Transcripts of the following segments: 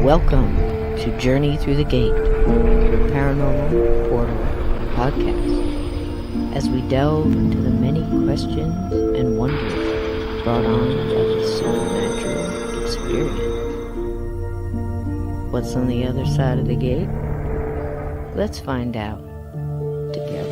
Welcome to Journey Through the Gate, Paranormal Portal Podcast, as we delve into the many questions and wonders brought on by this supernatural experience. What's on the other side of the gate? Let's find out together.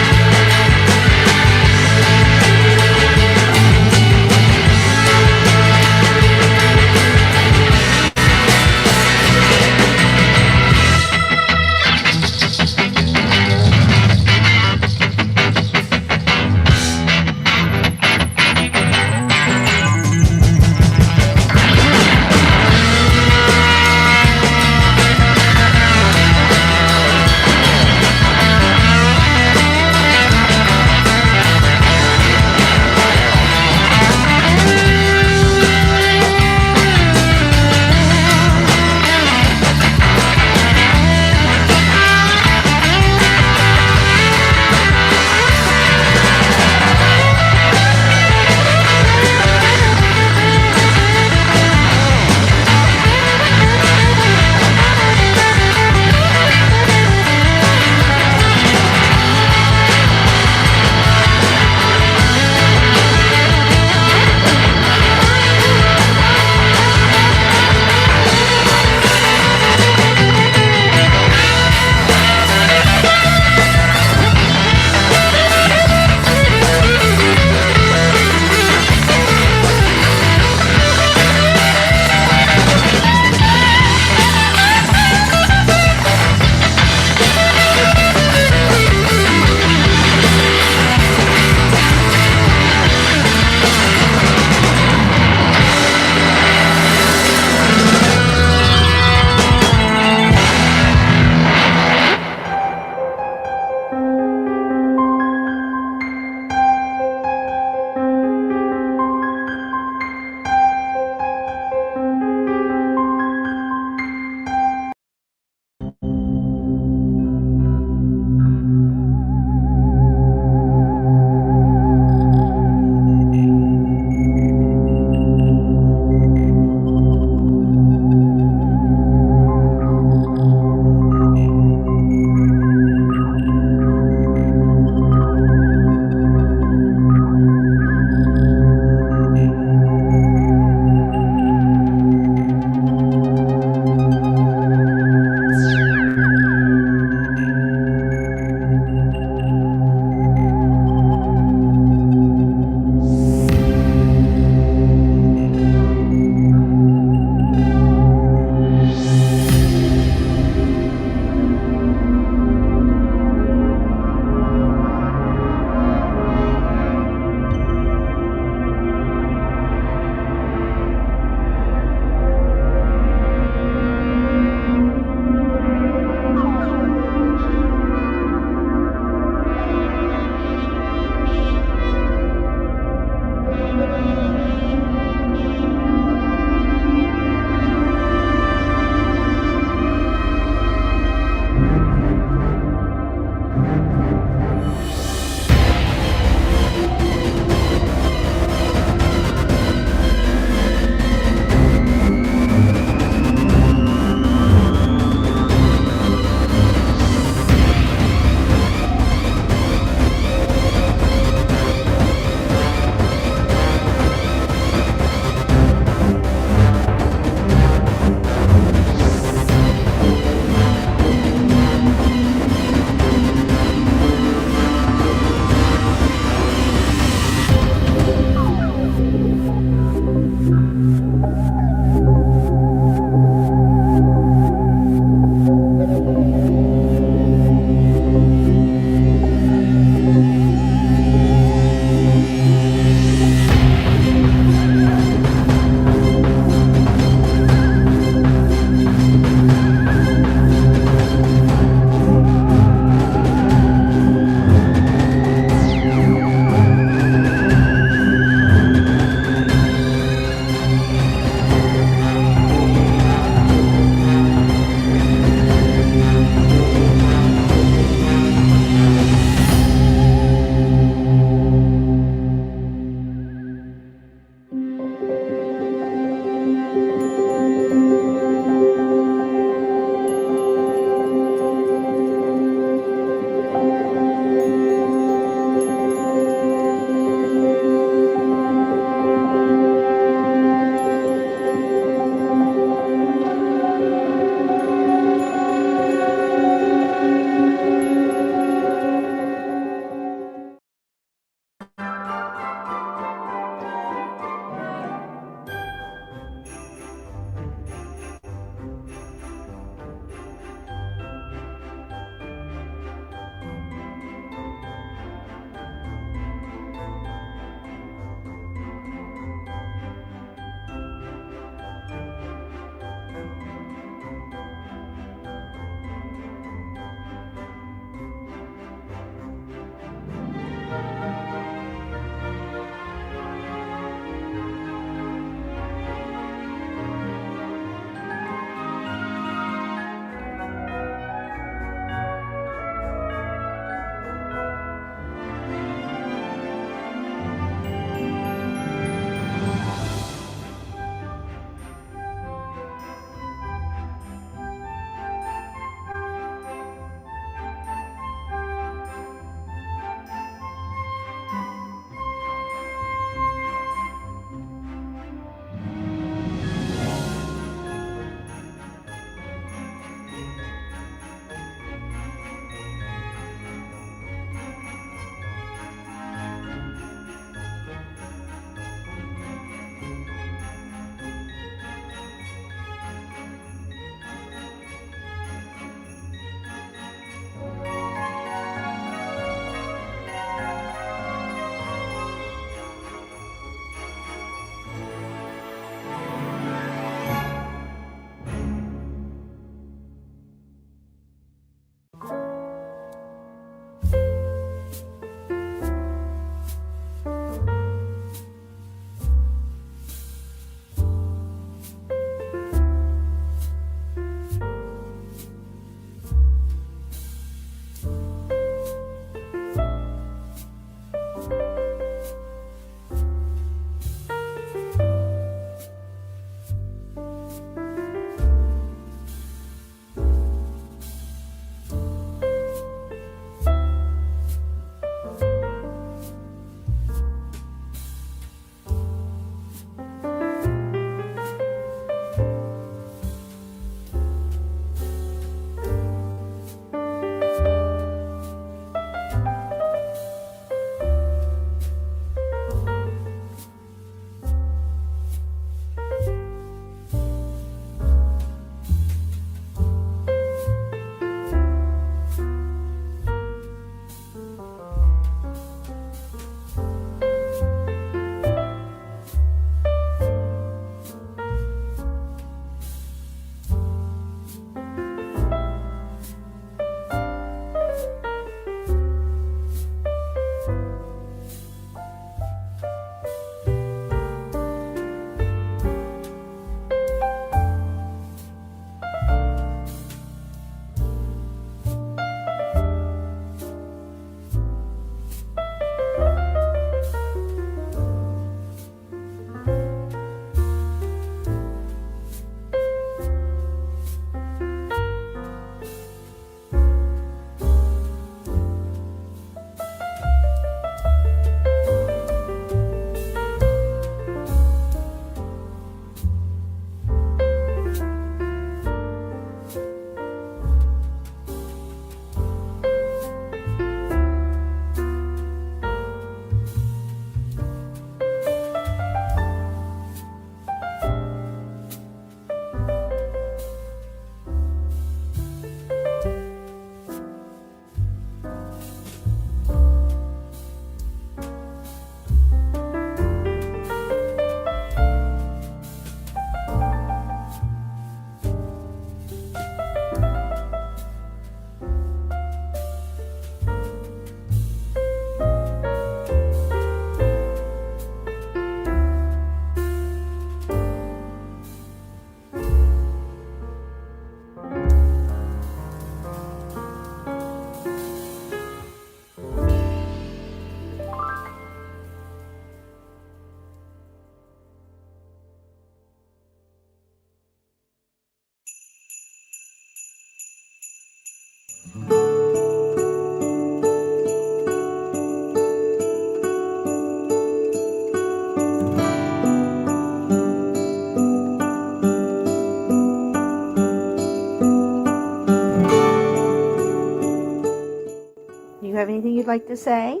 you'd like to say?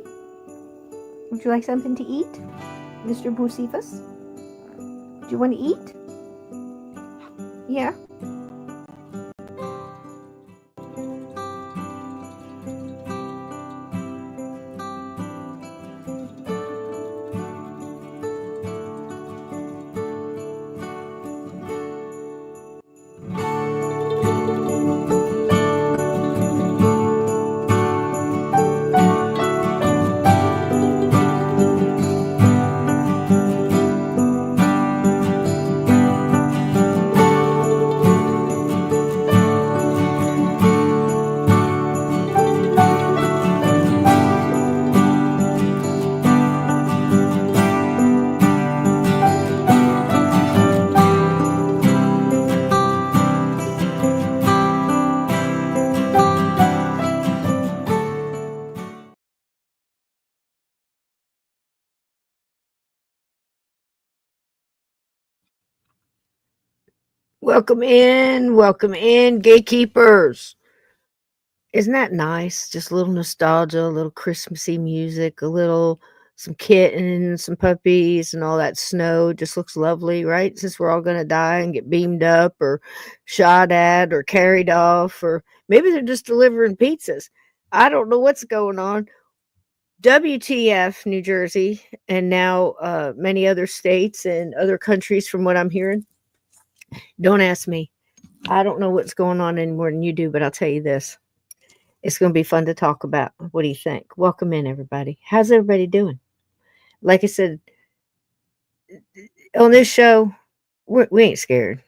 Would you like something to eat, Mr. Bocephus? Do you want to eat? Yeah? Welcome in, gatekeepers. Isn't that nice? Just a little nostalgia, a little Christmassy music, some kittens, some puppies, and all that snow. Just looks lovely, right? Since we're all going to die and get beamed up or shot at or carried off, or maybe they're just delivering pizzas. I don't know what's going on. WTF, New Jersey, and now many other states and other countries, from what I'm hearing. Don't ask me. I don't know what's going on any more than you do, but I'll tell you this. It's going to be fun to talk about. What do you think? Welcome in, everybody. How's everybody doing? Like I said, on this show, we ain't scared.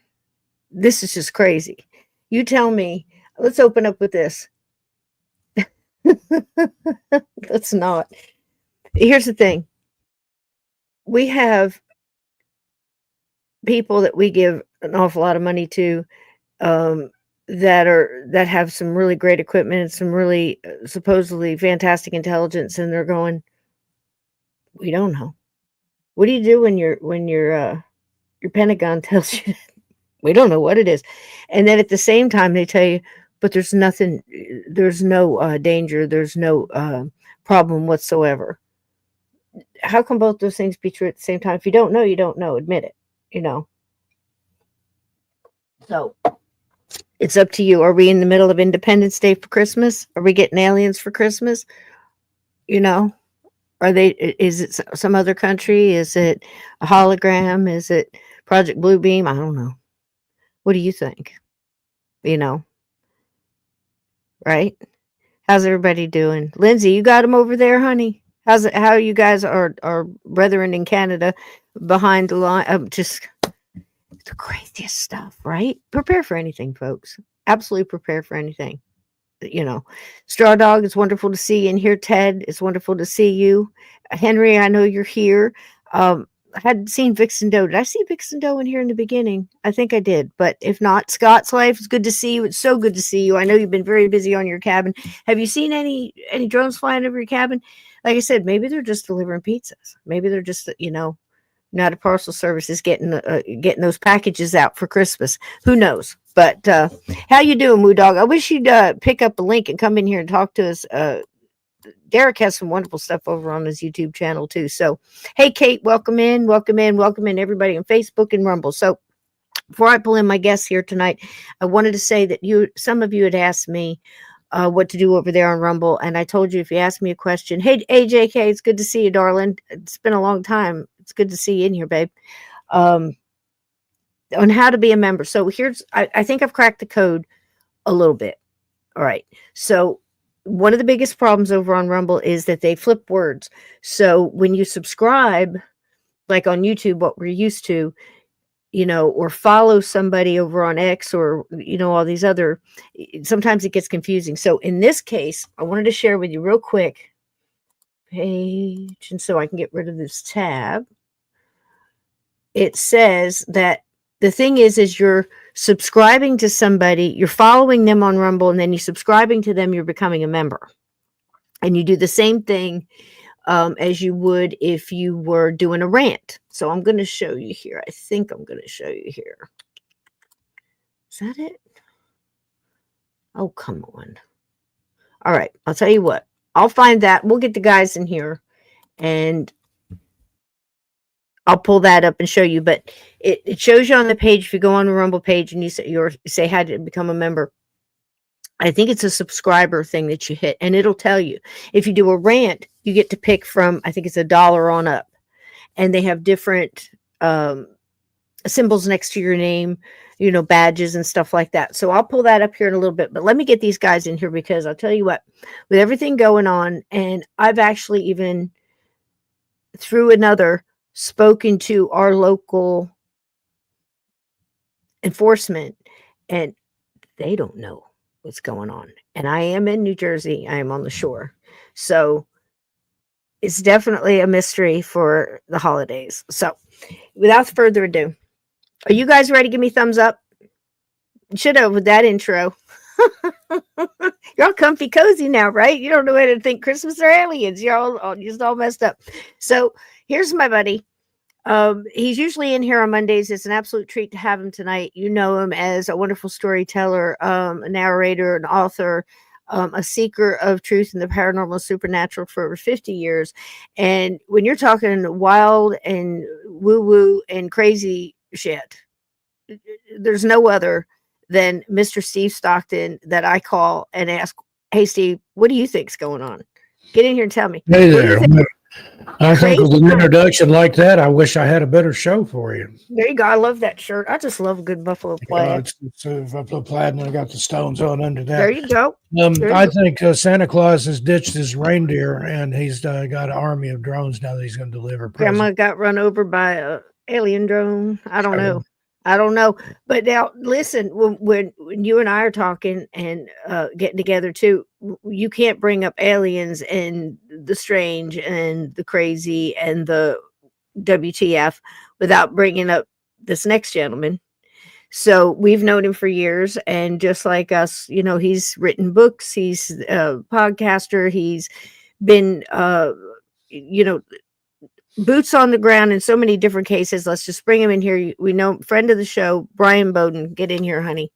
This is just crazy. You tell me. Let's open up with this. Let's not. Here's the thing. We have people that we give an awful lot of money to, that have some really great equipment and some really supposedly fantastic intelligence, and they're going, we don't know. What do you do when your Pentagon tells you we don't know what it is, and then at the same time they tell you, but there's nothing, there's no danger, there's no problem whatsoever. How can both those things be true at the same time? If you don't know, you don't know. Admit it. So it's up to you. Are we in the middle of Independence Day for Christmas? Are we getting aliens for Christmas? Are they? Is it some other country? Is it a hologram? Is it Project Bluebeam? I don't know. What do you think? Right? How's everybody doing? Lindsay, you got them over there, honey? How's it? How you guys are brethren in Canada behind the line? Just the craziest stuff, right? Prepare for anything, folks. Absolutely prepare for anything. Straw Dog, it's wonderful to see you in here. Ted, it's wonderful to see you. Henry, I know you're here. I hadn't seen Vixen Doe. Did I see Vixen Doe in here in the beginning? I think I did. But if not, Scott's Life, it's good to see you. It's so good to see you. I know you've been very busy on your cabin. Have you seen any drones flying over your cabin? Like I said, maybe they're just delivering pizzas. Maybe they're just, not a parcel service is getting those packages out for Christmas. Who knows? But how you doing, Moo Dog? I wish you'd pick up a link and come in here and talk to us. Derek has some wonderful stuff over on his YouTube channel too. So, hey, Kate, welcome in, everybody on Facebook and Rumble. So, before I pull in my guests here tonight, I wanted to say that some of you had asked me what to do over there on Rumble, and I told you if you ask me a question, hey, AJK, it's good to see you, darling. It's been a long time. It's good to see you in here, babe. On how to be a member. So I think I've cracked the code a little bit. All right. So one of the biggest problems over on Rumble is that they flip words. So when you subscribe, like on YouTube, what we're used to, or follow somebody over on X or, all these other, sometimes it gets confusing. So in this case, I wanted to share with you real quick page. And so I can get rid of this tab. It says that the thing is you're subscribing to somebody, you're following them on Rumble, and then you're subscribing to them, you're becoming a member. And you do the same thing as you would if you were doing a rant. So I'm going to show you here. I think I'm going to show you here. Is that it? Oh, come on. All right. I'll tell you what. I'll find that. We'll get the guys in here and I'll pull that up and show you. But it shows you on the page. If you go on the Rumble page and you say how to become a member, I think it's a subscriber thing that you hit, and it'll tell you. If you do a rant, you get to pick from, I think it's $1 on up, and they have different symbols next to your name, badges and stuff like that. So I'll pull that up here in a little bit, but let me get these guys in here, because I'll tell you what, with everything going on, and I've actually even through another spoken to our local enforcement, and they don't know what's going on. And I am in New Jersey. I am on the shore. So it's definitely a mystery for the holidays. So without further ado, are you guys ready? Give me thumbs up. Should have with that intro. You're all comfy cozy now, right? You don't know whether to think Christmas or aliens. You're all just all messed up. So here's my buddy. He's usually in here on Mondays. It's an absolute treat to have him tonight. You know him as a wonderful storyteller, a narrator, an author, a seeker of truth and the paranormal supernatural for over 50 years. And when you're talking wild and woo-woo and crazy shit, there's no other than Mr. Steve Stockton that I call and ask, hey, Steve, what do you think's going on? Get in here and tell me. Hey there. I think with an introduction like that, I wish I had a better show for you. There you go. I love that shirt. I just love a good buffalo plaid. It's a buffalo plaid, and I got the stones on under that. There you go. I think Santa Claus has ditched his reindeer, and he's got an army of drones now that he's going to deliver presents. Grandma got run over by a alien drone. I don't know. But now listen, when you and I are talking and getting together too, you can't bring up aliens and the strange and the crazy and the WTF without bringing up this next gentleman. So we've known him for years, and just like us, he's written books, he's a podcaster, he's been boots on the ground in so many different cases. Let's just bring him in here. We know, friend of the show, Brian Bowden. Get in here, honey.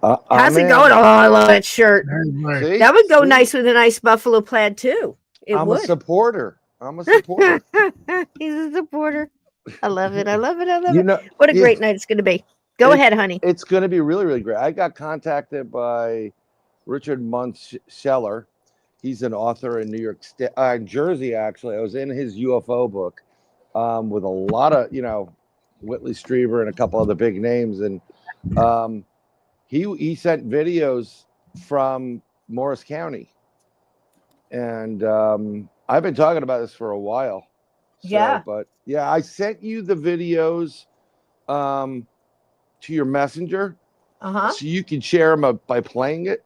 How's it going? Oh, I love that shirt. See? That would go nice with a nice buffalo plaid too. I'm a supporter. He's a supporter. I love it. I love it. What a great night it's going to be. Go ahead, honey. It's going to be really, really great. I got contacted by Richard Munscheller. He's an author in New York State, Jersey, actually. I was in his UFO book with a lot of, Whitley Strieber and a couple other big names. And he sent videos from Morris County. And I've been talking about this for a while. Yeah. But yeah, I sent you the videos to your messenger. So you can share them by playing it.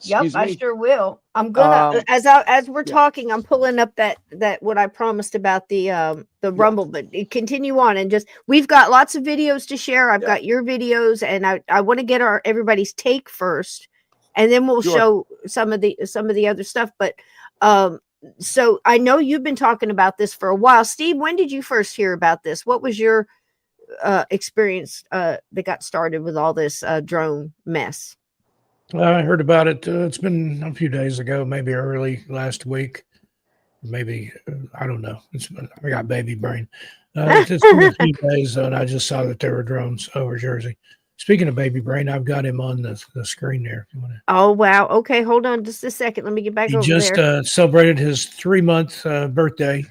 Yep, I sure will. I'm gonna as we're talking, I'm pulling up that what I promised about the Rumble, but continue on and just we've got lots of videos to share. I've got your videos, and I want to get everybody's take first, and then we'll show some of the other stuff. But so I know you've been talking about this for a while. Steve, when did you first hear about this? What was your experience that got started with all this drone mess? I heard about it. It's been a few days ago, maybe early last week. Maybe, I don't know. I got baby brain. It's been a few days, and I just saw that there were drones over Jersey. Speaking of baby brain, I've got him on the screen there. If you want to. Oh, wow. Okay, hold on just a second. Let me get back over there. He just celebrated his 3-month birthday.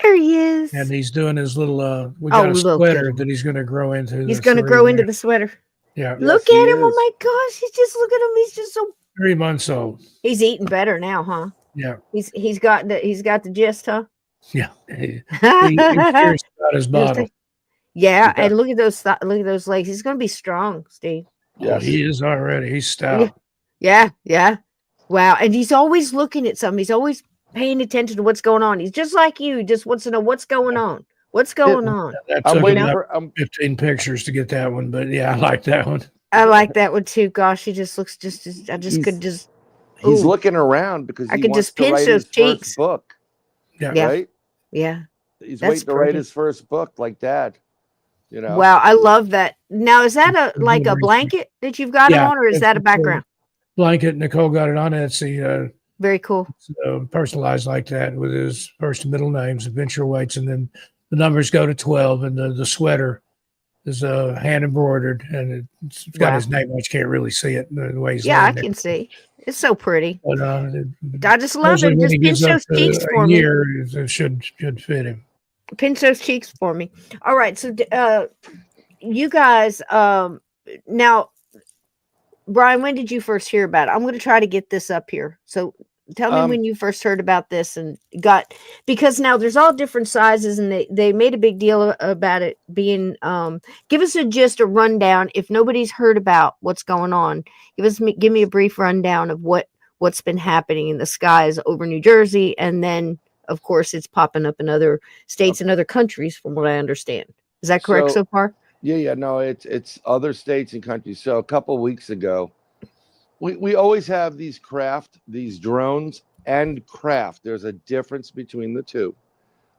There he is. And he's doing his little, we got a sweater that he's going to grow into. He's going to grow into the sweater. Yeah. Look at him. Oh my gosh. Look at him. He's just so 3 months old. He's eating better now, huh? Yeah. He's got the gist, huh? Yeah. He's serious about his bottle. Yeah, and look at those legs. He's gonna be strong, Steve. Yeah, he is already. He's stout. Yeah. Wow. And he's always looking at something. He's always paying attention to what's going on. He's just like you, just wants to know what's going on. What's going on? I'm waiting for 15 pictures to get that one, but yeah, I like that one. I like that one too. Gosh, he just looks He's looking around because I could just pinch those cheeks. Book. Yeah. Right? Yeah. He's waiting to write his first book like Dad. Wow, I love that. Now, is that a blanket that you've got it on, or is that a background? Blanket. Nicole got it on Etsy. Very cool. So personalized like that with his first and middle names, adventure weights, and then the numbers go to 12, and the sweater is hand embroidered, and it's got Wow. his name. I just can't really see it the way he's Yeah, I laying there. can see. It's so pretty. But I just love usually it. when Just he pinch gets up those cheeks to for a me. year, it should fit him. Pinch those cheeks for me. All right. So, you guys, now, Brian, when did you first hear about it? I'm going to try to get this up here. So tell me when you first heard about this and because now there's all different sizes, and they made a big deal about it being, give us just a rundown. If nobody's heard about what's going on, give me a brief rundown of what's been happening in the skies over New Jersey. And then of course it's popping up in other states and other countries from what I understand. Is that correct so far? Yeah, no, it's other states and countries. So a couple of weeks ago, we always have these drones and craft. There's a difference between the two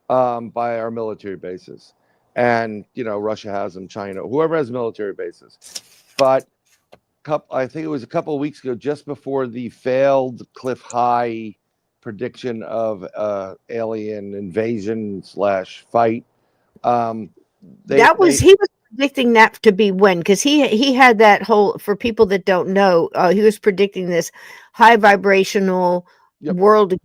by our military bases. And, Russia has them, China, whoever has military bases. But I think it was a couple of weeks ago, just before the failed Cliff High prediction of alien invasion / fight. He was predicting that to be when, because he had that whole, for people that don't know, he was predicting this high vibrational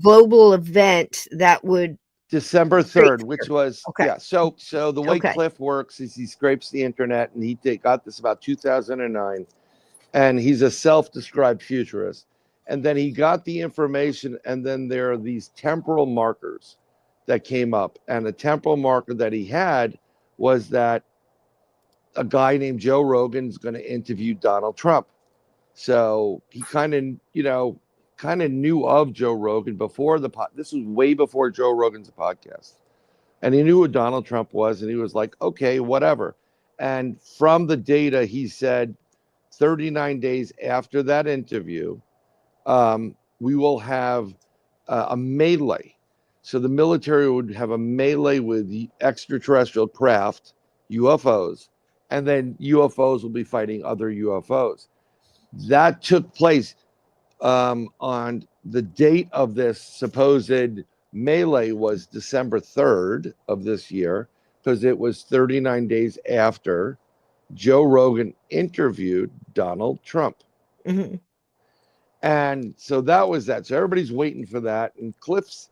global event that would December 3rd, which was So the way Okay. Cliff works is he scrapes the internet, and he got this about 2009, and he's a self-described futurist. And then he got the information, and then there are these temporal markers that came up, and the temporal marker that he had was that a guy named Joe Rogan is going to interview Donald Trump. So he kind of knew of Joe Rogan before this was way before Joe Rogan's podcast. And he knew who Donald Trump was, and he was like, okay, whatever. And from the data, he said 39 days after that interview, we will have a melee. So the military would have a melee with the extraterrestrial craft, UFOs, and then UFOs will be fighting other UFOs. That took place on the date of this supposed melee was December 3rd of this year, because it was 39 days after Joe Rogan interviewed Donald Trump. Mm-hmm. And so that was that. So everybody's waiting for that. And Cliff's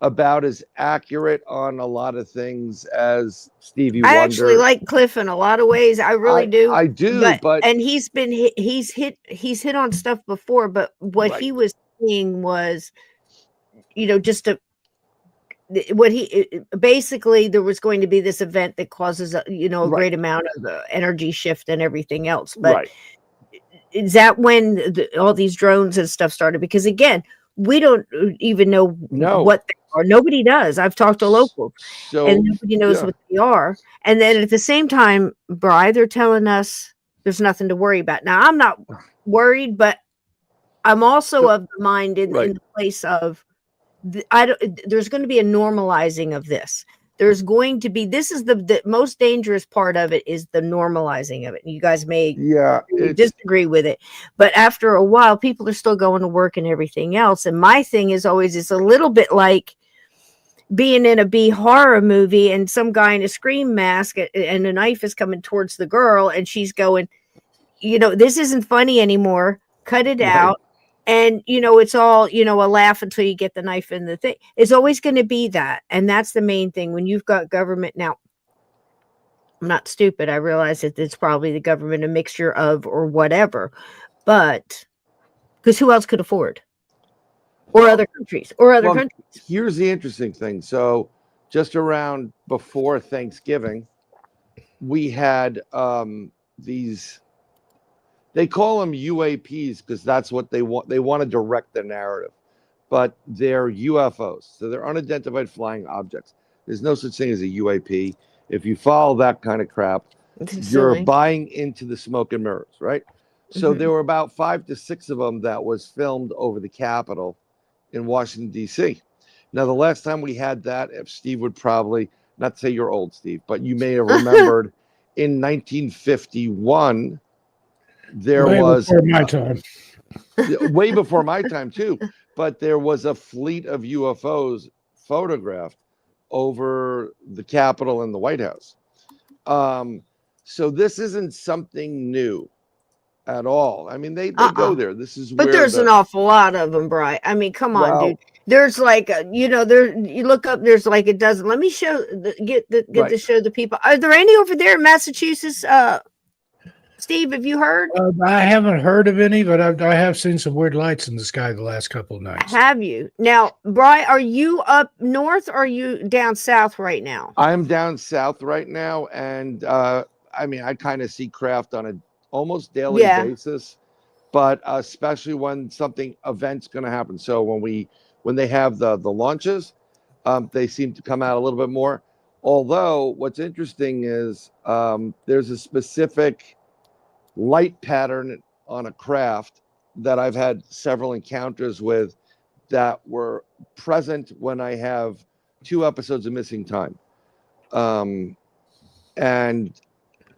about as accurate on a lot of things as Stevie Wonder. I actually like Cliff in a lot of ways. I really do. I do, but and he's hit on stuff before, but what he was seeing was, basically there was going to be this event that causes a great amount of energy shift and everything else. But is that when all these drones and stuff started? Because again, we don't even know what they are. Nobody does. I've talked to locals, and nobody knows what they are. And then at the same time, Bri, they're telling us there's nothing to worry about. Now, I'm not worried, but I'm also of the mind in the place of there's going to be a normalizing of this. There's going to be, this is the most dangerous part of it, is the normalizing of it. You guys may disagree with it, but after a while, people are still going to work and everything else. And my thing is always, it's a little bit like being in a B horror movie and some guy in a scream mask and a knife is coming towards the girl and she's going, this isn't funny anymore. Cut it out. And, it's all, a laugh until you get the knife in the thing. It's always going to be that. And that's the main thing. When you've got government. Now, I'm not stupid. I realize that it's probably the government, a mixture of or whatever. But because who else could afford? Or other countries. Countries. Here's the interesting thing. So just around before Thanksgiving, we had these... They call them UAPs because that's what they want. They want to direct the narrative, but they're UFOs. So they're unidentified flying objects. There's no such thing as a UAP. If you follow that kind of crap, you're buying into the smoke and mirrors, right? So there were about 5 to 6 of them that was filmed over the Capitol in Washington, D.C. Now, the last time we had that, if Steve would probably, not to say you're old, Steve, but you may have remembered in 1951, there was before my time. Way before my time too, but there was a fleet of UFOs photographed over the Capitol and the White House. So this isn't something new at all. I mean, they go there. This is but where there's an awful lot of them, Bri. I mean, come on, dude. There's like, there. You look up. There's like it doesn't. Let me show. Get to show the people. Are there any over there in Massachusetts? Steve, have you heard? I haven't heard of any, but I have seen some weird lights in the sky the last couple of nights. Have you? Now, Bri, are you up north or are you down south right now? I'm down south right now, and I mean, I kind of see craft on a almost daily basis, but especially when event's going to happen. So when they have the launches, they seem to come out a little bit more. Although what's interesting is there's a specific light pattern on a craft that I've had several encounters with that were present when I have 2 episodes of Missing Time. And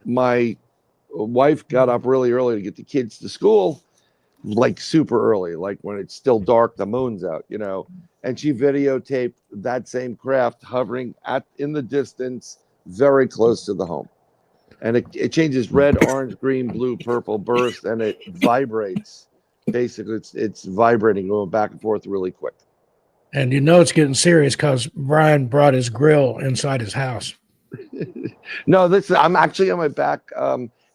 my wife got up really early to get the kids to school, like super early, like when it's still dark, the moon's out, and she videotaped that same craft hovering in the distance, very close to the home. And it changes red, orange, green, blue, purple, burst, and it vibrates. Basically, it's vibrating, going back and forth really quick. And it's getting serious because Brian brought his grill inside his house. No, I'm actually on my back.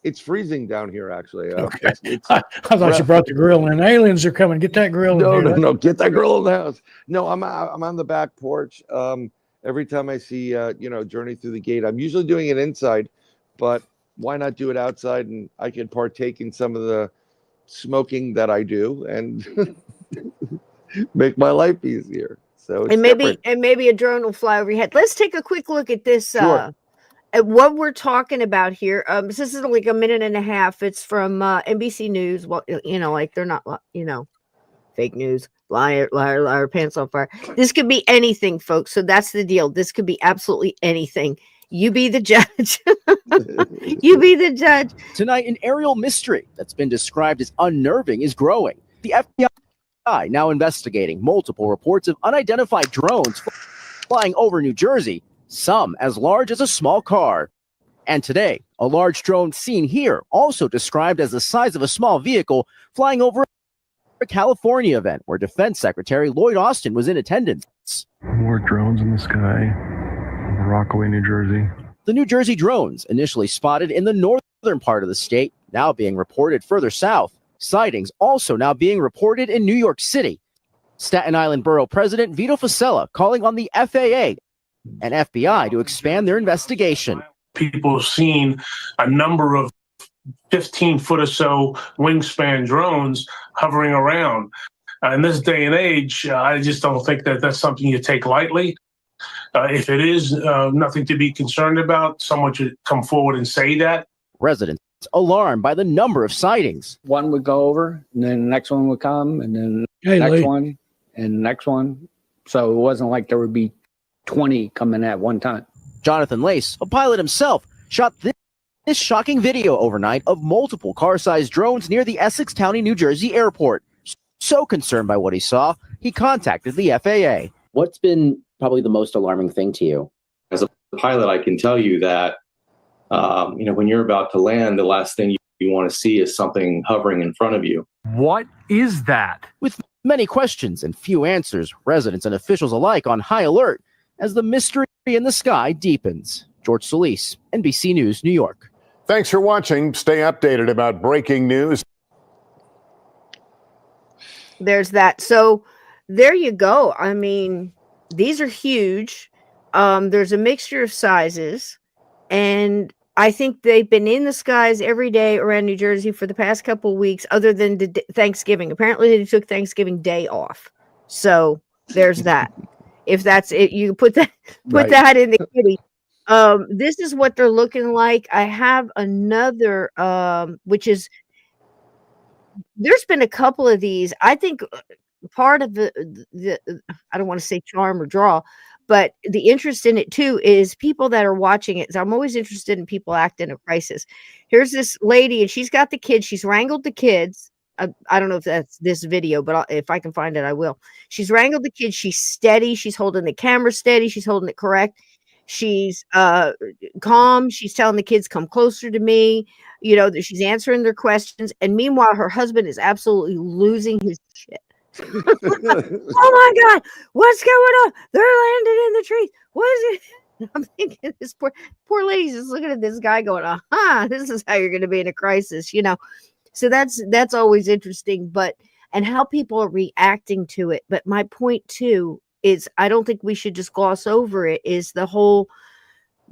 It's freezing down here, actually. Okay. I thought you brought the grill in. Aliens are coming. Get that grill in here. No. Get that grill in the house. No, I'm on the back porch. Every time I see, Journey Through the Gate, I'm usually doing it inside, but why not do it outside? And I can partake in some of the smoking that I do and make my life easier. So maybe a drone will fly over your head. Let's take a quick look at this. Sure. At what we're talking about here. This is like a minute and a half. It's from NBC News. Well, like they're not, fake news. Liar, pants on fire. This could be anything, folks. So that's the deal. This could be absolutely anything. You be the judge. You be the judge. Tonight, an aerial mystery that's been described as unnerving is growing. The FBI now investigating multiple reports of unidentified drones flying over New Jersey, some as large as a small car. And today, a large drone seen here, also described as the size of a small vehicle, flying over a California event where Defense Secretary Lloyd Austin was in attendance. More drones in the sky. Rockaway, New Jersey. The New Jersey drones, initially spotted in the northern part of the state, now being reported further south. Sightings also now being reported in New York City. Staten Island Borough President Vito Fossella calling on the FAA and FBI to expand their investigation. People have seen a number of 15-foot or so wingspan drones hovering around. In this day and age, I just don't think that that's something you take lightly. If it is nothing to be concerned about, someone should come forward and say that. Residents alarmed by the number of sightings. One would go over, and then the next one would come, and then the next one, and the next one. So it wasn't like there would be 20 coming at one time. Jonathan Lace, a pilot himself, shot this shocking video overnight of multiple car-sized drones near the Essex County, New Jersey airport. So concerned by what he saw, he contacted the FAA. What's been probably the most alarming thing to you? As a pilot, I can tell you that, when you're about to land, the last thing you want to see is something hovering in front of you. What is that? With many questions and few answers, residents and officials alike on high alert as the mystery in the sky deepens. George Solis, NBC News, New York. Thanks for watching. Stay updated about breaking news. There's that. So there you go. I mean, these are huge. There's a mixture of sizes, and I think they've been in the skies every day around New Jersey for the past couple of weeks, other than Thanksgiving. Apparently, they took Thanksgiving Day off. So there's that. If that's it, you put that that in the kitty. This is what they're looking like. I have another, which is, there's been a couple of these. I think part of the I don't want to say charm or draw, but the interest in it too is people that are watching it. So I'm always interested in people acting in a crisis. Here's this lady, and she's got the kids. She's wrangled the kids, I don't know if that's this video, but if I can find it, I will. She's wrangled the kids. She's steady. She's holding the camera steady. She's holding it correct. She's calm. She's telling the kids, come closer to me. She's answering their questions. And meanwhile, her husband is absolutely losing his shit. Oh my God, what's going on? They're landing in the trees. What is it? I'm thinking this poor lady's just looking at this guy going, this is how you're going to be in a crisis, So that's always interesting, and how people are reacting to it. But my point too is I don't think we should just gloss over it, is the whole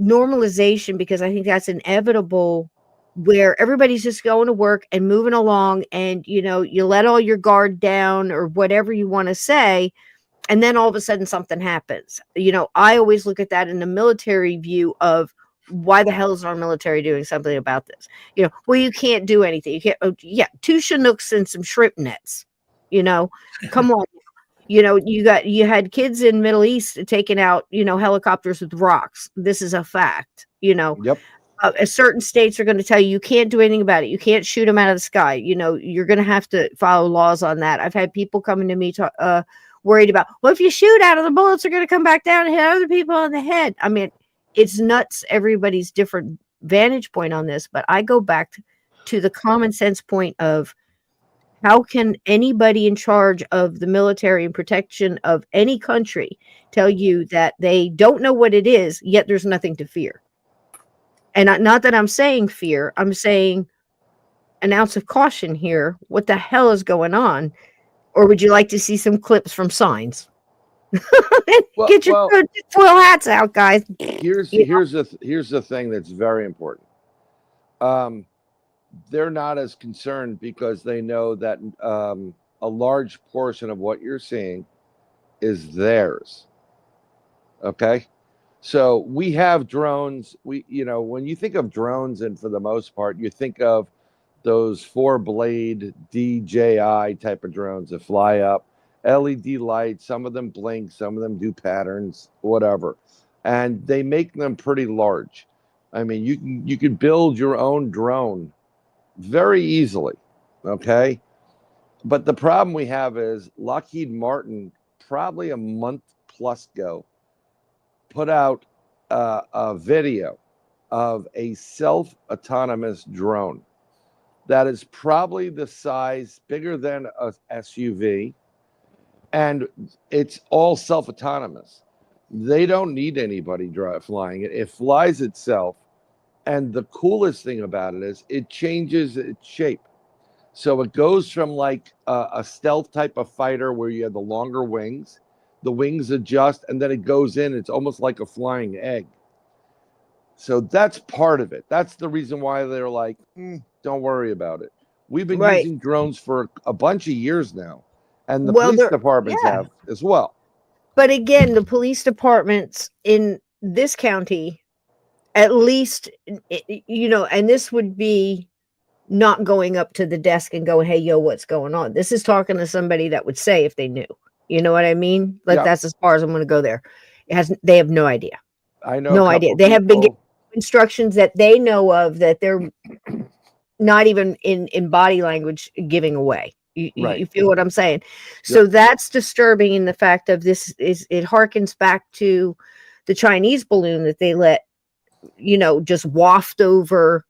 normalization, because I think that's inevitable, where everybody's just going to work and moving along, and you let all your guard down or whatever you want to say, and then all of a sudden something happens. I always look at that in the military view of, why the hell is our military doing something about this? Well, you can't do anything. You can't. 2 Chinooks and some shrimp nets. Come on. You had kids in Middle East taking out helicopters with rocks. This is a fact. Yep. Certain states are going to tell you can't do anything about it. You can't shoot them out of the sky. You're going to have to follow laws on that. I've had people coming to me worried about, well, if you shoot out of, the bullets are going to come back down and hit other people on the head. I mean, it's nuts. Everybody's different vantage point on this, but I go back to the common sense point of, how can anybody in charge of the military and protection of any country tell you that they don't know what it is, yet there's nothing to fear? And not that I'm saying fear, I'm saying an ounce of caution here. What the hell is going on? Or would you like to see some clips from Signs? Get your foil hats out, guys. Here's the thing that's very important. They're not as concerned because they know that a large portion of what you're seeing is theirs. Okay, so we have drones. When you think of drones, and for the most part, you think of those 4-blade DJI type of drones that fly up, LED lights. Some of them blink, some of them do patterns, whatever, and they make them pretty large. I mean, you can build your own drone very easily, okay? But the problem we have is Lockheed Martin, probably a month plus ago, put out a video of a self-autonomous drone that is probably the size bigger than a SUV, and it's all self-autonomous. They don't need anybody flying it. It flies itself. And the coolest thing about it is it changes its shape. So it goes from like a stealth type of fighter where you have the longer wings, the wings adjust, and then it goes in. It's almost like a flying egg. So that's part of it. That's the reason why they're like, don't worry about it. We've been using drones for a bunch of years now, and the police departments have as well. But again, the police departments in this county, at least, and this would be not going up to the desk and going, hey, yo, what's going on? This is talking to somebody that would say if they knew. You know what I mean? Like, that's as far as I'm going to go there. They have no idea. I know. No idea. They have been given instructions that they know of that they're not even in body language giving away. You feel what I'm saying? So that's disturbing in the fact of this is, it harkens back to the Chinese balloon that they let, just waft over,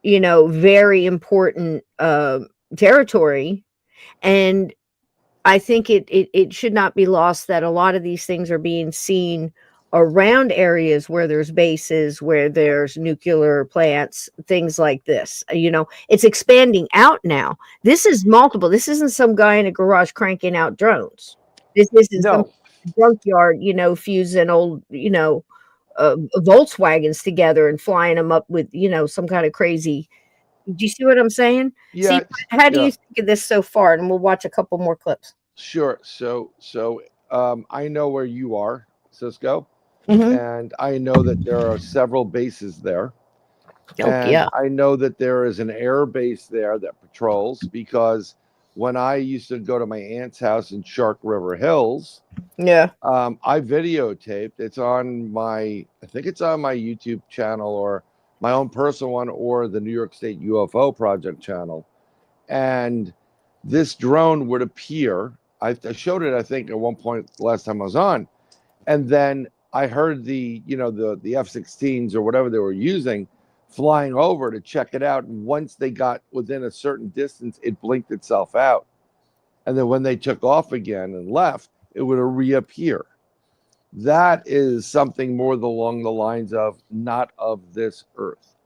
very important territory. And I think it should not be lost that a lot of these things are being seen around areas where there's bases, where there's nuclear plants, things like this. It's expanding out now. This is multiple. This isn't some guy in a garage cranking out drones. This is some junkyard, fusing old, Volkswagens together and flying them up with, some kind of crazy. Do you see what I'm saying? Yeah. See, how do you think of this so far? And we'll watch a couple more clips. Sure. So I know where you are, Cisco, Mm-hmm. and I know that there are several bases there. Yeah. I know that there is an air base there that patrols, because when I used to go to my aunt's house in Shark River Hills, I videotaped. It's on I think it's on my YouTube channel, or my own personal one, or the New York State UFO Project channel. And this drone would appear. I showed it, I think, at one point last time I was on, and then I heard the F-16s or whatever they were using flying over to check it out. And once they got within a certain distance, it blinked itself out. And then when they took off again and left, it would reappear. That is something more along the lines of not of this earth.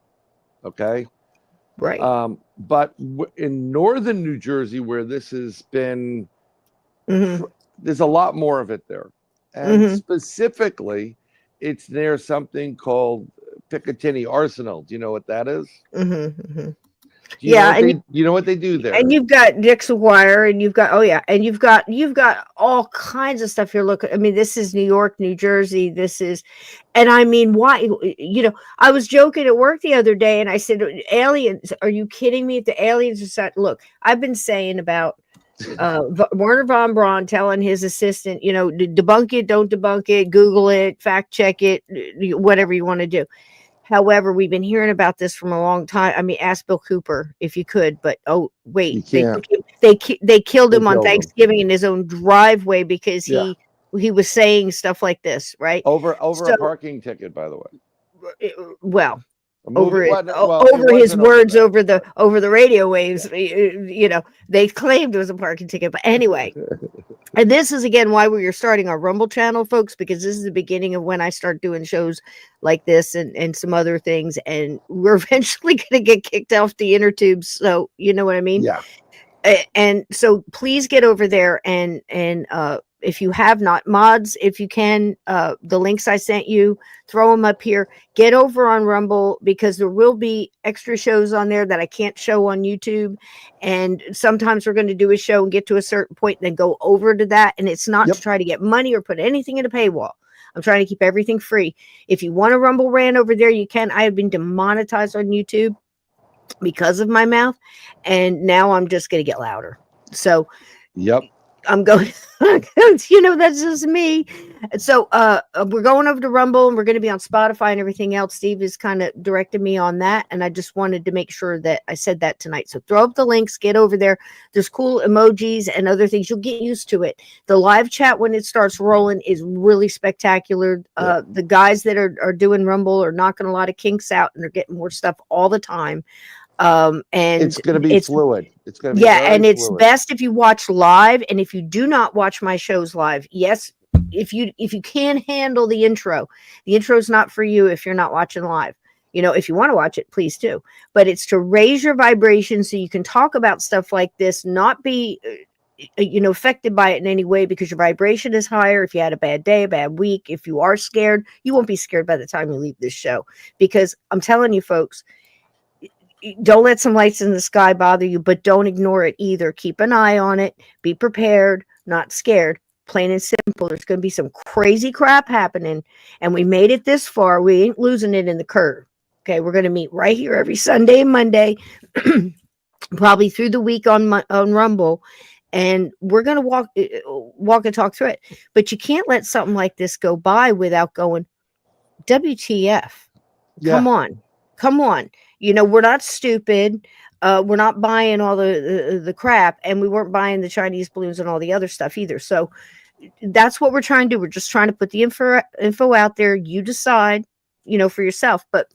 Okay. Right. But in northern New Jersey, where this has been, there's a lot more of it there. And specifically, it's near something called Picatinny Arsenal. Do you know what that is? You know what they do there? And you've got Dixon Wire, and you've got you've got all kinds of stuff. You're looking. I mean, this is New York, New Jersey. This is, and I mean, why? I was joking at work the other day, and I said, "Aliens? Are you kidding me? The aliens are such." Look, I've been saying about Werner von Braun telling his assistant, debunk it, don't debunk it, Google it, fact check it, whatever you want to do. However, we've been hearing about this from a long time. I mean, ask Bill Cooper if you could, but they killed him on Thanksgiving in his own driveway because he was saying stuff like this, right? Over a parking ticket, by the way. Over his words over the radio waves, they claimed it was a parking ticket. But anyway, and this is again why we are starting our Rumble channel, folks, because this is the beginning of when I start doing shows like this and some other things, and we're eventually going to get kicked off the inner tubes. So you know what I mean? Yeah. And so please get over there and if you have not, mods, if you can, the links I sent you, throw them up here. Get over on Rumble, because there will be extra shows on there that I can't show on YouTube. And sometimes we're going to do a show and get to a certain point and then go over to that. And it's not to try to get money or put anything in a paywall. I'm trying to keep everything free. If you want a Rumble rant over there, you can. I have been demonetized on YouTube because of my mouth. And now I'm just going to get louder. So, I'm going, that's just me. So we're going over to Rumble, and we're going to be on Spotify and everything else. Steve has kind of directed me on that, and I just wanted to make sure that I said that tonight. So throw up the links, get over there. There's cool emojis and other things. You'll get used to it. The live chat when it starts rolling is really spectacular. The guys that are doing Rumble are knocking a lot of kinks out, and they're getting more stuff all the time. And it's going to be fluid. It's going to be it's best if you watch live. And if you do not watch my shows live, yes, if you can handle the intro is not for you if you're not watching live. If you want to watch it, please do. But it's to raise your vibration so you can talk about stuff like this, not be affected by it in any way, because your vibration is higher. If you had a bad day, a bad week, if you are scared, you won't be scared by the time you leave this show, because I'm telling you, folks, don't let some lights in the sky bother you, but don't ignore it either. Keep an eye on it. Be prepared, not scared. Plain and simple. There's going to be some crazy crap happening, and we made it this far. We ain't losing it in the curve. Okay, we're going to meet right here every Sunday and Monday, probably through the week on Rumble, and we're going to walk and talk through it. But you can't let something like this go by without going, WTF? Come on. We're not stupid. We're not buying all the crap, and we weren't buying the Chinese balloons and all the other stuff either. So that's what we're trying to do. We're just trying to put the info out there. You decide, for yourself, but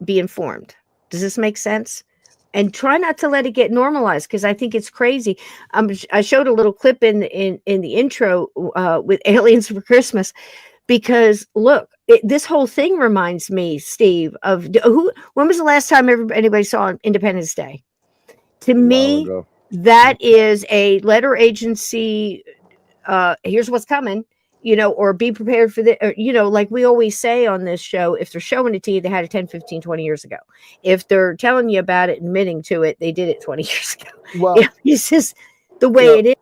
be informed. Does this make sense? And try not to let it get normalized, because I think it's crazy. I showed a little clip in the intro with Aliens for Christmas. Because look, this whole thing reminds me, Steve, of when was the last time anybody saw Independence Day? To me, that is a letter agency. Here's what's coming, or be prepared for the, like we always say on this show, if they're showing it to you, they had it 10, 15, 20 years ago. If they're telling you about it, admitting to it, they did it 20 years ago. Well, it's just the way it is,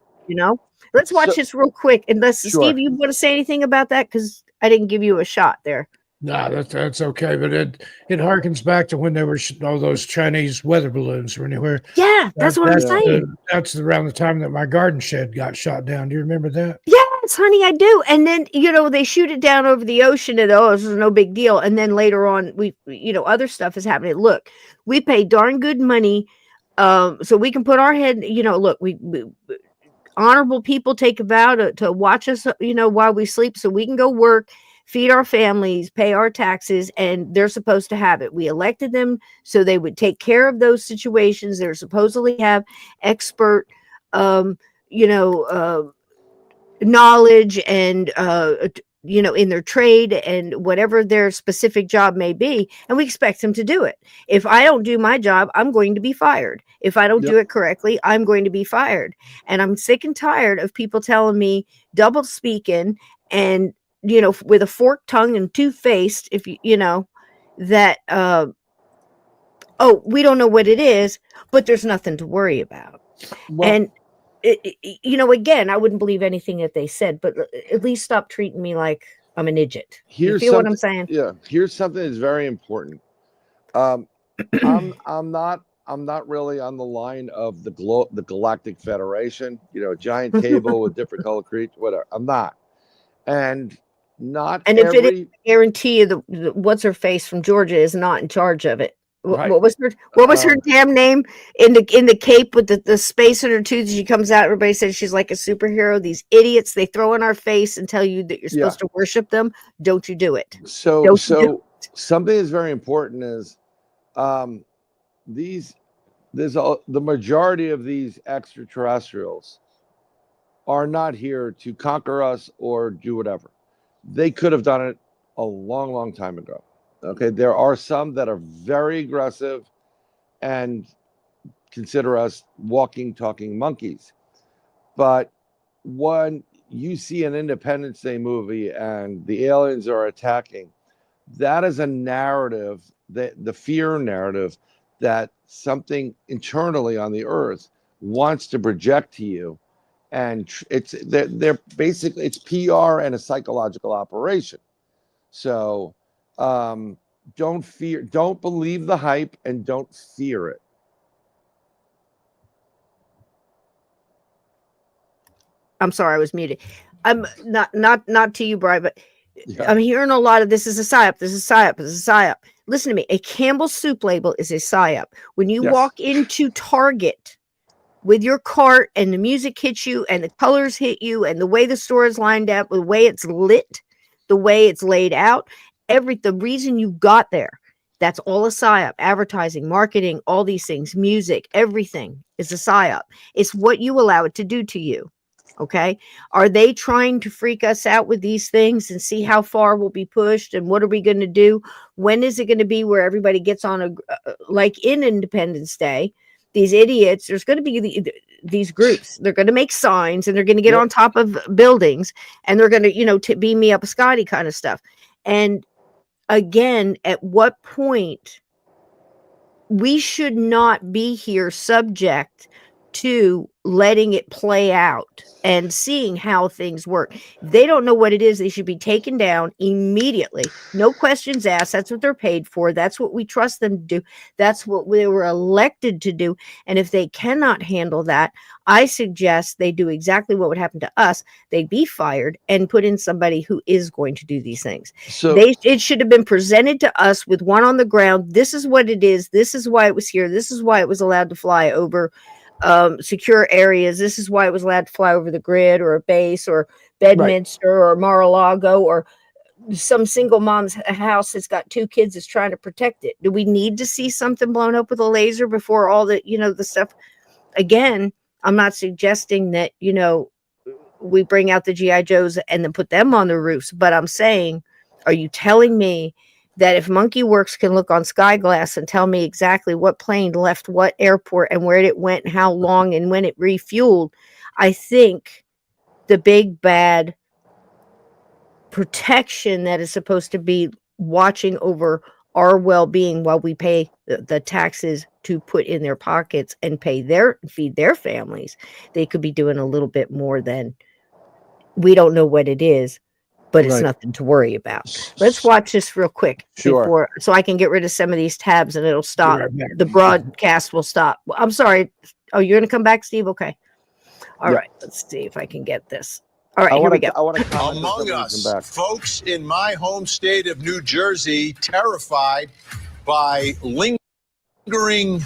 Let's watch this real quick. Unless, Steve, you want to say anything about that? Because I didn't give you a shot there. No, that's okay. But it harkens back to when there were all those Chinese weather balloons or anywhere. Yeah, that's what I'm saying. That's around the time that my garden shed got shot down. Do you remember that? Yes, honey, I do. And then, they shoot it down over the ocean and, this is no big deal. And then later on, other stuff is happening. Look, we pay darn good money So we can put our head, look, we honorable people take a vow to watch us, while we sleep, so we can go work, feed our families, pay our taxes, and they're supposed to have it. We elected them so they would take care of those situations. They're supposedly have expert, knowledge and, in their trade and whatever their specific job may be. And we expect them to do it. If I don't do my job, I'm going to be fired. If I don't do it correctly, I'm going to be fired. And I'm sick and tired of people telling me double speaking and, with a forked tongue and two-faced, if that, we don't know what it is, but there's nothing to worry about. Well, And again, I wouldn't believe anything that they said, but at least stop treating me like I'm an idiot. You feel what I'm saying? Yeah. Here's something that's very important. I'm not really on the line of the Galactic Federation, giant table with different color creatures, whatever. I'm not. And not And if it is, I guarantee you the what's her face from Georgia is not in charge of it. Right. What was her damn name in the cape with the space in her tooth? She comes out, everybody says she's like a superhero. These idiots, they throw in our face and tell you that you're supposed to worship them. Don't you do it. So something that's very important is the majority of these extraterrestrials are not here to conquer us or do whatever. They could have done it a long, long time ago. Okay, there are some that are very aggressive and consider us walking, talking monkeys. But when you see an Independence Day movie and the aliens are attacking, that is a narrative, the fear narrative that something internally on the earth wants to project to you. And they're basically, it's PR and a psychological operation. So don't believe the hype and don't fear it. I'm sorry, I was muted. I'm not to you, Brian, but I'm hearing a lot of this is a psyop. This is a psyop. This is a psyop. Listen to me. A Campbell's soup label is a psyop. When you walk into Target with your cart and the music hits you and the colors hit you and the way the store is lined up, the way it's lit, the way it's laid out, the reason you got there, that's all a psyop. Advertising, marketing, all these things, music, everything is a psyop. It's what you allow it to do to you. Okay. Are they trying to freak us out with these things and see how far we'll be pushed and what are we going to do? When is it going to be where everybody gets on like in Independence Day? These idiots, there's going to be these groups. They're going to make signs and they're going to get on top of buildings and they're going to, beam me up a Scotty kind of stuff. And again, at what point we should not be here subject to letting it play out and seeing how things work. They don't know what it is. They should be taken down immediately. No questions asked. That's what they're paid for. That's what we trust them to do. That's what they were elected to do. And if they cannot handle that, I suggest they do exactly what would happen to us. They'd be fired and put in somebody who is going to do these things. So it should have been presented to us with one on the ground. This is what it is. This is why it was here. This is why it was allowed to fly over secure areas. This is why it was allowed to fly over the grid or a base or Bedminster or Mar-a-Lago or some single mom's house that's got 2 kids that's trying to protect it. Do we need to see something blown up with a laser before all the, the stuff? Again, I'm not suggesting that, we bring out the GI Joes and then put them on the roofs, but I'm saying, are you telling me that if Monkey Works can look on Sky Glass and tell me exactly what plane left what airport and where it went and how long and when it refueled, I think the big bad protection that is supposed to be watching over our well-being while we pay the taxes to put in their pockets and feed their families, they could be doing a little bit more than we don't know what it is. But it's nothing to worry about. Let's watch this real quick so I can get rid of some of these tabs and it'll stop. The broadcast will stop. I'm sorry. Oh, you're going to come back, Steve? Okay. All right. Let's see if I can get this. All right, here we go. Among us, folks in my home state of New Jersey, terrified by lingering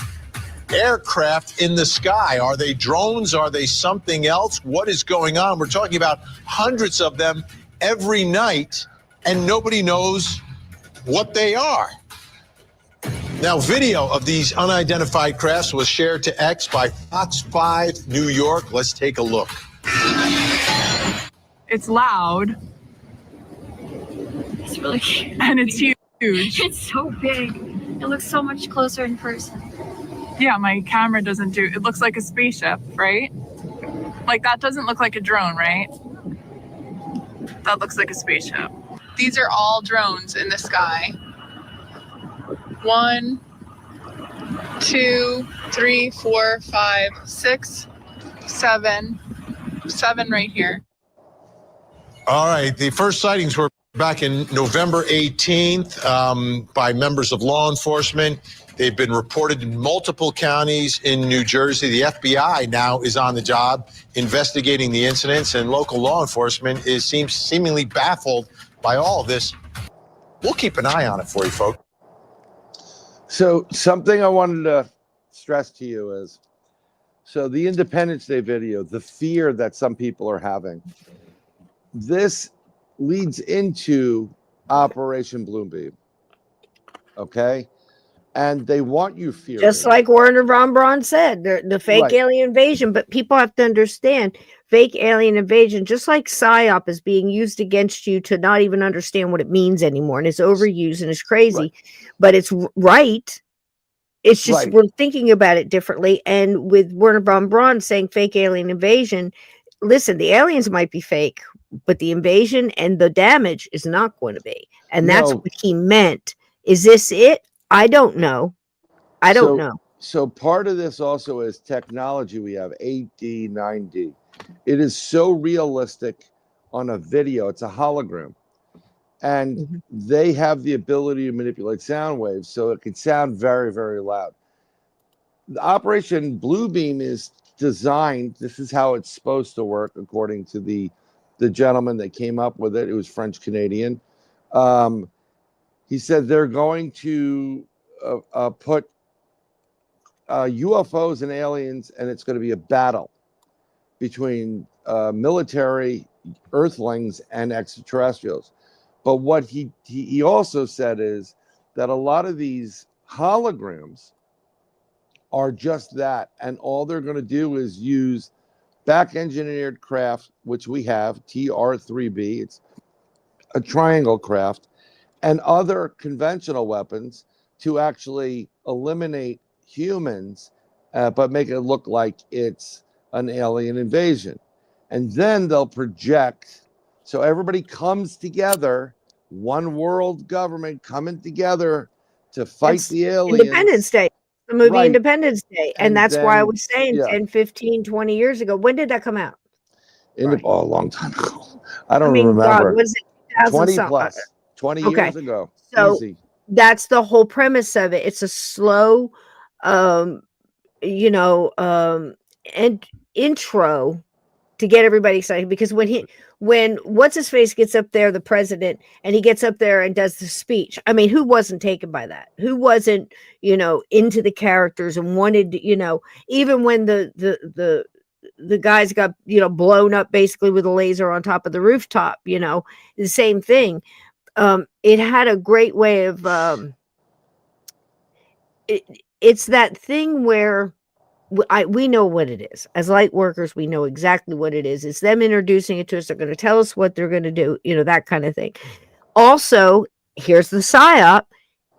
aircraft in the sky. Are they drones? Are they something else? What is going on? We're talking about hundreds of them every night, and nobody knows what they are. Now, video of these unidentified crafts was shared to X by Fox 5 New York. Let's take a look. It's loud. It's really cute. And it's huge. It's so big. It looks so much closer in person. Yeah, my camera doesn't do, it looks like a spaceship, right? Like that doesn't look like a drone, right? That looks like a spaceship. These are all drones in the sky. 1, 2, 3, 4, 5, 6, 7. 7 right here. All right. The first sightings were back in November 18th by members of law enforcement. They've been reported in multiple counties in New Jersey. The FBI now is on the job investigating the incidents, and local law enforcement seems seemingly baffled by all of this. We'll keep an eye on it for you, folks. So something I wanted to stress to you is, so the Independence Day video, the fear that some people are having, this leads into Operation Bluebeam. Okay? And they want you fearing. Just like Werner von Braun said, the fake Right. alien invasion. But people have to understand fake alien invasion, just like PSYOP is being used against you to not even understand what it means anymore. And it's overused and it's crazy, Right. but it's right. It's just Right. we're thinking about it differently. And with Werner von Braun saying fake alien invasion, listen, the aliens might be fake, but the invasion and the damage is not going to be. And that's No. what he meant. Is this it? I don't know. I don't know. So part of this also is technology. We have 8D, 9D. It is so realistic on a video. It's a hologram. And they have the ability to manipulate sound waves, so it can sound very, very loud. The Operation Bluebeam is designed, this is how it's supposed to work, according to the gentleman that came up with it. It was French-Canadian. He said they're going to put UFOs and aliens, and it's going to be a battle between military Earthlings and extraterrestrials. But what he also said is that a lot of these holograms are just that, and all they're going to do is use back-engineered craft, which we have, TR-3B. It's a triangle craft, and other conventional weapons to actually eliminate humans, but make it look like it's an alien invasion. And then they'll project, so everybody comes together, one world government coming together to fight It's the aliens. Independence Day, the movie Right. Independence Day. And And that's why I then- was saying yeah. 10, 15, 20 years ago. When did that come out? A long time ago. I don't mean, remember. God, was it 2000 20 something? plus, 20 Okay. years ago. So Easy. that's the whole premise of it. It's a slow, and intro to get everybody excited, because when what's his face gets up there, the president, and he gets up there and does the speech. I mean, who wasn't taken by that? Who wasn't, into the characters and wanted, even when the guys got, blown up basically with a laser on top of the rooftop, the same thing. It had a great way of, it's that thing where we know what it is. As light workers, we know exactly what it is. It's them introducing it to us. They're going to tell us what they're going to do, that kind of thing. Also, here's the PSYOP.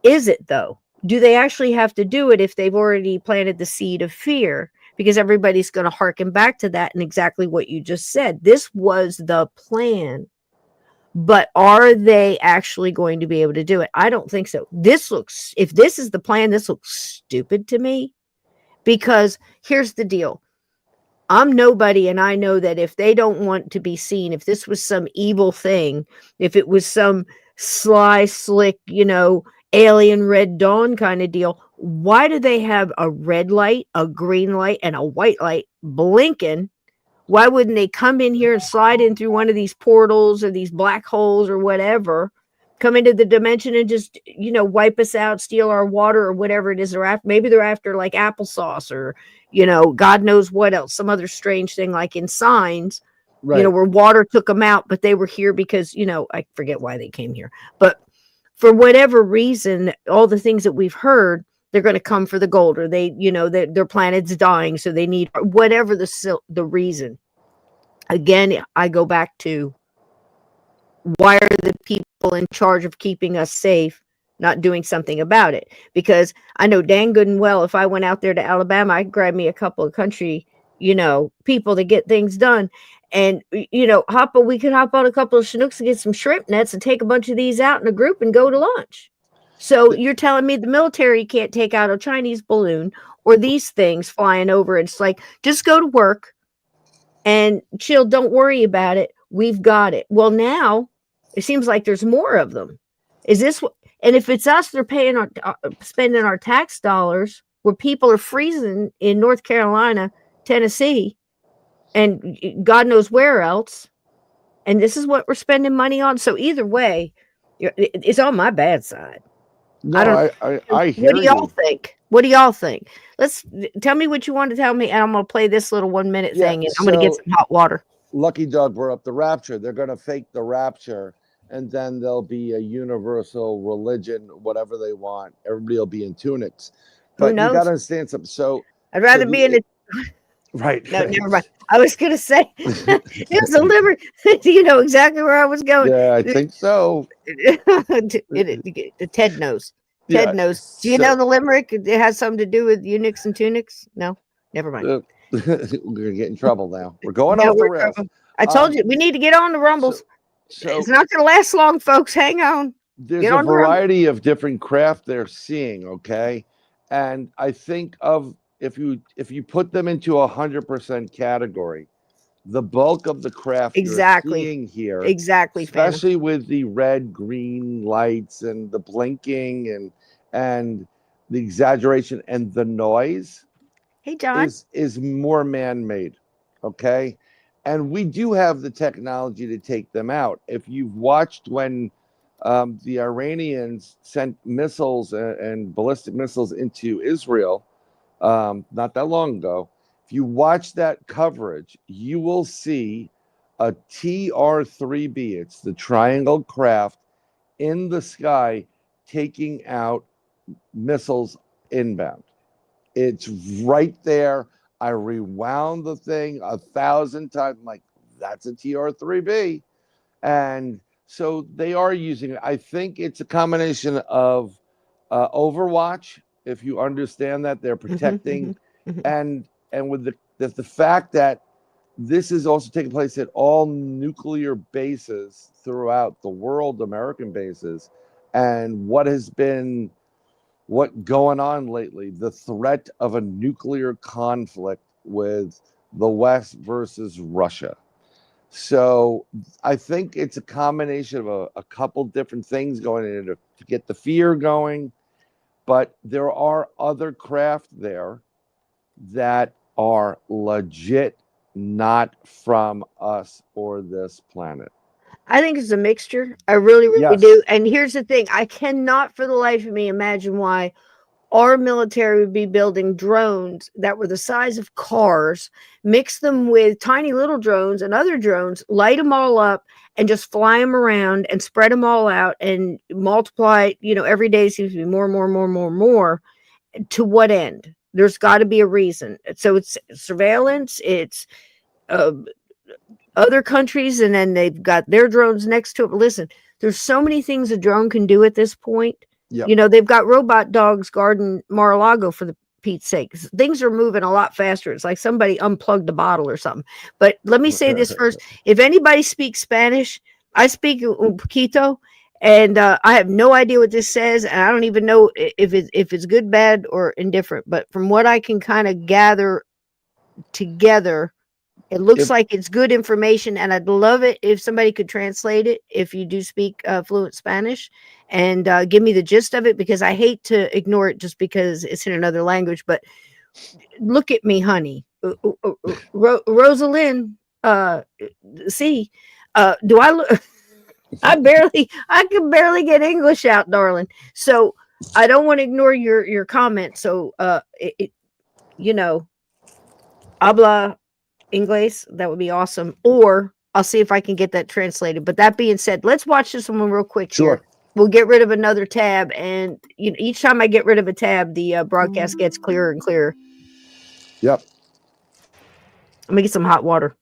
Is it, though? Do they actually have to do it if they've already planted the seed of fear? Because everybody's going to hearken back to that and exactly what you just said. This was the plan. But are they actually going to be able to do it? I don't think so. If this is the plan, this looks stupid to me. Because here's the deal. I'm nobody, and I know that if they don't want to be seen, if this was some evil thing, if it was some sly, slick, alien Red Dawn kind of deal, why do they have a red light, a green light, and a white light blinking? Why wouldn't they come in here and slide in through one of these portals or these black holes or whatever come into the dimension and just, wipe us out, steal our water or whatever it is they're after. Maybe they're after like applesauce or, God knows what else, some other strange thing like in Signs, Right. where water took them out, but they were here because, I forget why they came here. But for whatever reason, all the things that we've heard, they're going to come for the gold, or they, their planet's dying, so they need whatever the reason. Again, I go back to, why are the people in charge of keeping us safe not doing something about it? Because I know dang good and well, if I went out there to Alabama, I'd grab me a couple of country, people to get things done. And, we could hop on a couple of Chinooks and get some shrimp nets and take a bunch of these out in a group and go to lunch. So you're telling me the military can't take out a Chinese balloon or these things flying over? It's like, just go to work and chill. Don't worry about it. We've got it. Well, now it seems like there's more of them. Is this what? And if it's us, they're paying spending our tax dollars, where people are freezing in North Carolina, Tennessee, and God knows where else. And this is what we're spending money on. So either way, it's on my bad side. No, I hear what do y'all you. think? What do y'all think? Let's tell me what you want to tell me, and I'm going to play this little 1 minute thing, and I'm going to get some hot water. Lucky Doug brought up the rapture. They're going to fake the rapture, and then there'll be a universal religion, whatever they want. Everybody will be in tunics. But you got to understand something. So I'd rather be in a right. No, never mind. I was going to say it was a liver. You know exactly where I was going. Yeah, I think so. Ted knows. Ted knows. Do you know the limerick? It has something to do with eunuchs and tunics. No, never mind. We're gonna get in trouble now. We're going off the rails. I told you we need to get on the rumbles. So it's not going to last long, folks. Hang on. There's a variety of different craft they're seeing. Okay, and I think of if you put them into 100% category, the bulk of the craft you're seeing here, especially with the red, green lights and the blinking and the exaggeration and the noise. Hey, John. Is more man-made, okay? And we do have the technology to take them out. If you've watched when the Iranians sent missiles and ballistic missiles into Israel not that long ago, if you watch that coverage, you will see a TR-3B, it's the triangle craft, in the sky taking out missiles inbound. It's right there. I rewound the thing 1,000 times. I'm like, that's a TR-3B. And so they are using it. I think it's a combination of Overwatch, if you understand that they're protecting, and with the fact that this is also taking place at all nuclear bases throughout the world, American bases, and what going on lately, the threat of a nuclear conflict with the West versus Russia. So I think it's a combination of a couple different things going in to get the fear going, but there are other craft there that are legit not from us or this planet. I think it's a mixture. I really, really do. And here's the thing. I cannot for the life of me imagine why our military would be building drones that were the size of cars, mix them with tiny little drones and other drones, light them all up and just fly them around and spread them all out and multiply, every day seems to be more. To what end? There's got to be a reason. So it's surveillance, it's other countries, and then they've got their drones next to it. But listen, there's so many things a drone can do at this point. Yep. They've got robot dogs guarding Mar-a-Lago, for the Pete's sake. Things are moving a lot faster. It's like somebody unplugged a bottle or something. But let me say this first. If anybody speaks Spanish, I speak un poquito, and I have no idea what this says, and I don't even know if it's good, bad, or indifferent. But from what I can kind of gather together, it looks like it's good information, and I'd love it if somebody could translate it, if you do speak fluent Spanish, and give me the gist of it, because I hate to ignore it just because it's in another language. But look at me, honey. Rosalind, do I look... I can barely get English out, darling. So I don't want to ignore your comment. So, you know, habla inglés. That would be awesome. Or I'll see if I can get that translated. But that being said, let's watch this one real quick. Sure. Here. We'll get rid of another tab, and each time I get rid of a tab, the broadcast gets clearer and clearer. Yep. Let me get some hot water.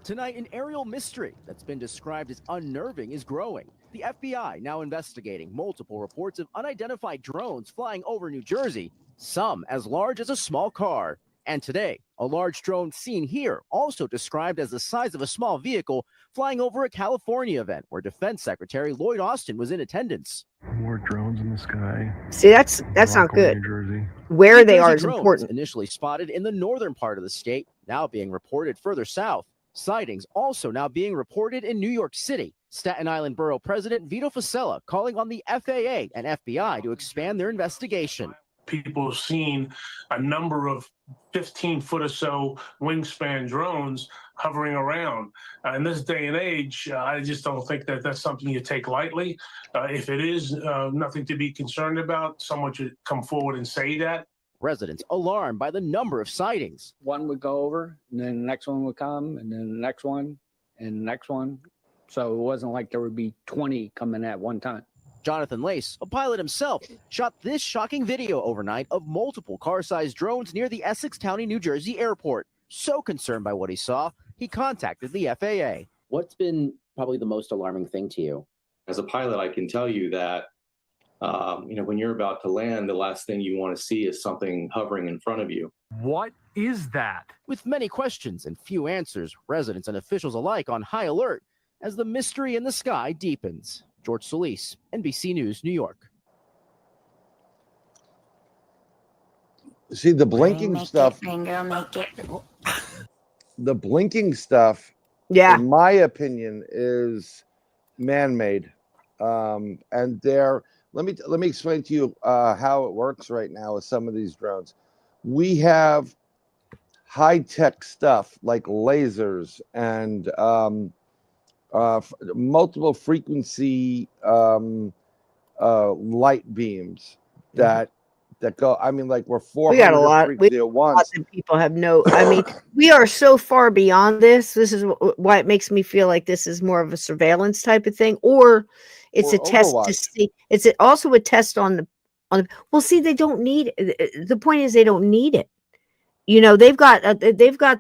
Tonight, an aerial mystery that's been described as unnerving is growing. The FBI now investigating multiple reports of unidentified drones flying over New Jersey, some as large as a small car. And today, a large drone seen here, also described as the size of a small vehicle, flying over a California event where Defense Secretary Lloyd Austin was in attendance. More drones in the sky. See, that's not Rockaway, good. New Jersey. Where New they Jersey are is drones important. Initially spotted in the northern part of the state, now being reported further south. Sightings also now being reported in New York City. Staten Island Borough President Vito Fossella calling on the FAA and FBI to expand their investigation. People have seen a number of 15-foot or so wingspan drones hovering around. In this day and age, I just don't think that that's something you take lightly. If it is nothing to be concerned about, someone should come forward and say that. Residents alarmed by the number of sightings. One would go over, and then the next one would come, and then the next one, and the next one. So it wasn't like there would be 20 coming at one time. Jonathan Lace, a pilot himself, shot this shocking video overnight of multiple car-sized drones near the Essex County, New Jersey airport. So concerned by what he saw, he contacted the FAA. What's been probably the most alarming thing to you? As a pilot, I can tell you that, when you're about to land, the last thing you want to see is something hovering in front of you. What is that? With many questions and few answers, residents and officials alike on high alert as the mystery in the sky deepens. George Solis, NBC News, New York. See, the blinking stuff. The blinking stuff, yeah, in my opinion, is man-made. And let me explain to you how it works right now with some of these drones. We have high-tech stuff like lasers and multiple frequency light beams that go. I mean, like we're 400 we got a lot. frequency at once. Lots of people have no. I mean, we are so far beyond this. This is why it makes me feel like this is more of a surveillance type of thing, or it's a test to see. It's also a test on the. Well, see, they don't need. The point is, they don't need it. They've got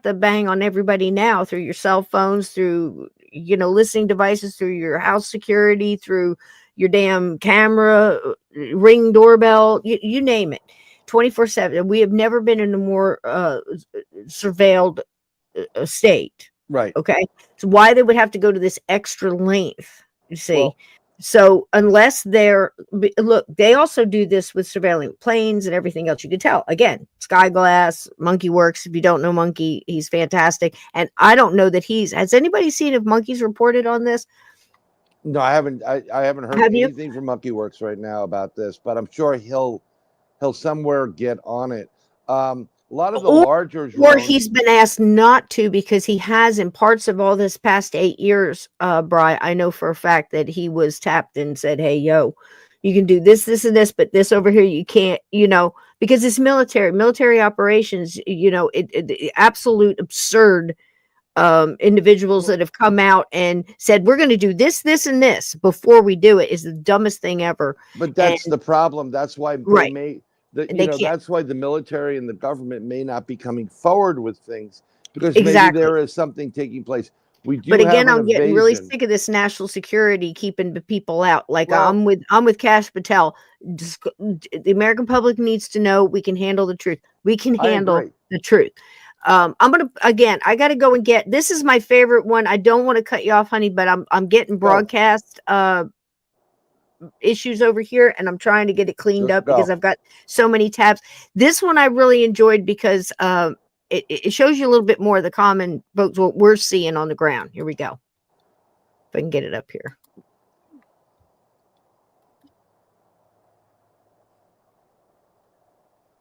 the bang on everybody now through your cell phones, through listening devices, through your house security, through your damn camera, Ring doorbell, you name it, 24/7. We have never been in a more surveilled state. Right. Okay. So why they would have to go to this extra length, you see? Well, so unless they also do this with surveilling planes and everything else. You can tell, again, Skyglass, Monkey Works. If you don't know Monkey, he's fantastic. And I don't know that has anybody seen if Monkey's reported on this? No, I haven't. I haven't heard anything from Monkey Works right now about this, but I'm sure he'll somewhere get on it. A lot of the larger drones, or he's been asked not to because he has in parts of all this past 8 years, Bri, I know for a fact that he was tapped and said, hey, yo, you can do this, this, and this, but this over here, you can't, because it's military operations, absolute absurd individuals that have come out and said, we're going to do this, this, and this before we do it is the dumbest thing ever. But that's the problem. That's why that's why the military and the government may not be coming forward with things because maybe there is something taking place. We do. But again, I'm getting really sick of this national security keeping the people out. Like I'm with Kash Patel. The American public needs to know we can handle the truth. We can handle the truth. I got to go and get, this is my favorite one. I don't want to cut you off, honey, but I'm getting broadcast issues over here and I'm trying to get it cleaned up because I've got so many tabs. This one I really enjoyed because it shows you a little bit more of the common folks, what we're seeing on the ground. Here we go. If I can get it up here.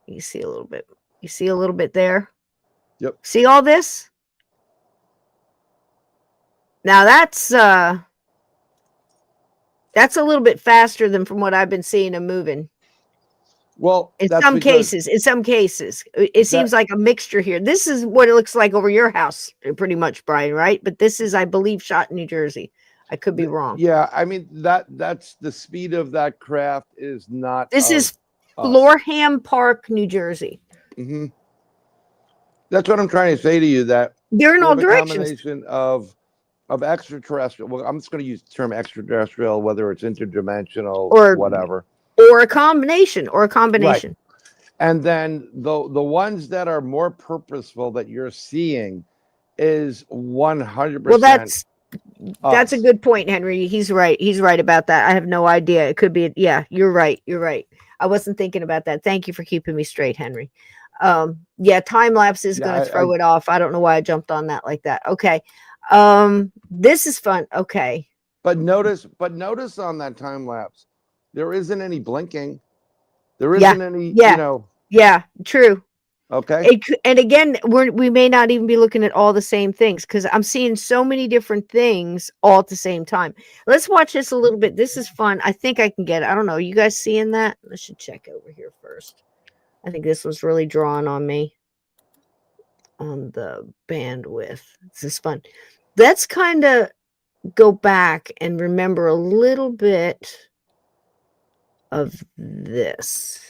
You see a little bit. You see a little bit there? Yep. See all this? Now that's a little bit faster than from what I've been seeing them moving. Well, In that's some because cases, it seems like a mixture here. This is what it looks like over your house, pretty much, Brian, right? But this is, I believe, shot in New Jersey. I could be wrong. Yeah, I mean that's the speed of that craft is not. This of is us. Florham Park, New Jersey. Mhm. That's what I'm trying to say to you. That They're in we all have a directions. combination of extraterrestrial. Well, I'm just going to use the term extraterrestrial, whether it's interdimensional Or whatever. Or a combination. And then the ones that are more purposeful that you're seeing is 100%. Well, that's a good point, Henry. He's right. He's right about that. I have no idea. It could be. Yeah, you're right. You're right. I wasn't thinking about that. Thank you for keeping me straight, Henry. Yeah, time lapse is going to throw it off. I don't know why I jumped on that like that. Okay. This is fun. Okay. But notice on that time lapse, there isn't any blinking. There isn't any, you know. Yeah, true. Okay. And again, we may not even be looking at all the same things because I'm seeing so many different things all at the same time. Let's watch this a little bit. This is fun. I think I can get it. I don't know. You guys seeing that? I should check over here first. I think this was really drawn on me on the bandwidth. This is fun. Let's kind of go back and remember a little bit of this.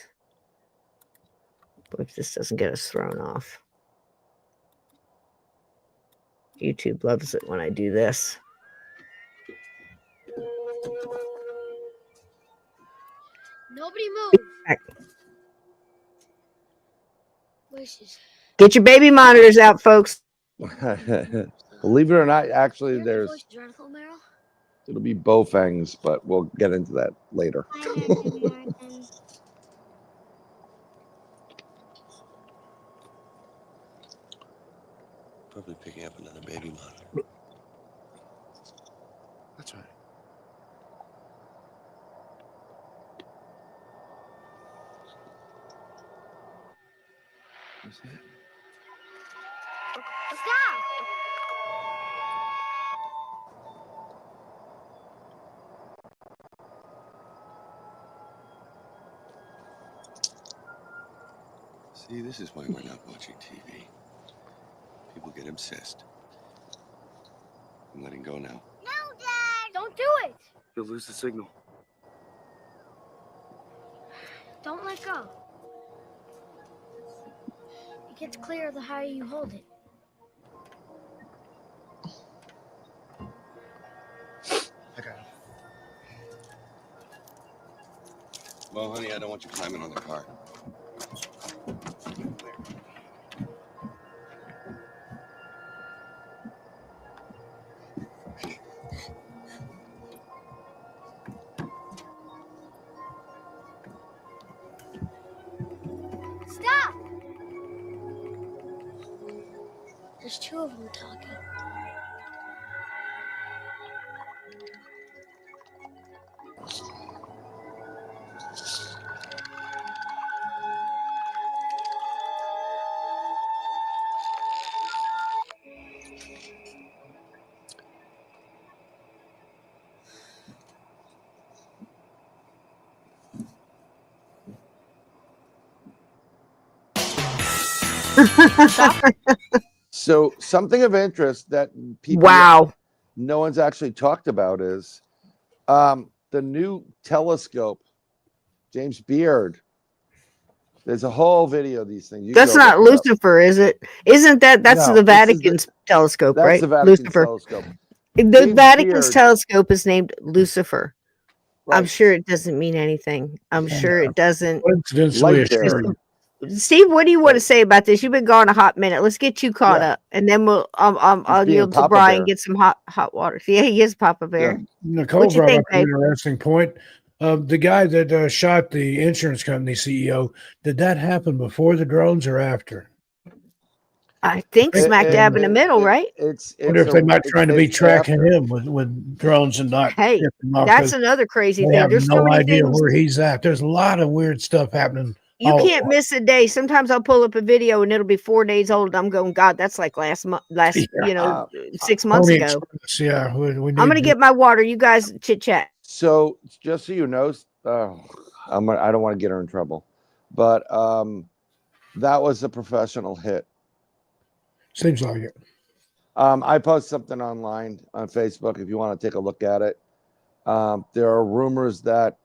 If this doesn't get us thrown off. YouTube loves it when I do this. Nobody move. Get your baby monitors out, folks. Believe it or not, actually, it'll be Bofang's, but we'll get into that later. Probably picking up another baby monitor. That's right. What's that? Stop! See, this is why we're not watching TV. People get obsessed. I'm letting go now. No, Dad! Don't do it! You'll lose the signal. Don't let go. It gets clearer the higher you hold it. I got it. Well, honey, I don't want you climbing on the car. Stop! There's two of them talking. So something of interest that people no one's actually talked about is the new telescope, James Beard. There's a whole video of these things. That's not Lucifer, is it? Isn't that's the Vatican's telescope, right? That's the Vatican's Lucifer. telescope. The Vatican's telescope is named Lucifer. Right. I'm sure it doesn't mean anything. I'm sure it doesn't. Steve, what do you want to say about this? You've been gone a hot minute. Let's get you caught up, and then I'll yield to Brian. Get some hot water. Yeah, he is Papa Bear. Yeah. Nicole brought up an interesting point. The guy that shot the insurance company CEO, did that happen before the drones or after? I think smack dab in the middle, right? I wonder if they might trying to be tracking him with drones and not. Hey, that's another crazy thing. There's no idea where he's at. There's a lot of weird stuff happening You Oh, can't miss a day. Sometimes I'll pull up a video and it'll be 4 days old. I'm going, God, that's like last Yeah. 6 months Pony ago. Express, yeah, we I'm need gonna get my water. You guys chit chat. So just so you know, I don't want to get her in trouble, but that was a professional hit. Seems like it. I post something online on Facebook if you want to take a look at it. There are rumors that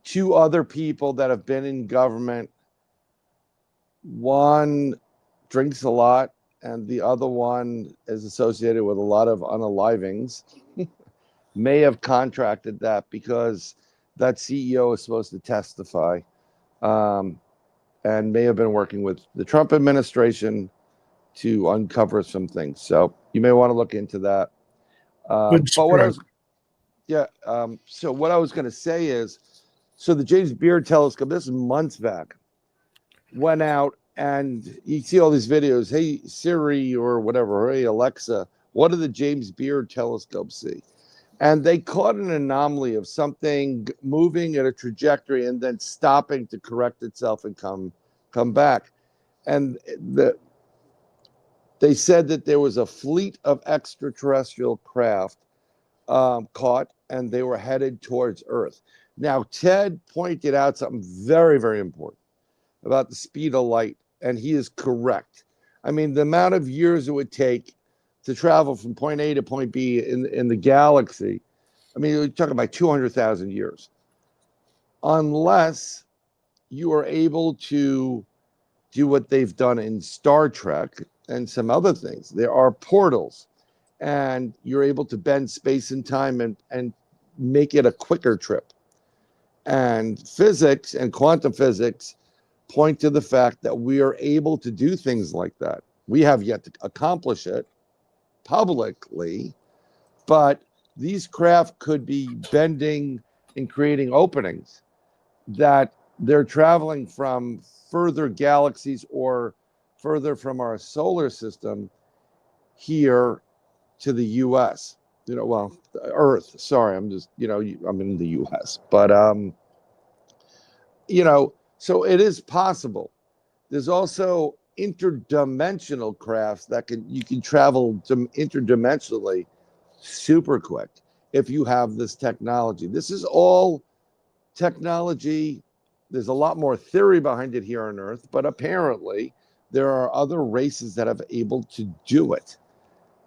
2 other people that have been in government, one drinks a lot and the other one is associated with a lot of unalivings, may have contracted that because that CEO is supposed to testify, and may have been working with the Trump administration to uncover some things. So you may want to look into that. Good But what I spread. was, so what I was going to say is, so the James Beard Telescope, this is months back, went out, and you see all these videos. Hey Siri or whatever, hey Alexa, what did the James Beard Telescope see? And they caught an anomaly of something moving at a trajectory and then stopping to correct itself and come back. And they said that there was a fleet of extraterrestrial craft caught, and they were headed towards Earth. Now, Ted pointed out something very, very important about the speed of light, and he is correct. I mean, the amount of years it would take to travel from point A to point B in the galaxy, I mean, you're talking about 200,000 years. Unless you are able to do what they've done in Star Trek and some other things. There are portals, and you're able to bend space and time and make it a quicker trip. And physics and quantum physics point to the fact that we are able to do things like that. We have yet to accomplish it publicly, but these craft could be bending and creating openings that they're traveling from further galaxies or further from our solar system here to the US. Well, Earth. Sorry, I'm just, I'm in the US. But so it is possible. There's also interdimensional crafts that you can travel interdimensionally super quick if you have this technology. This is all technology. There's a lot more theory behind it here on Earth, but apparently there are other races that have able to do it.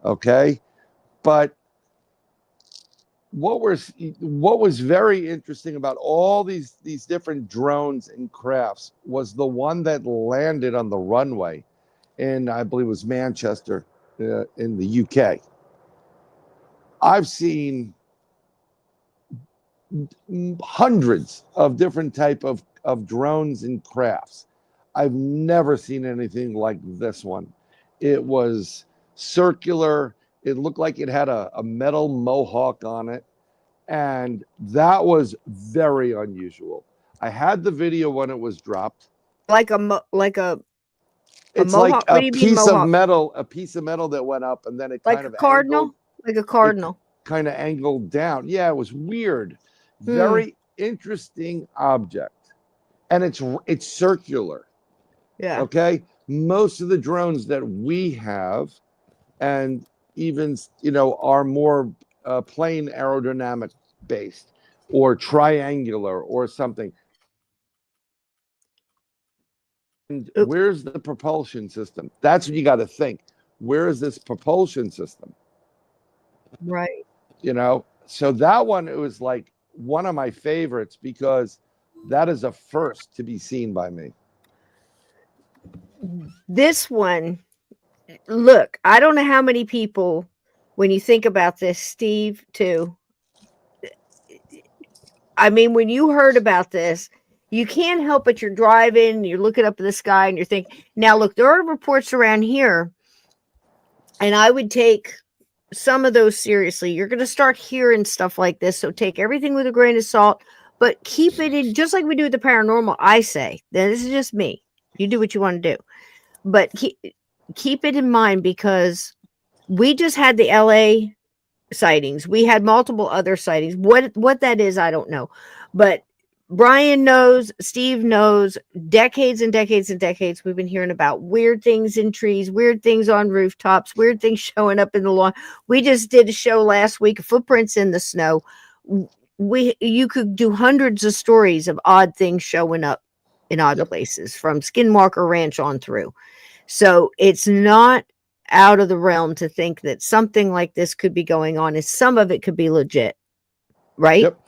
Okay, but what was very interesting about all these different drones and crafts was the one that landed on the runway in, I believe it was Manchester, in the UK. I've seen hundreds of different type of drones and crafts. I've never seen anything like this one. It was circular. It looked like it had a metal mohawk on it. And that was very unusual. I had the video when it was dropped. It's mohawk. Like a piece of metal that went up, and then it like kind of a cardinal, angled, like a cardinal, kind of angled down. Yeah, it was weird. Very interesting object, and it's circular. Yeah. Okay. Most of the drones that we have, and even are more plane aerodynamic based or triangular or something. And where's the propulsion system? That's what you got to think. Where is this propulsion system? Right. So that one, it was like one of my favorites because that is a first to be seen by me. This one, look, I don't know how many people, when you think about this, Steve, too. I mean, when you heard about this, you can't help but you're driving, you're looking up at the sky, and you're thinking, now look, there are reports around here, and I would take some of those seriously. You're going to start hearing stuff like this, so take everything with a grain of salt, but keep it in, just like we do with the paranormal. I say, this is just me. You do what you want to do, but keep it in mind, because we just had the LA sightings. We had multiple other sightings. What that is, I don't know, but Brian knows, Steve knows, decades and decades and decades we've been hearing about weird things in trees, weird things on rooftops, weird things showing up in the lawn. We just did a show last week, Footprints in the Snow. You could do hundreds of stories of odd things showing up in odd places from Skinwalker Ranch on through. So it's not out of the realm to think that something like this could be going on, and some of it could be legit, right? Yep.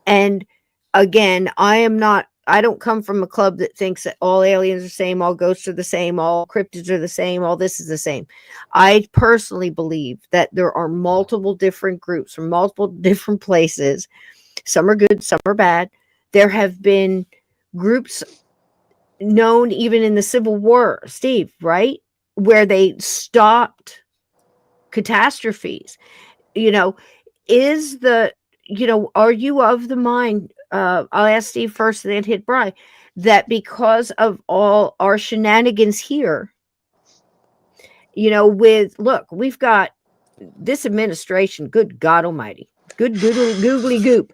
And again, I don't come from a club that thinks that all aliens are the same, all ghosts are the same, all cryptids are the same, all this is the same. I personally believe that there are multiple different groups from multiple different places. Some are good, some are bad. There have been groups known even in the Civil War, Steve, right? Where they stopped catastrophes. Are you of the mind, I'll ask Steve first and then hit Brian, that because of all our shenanigans here, we've got this administration, good God almighty, good googly goop.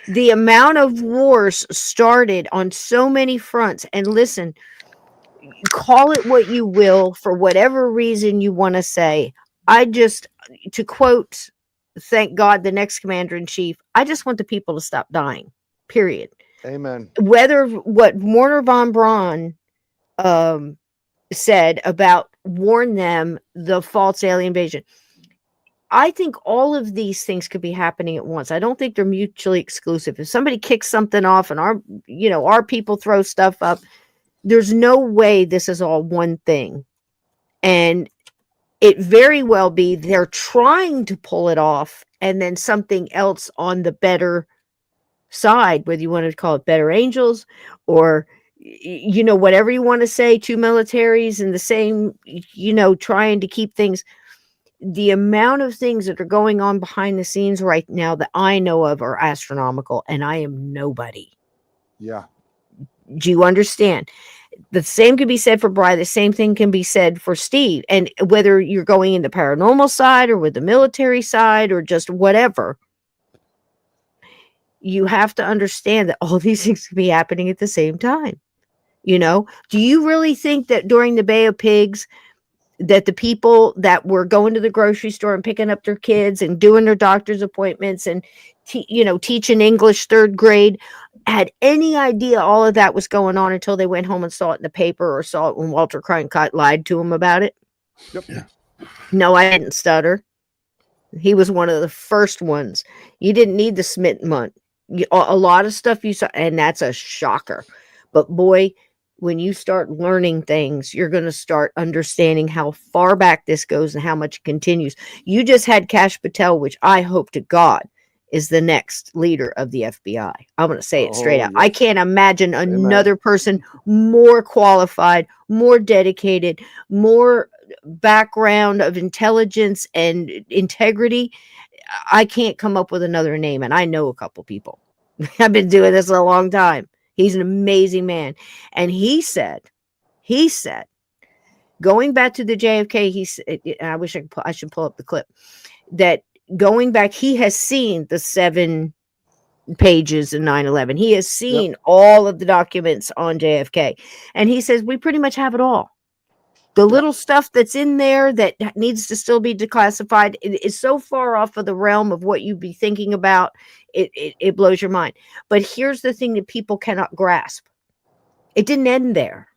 The amount of wars started on so many fronts, and listen, call it what you will for whatever reason you want to say. To quote, thank God, the next commander-in-chief, I just want the people to stop dying, period. Amen. Whether what Werner von Braun said about warn them the false alien invasion, I think all of these things could be happening at once. I don't think they're mutually exclusive. If somebody kicks something off and our people throw stuff up, there's no way this is all one thing. And it very well be they're trying to pull it off, and then something else on the better side, whether you want to call it better angels or whatever you want to say, two militaries and the same, trying to keep things. The amount of things that are going on behind the scenes right now that I know of are astronomical, and I am nobody. Yeah. Do you understand? The same can be said for Brian. The same thing can be said for Steve. And whether you're going in the paranormal side or with the military side or just whatever, you have to understand that all these things can be happening at the same time. Do you really think that during the Bay of Pigs, that the people that were going to the grocery store and picking up their kids and doing their doctor's appointments and teaching English 3rd grade had any idea all of that was going on until they went home and saw it in the paper or saw it when Walter Cronkite lied to them about it? Yep. No, I didn't stutter. He was one of the first ones. You didn't need the smitten month. A lot of stuff you saw, and that's a shocker. But boy, when you start learning things, you're going to start understanding how far back this goes and how much it continues. You just had Kash Patel, which I hope to God is the next leader of the FBI. I'm going to say it straight out. Yes. I can't imagine another person more qualified, more dedicated, more background of intelligence and integrity. I can't come up with another name, and I know a couple people. I've been doing this a long time. He's an amazing man. And he said, going back to the JFK, I wish I should pull up the clip, that going back, he has seen the 7 pages in 9/11. He has seen all of the documents on JFK. And he says, we pretty much have it all. The little stuff that's in there that needs to still be declassified is so far off of the realm of what you'd be thinking about. It blows your mind. But here's the thing that people cannot grasp. It didn't end there.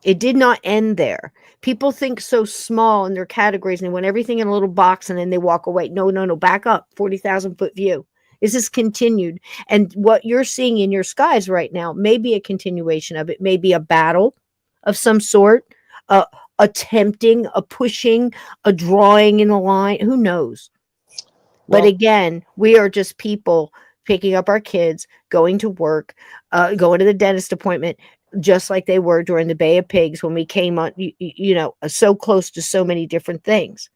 It did not end there. People think so small in their categories and they want everything in a little box and then they walk away. No, back up. 40,000 foot view. This is continued. And what you're seeing in your skies right now may be a continuation of it. May be a battle of some sort. Attempting, a pushing, a drawing in a line. Who knows? But again, we are just people picking up our kids, going to work, going to the dentist appointment, just like they were during the Bay of Pigs when we came on, so close to so many different things.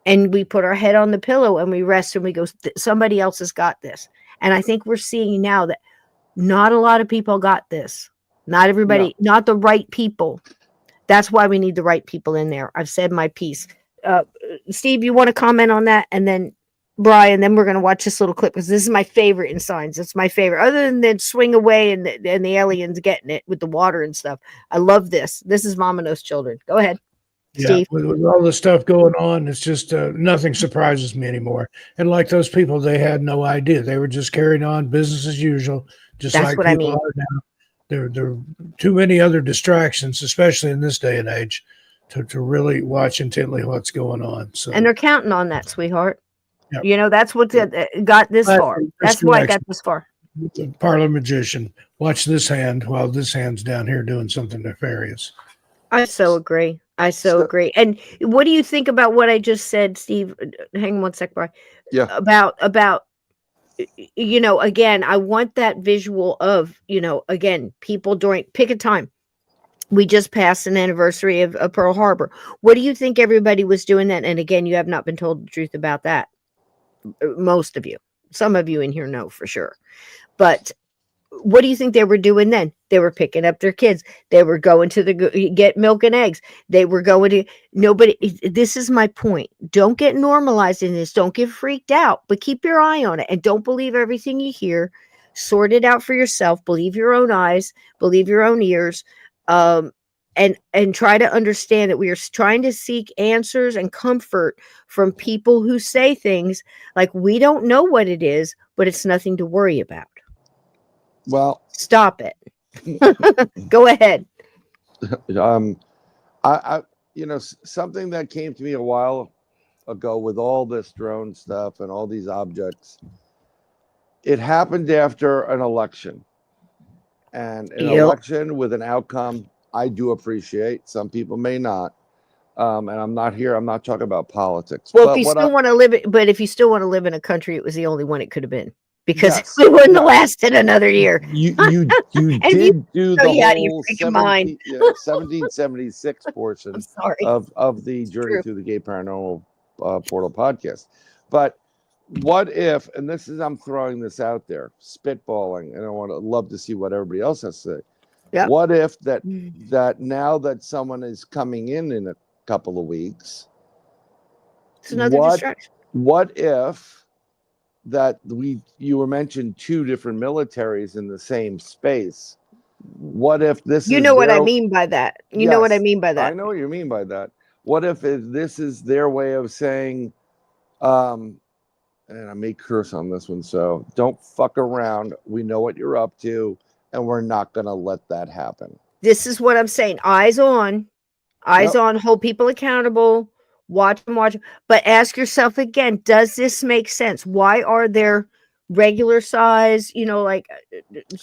And we put our head on the pillow and we rest and we go, somebody else has got this. And I think we're seeing now that not a lot of people got this. Not everybody, not the right people. That's why we need the right people in there. I've said my piece. Steve, you want to comment on that? And then Brian, then we're going to watch this little clip because this is my favorite in Signs. It's my favorite. Other than then swing away and the aliens getting it with the water and stuff. I love this. This is Mama Knows Children. Go ahead, Steve. Yeah, with all the stuff going on, it's just nothing surprises me anymore. And like those people, they had no idea. They were just carrying on business as usual, just That's like what I people mean. are now. There are too many other distractions, especially in this day and age, to really watch intently what's going on. So, And they're counting on that, sweetheart. Yep. You know, that's what got this far. That's why it got this far. the parlor magician, watch this hand while this hand's down here doing something nefarious. I so agree. I so agree. And what do you think about what I just said, Steve? Hang on one sec, Brian. Yeah. About you know, again, I want that visual of, you know, again, people during pick a time. We just passed an anniversary of Pearl Harbor. What do you think everybody was doing then? And again, you have not been told the truth about that. Most of you. Some of you in here know for sure. But what do you think they were doing then? They were picking up their kids. They were going to get milk and eggs. They were going to nobody. This is my point. Don't get normalized in this. Don't get freaked out, but keep your eye on it and don't believe everything you hear. Sort it out for yourself. Believe your own eyes. Believe your own ears. And try to understand that we are trying to seek answers and comfort from people who say things like we don't know what it is, but it's nothing to worry about. Well, stop it. Go ahead. I you know, something that came to me a while ago with all this drone stuff and all these objects, it happened after an election, and an election with an outcome I do appreciate. Some people may not. And I'm not talking about politics. Well, if you still want to live it, but if you still want to live in a country, it was the only one it could have been because it wouldn't have lasted another year. You did do the whole 1776 portion of the Journey Through the Gay Paranormal Portal podcast. But what if, and this is, I'm throwing this out there, spitballing, and I want to love to see what everybody else has to say. Yep. What if that now that someone is coming in a couple of weeks, it's another distraction. What if that you were mentioned two different militaries in the same space? What if this you is know what I mean by that? You know what I mean by that? I know what you mean by that. What if this is their way of saying, and I may curse on this one, so don't fuck around. We know what you're up to, and we're not going to let that happen. This is what I'm saying. Eyes on, hold people accountable, watch them, but ask yourself again, does this make sense? Why are there regular size, you know, like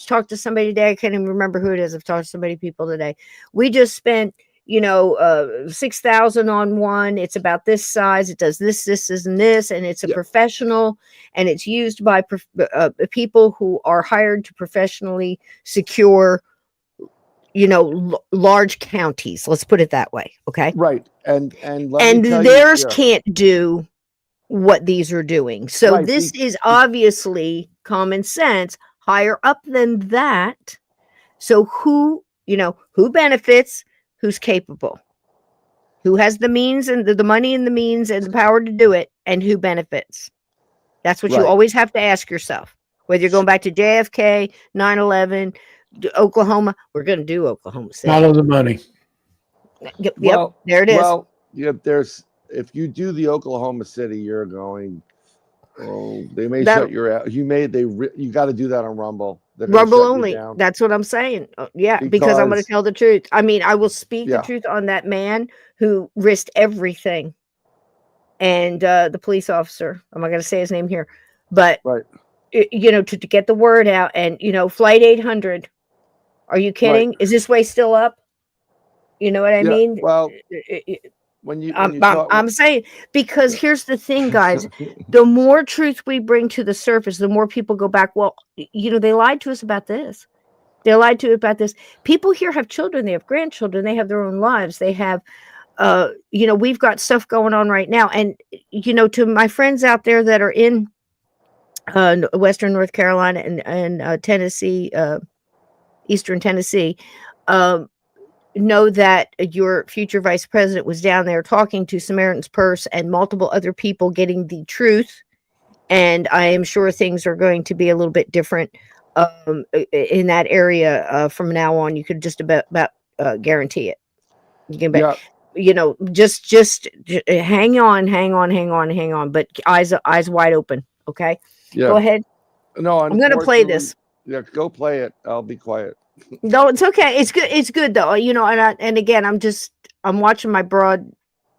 talk to somebody today. I can't even remember who it is. I've talked to so many people today. We just spent, you know, $6,000 on one. It's about this size. It does this, and this, and it's a professional, and it's used by people who are hired to professionally secure, you know, large counties. Let's put it that way. Okay. Right. And theirs can't do what these are doing. So this is obviously common sense, higher up than that. So who benefits, who's capable, who has the means and the money and the means and the power to do it, and who benefits. That's what you always have to ask yourself. Whether you're going back to JFK, 9/11, Oklahoma, we're going to do Oklahoma City. Follow the money. Yep, there it is. Well, if you do the Oklahoma City, you're going. Oh, they may shut your out. You got to do that on Rumble. Rumble only. That's what I'm saying. Because I'm going to tell the truth. I mean, I will speak the truth on that man who risked everything, and the police officer. I'm not going to say his name here, but you know, to get the word out, and you know, Flight 800. Are you kidding? Is this way still up? You know what I mean? Well, I'm saying, because here's the thing, guys, the more truth we bring to the surface, the more people go back. Well, you know, they lied to us about this. They lied to us about this. People here have children. They have grandchildren. They have their own lives. They have, you know, we've got stuff going on right now. And, you know, to my friends out there that are in Western North Carolina and Tennessee, Eastern Tennessee, know that your future vice president was down there talking to Samaritan's Purse and multiple other people, getting the truth and I am sure things are going to be a little bit different in that area from now on. You could just about guarantee it. You can bet. You know, just hang on, but eyes wide open. Okay. Yeah. Go ahead. No, I'm gonna play this. Yeah, go play it. I'll be quiet. No, it's okay. It's good though. You know, and again, I'm watching my broad.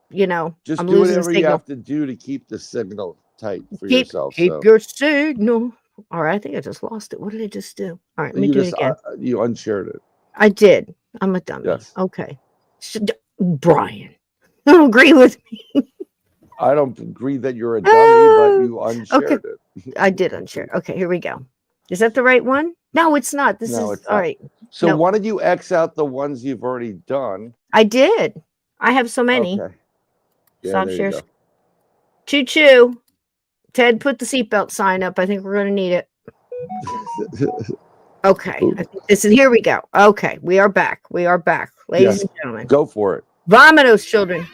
You know, Just I'm do losing whatever you signal. have to do to keep the signal tight for Keep yourself. your signal. All right, I think I just lost it. What did I just do? All right, let me do it again. You unshared it. I did. I'm a dummy. Yes. Okay. Brian, don't agree with me. I don't agree that you're a dummy, but you unshared it. I did unshare. Okay, here we go. Is that the right one? No, it's not. This No, is it's all not. right. So No. why don't you X out the ones you've already done? I did. I have so many. Okay. Yeah, Stop there you shares. go. Choo choo. Ted, put the seatbelt sign up. I think we're going to need it. Okay. I think this is here we go. Okay, we are back. We are back, ladies Yes. and gentlemen. Go for it. Vominos, children.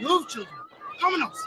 Move, children. Vámonos.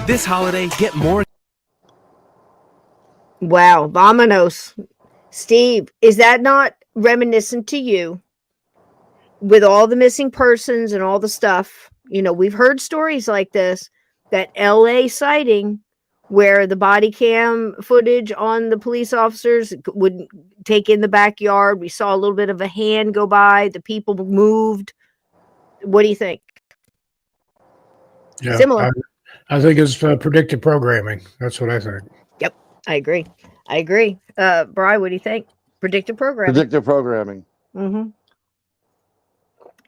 This holiday, get more. Wow, Vominos. Steve, is that not reminiscent to you with all the missing persons and all the stuff? You know, we've heard stories like this, that LA sighting where the body cam footage on the police officers would take in the backyard. We saw a little bit of a hand go by. The people moved. What do you think? Yeah, Similar. I think it's predictive programming. That's what I think. Yep, I agree. Bri, what do you think? Predictive programming. Predictive programming. Mm-hmm.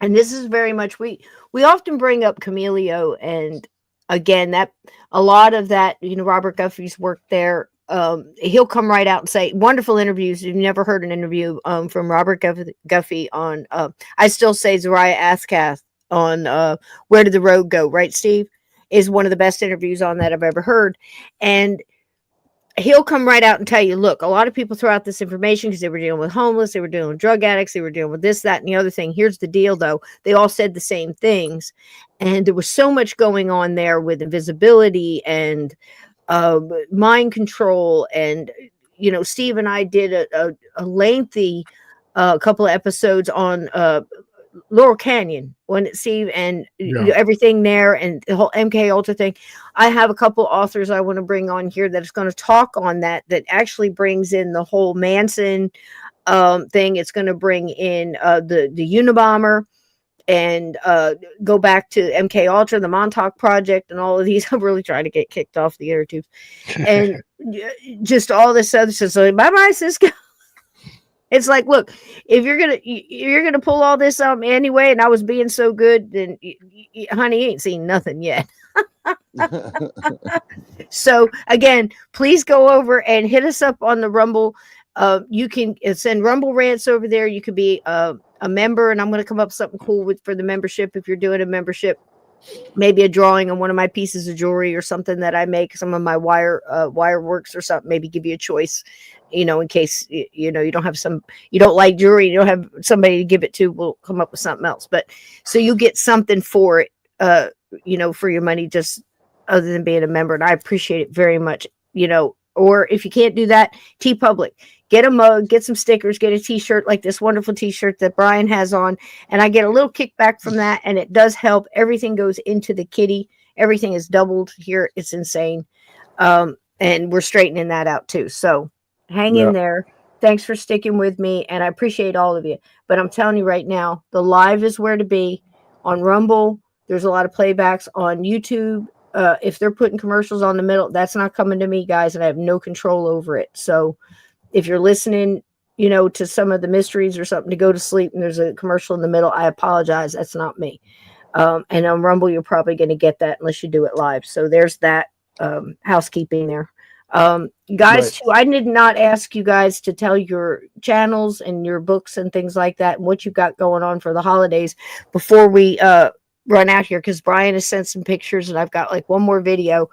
And this is very much we often bring up Camelio, and again, that a lot of that, you know, Robert Guffey's work there. He'll come right out and say wonderful interviews. You've never heard an interview from Robert Guffey on I still say Zariah Askath on Where Did the Road Go, right, Steve? Is one of the best interviews on that I've ever heard. And he'll come right out and tell you, look, a lot of people throw out this information because they were dealing with homeless, they were dealing with drug addicts, they were dealing with this, that, and the other thing. Here's the deal, though. They all said the same things. And there was so much going on there with invisibility and mind control. And, you know, Steve and I did a lengthy couple of episodes on Laurel Canyon, when Steve, and you know, everything there, and the whole MK Ultra thing. I have a couple authors I want to bring on here that's going to talk on that actually brings in the whole Manson thing. It's going to bring in the Unabomber and go back to MK Ultra, the Montauk Project, and all of these. I'm really trying to get kicked off the inner tubes and just all this other stuff. So bye, Cisco. It's like, look, if you're gonna pull all this anyway, and I was being so good, then honey, you ain't seen nothing yet. So again, please go over and hit us up on the Rumble. You can send Rumble rants over there. You could be a member, and I'm going to come up with something cool for the membership. If you're doing a membership, maybe a drawing on one of my pieces of jewelry or something that I make, some of my wire works or something. Maybe give you a choice. You know, in case you don't have you don't like jewelry, you don't have somebody to give it to, we'll come up with something else. But so you get something for it, for your money, just other than being a member. And I appreciate it very much. You know, Or if you can't do that, TeePublic. Get a mug, get some stickers, get a t-shirt like this wonderful t-shirt that Brian has on. And I get a little kickback from that. And it does help. Everything goes into the kitty. Everything is doubled here. It's insane. And we're straightening that out too. So hang in there. Thanks for sticking with me. And I appreciate all of you. But I'm telling you right now, the live is where to be. On Rumble, there's a lot of playbacks. On YouTube, if they're putting commercials on the middle, that's not coming to me, guys, and I have no control over it. So if you're listening, to some of the mysteries or something to go to sleep and there's a commercial in the middle, I apologize. That's not me. And on Rumble, you're probably going to get that unless you do it live. So there's that housekeeping there. Guys, too, I did not ask you guys to tell your channels and your books and things like that and what you got going on for the holidays before we run out here, because Brian has sent some pictures and I've got like one more video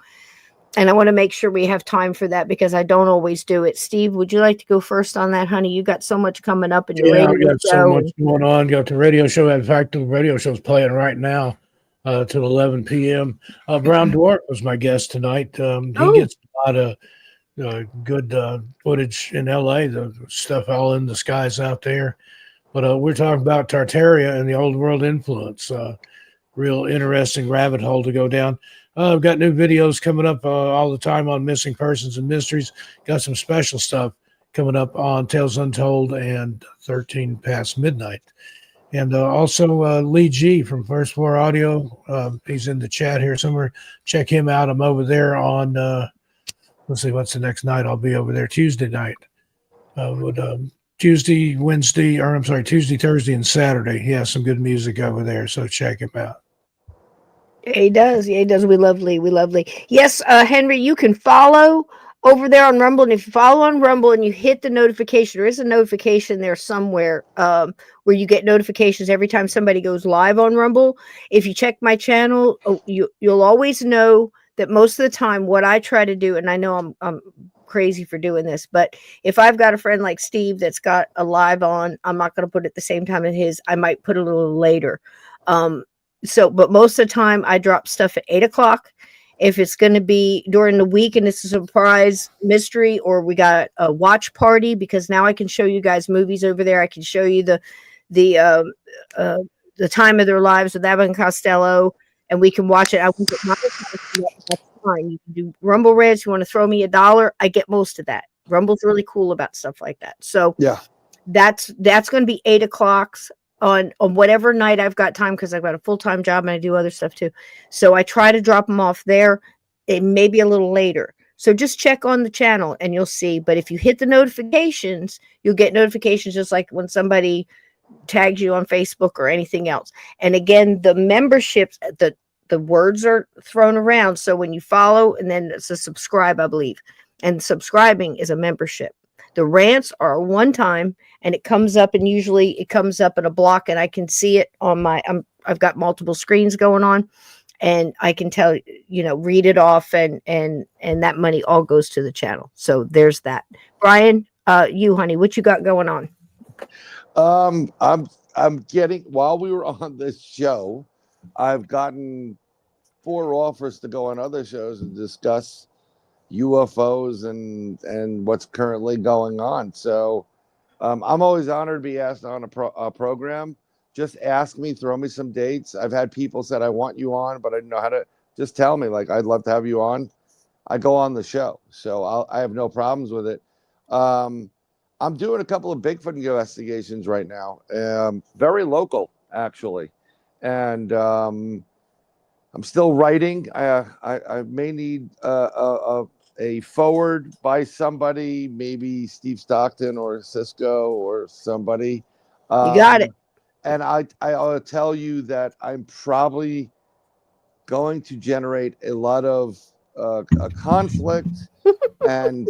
and I want to make sure we have time for that because I don't always do it. Steve, would you like to go first on that, honey? You got so much coming up in your radio I got show. so much going on. Got the radio show. In fact, the radio show's playing right now till 11 p.m. Brown Dwarf was my guest tonight. He gets a lot of good footage in LA, the stuff all in the skies out there. But we're talking about Tartaria and the old world influence. Real interesting rabbit hole to go down. I've got new videos coming up all the time on missing persons and mysteries. Got some special stuff coming up on Tales Untold and 13 Past Midnight. And also Lee G from First Floor Audio. He's in the chat here somewhere. Check him out. I'm over there on, let's see, what's the next night? I'll be over there Tuesday night. Tuesday, Thursday, and Saturday. He has some good music over there, so check him out. He does. Yeah, he does. We love Lee. We love Lee. Yes, Henry, you can follow over there on Rumble. And if you follow on Rumble and you hit the notification, there is a notification there somewhere where you get notifications every time somebody goes live on Rumble. If you check my channel, you'll always know that most of the time what I try to do, and I know I'm crazy for doing this, but if I've got a friend like Steve that's got a live on, I'm not going to put it at the same time as his. I might put it a little later. But most of the time I drop stuff at 8:00. If it's going to be during the week and it's a surprise mystery, or we got a watch party, because now I can show you guys movies over there. I can show you the time of their lives with Abbott and Costello, and we can watch it. I won't get my that's fine. You can do Rumble Reds. You want to throw me $1? I get most of that. Rumble's really cool about stuff like that. So yeah, that's going to be 8:00 on whatever night I've got time, because I've got a full-time job and I do other stuff too. So I try to drop them off there. It may be a little later. So just check on the channel and you'll see. But if you hit the notifications, you'll get notifications just like when somebody tags you on Facebook or anything else. And again, the memberships, the words are thrown around. So when you follow, and then it's a subscribe, I believe. And subscribing is a membership. The rants are a one time, and it comes up, and usually it comes up in a block, and I can see it on my, I've got multiple screens going on, and I can tell, read it off, and that money all goes to the channel. So there's that. Brian, you, honey, what you got going on? I'm getting, while we were on this show, I've gotten 4 offers to go on other shows and discuss UFOs and what's currently going on. So I'm always honored to be asked on a program. Just ask me, throw me some dates. I've had people said, I want you on, but I didn't know how to. Just tell me, like, I'd love to have you on. I go on the show. So I have no problems with it. I'm doing a couple of Bigfoot investigations right now. Very local, actually. And I'm still writing. I may need a forward by somebody, maybe Steve Stockton or Cisco or somebody. You got it. And I'll tell you that I'm probably going to generate a lot of a conflict and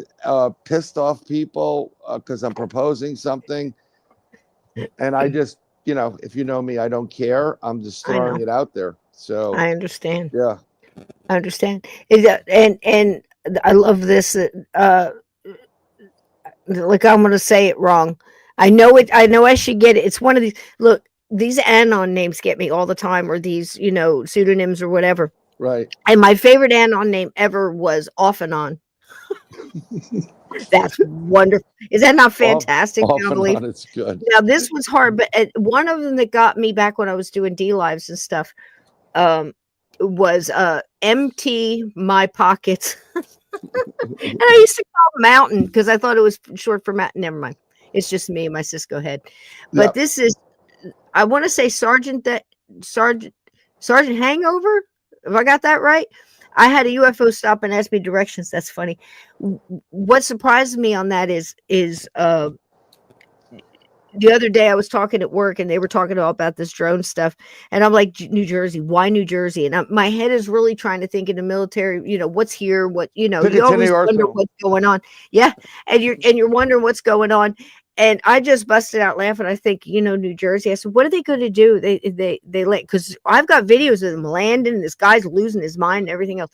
pissed off people because I'm proposing something. And I just, if you know me, I don't care. I'm just throwing it out there. So I understand. Yeah. I understand. And I love this. Like, I'm going to say it wrong. I know it. I know I should get it. It's one of these. Look, these anon names get me all the time, or these, pseudonyms or whatever. Right. And my favorite anon name ever was Off and On. That's wonderful. Is that not fantastic? Off John and Belief? on, it's good. Now this was hard, but one of them that got me back when I was doing D lives and stuff was empty my pockets. And I used to call it Mountain because I thought it was short for Mountain. Never mind. It's just me and my Cisco head. But Yep. this is, I want to say Sergeant Hangover. Have I got that right? I had a UFO stop and ask me directions. That's funny. What surprised me on that is the other day I was talking at work and they were talking all about this drone stuff. And I'm like, New Jersey, why New Jersey? And my head is really trying to think in the military, what's here, what, you always wonder what's going on. Yeah. And you're wondering what's going on. And I just busted out laughing. I think, New Jersey. I said, what are they going to do? They let, because I've got videos of them landing and this guy's losing his mind and everything else.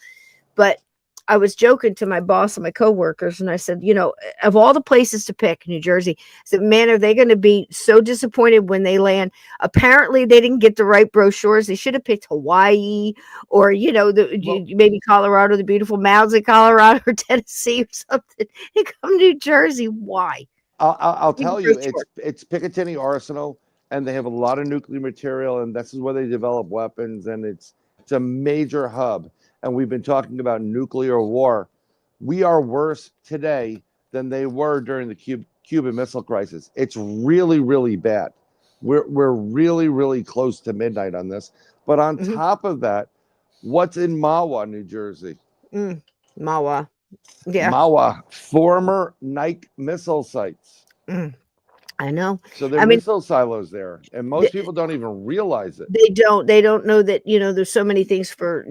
But I was joking to my boss and my coworkers, and I said, of all the places to pick, New Jersey, I said, man, are they going to be so disappointed when they land? Apparently, they didn't get the right brochures. They should have picked Hawaii or, maybe Colorado, the beautiful mountains of Colorado or Tennessee or something. They come to New Jersey. Why? I'll tell you, it's Picatinny Arsenal, and they have a lot of nuclear material, and this is where they develop weapons, and it's a major hub. And we've been talking about nuclear war. We are worse today than they were during the Cuban Missile Crisis. It's really, really bad. We're really, really close to midnight on this. But on top of that, what's in Mahwah, New Jersey? Mahwah. Yeah. Mahwah, former Nike missile sites. I know. So there are missile silos there, and most people don't even realize it. They don't know that, there's so many things for,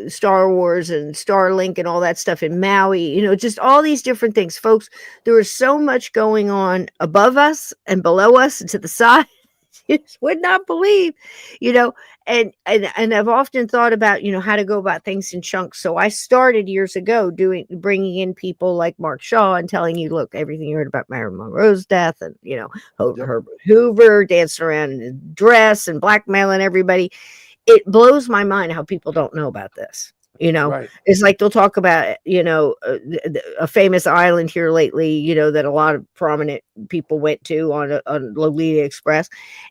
Star Wars and Starlink and all that stuff in Maui, just all these different things, folks. There is so much going on above us and below us and to the side. You just would not believe, and I've often thought about, how to go about things in chunks. So I started years ago bringing in people like Mark Shaw and telling you, look, everything you heard about Marilyn Monroe's death and, Herbert Hoover dancing around in a dress and blackmailing everybody. It blows my mind how people don't know about this. Right. It's like they'll talk about, a famous island here lately, that a lot of prominent people went to on Lolita Express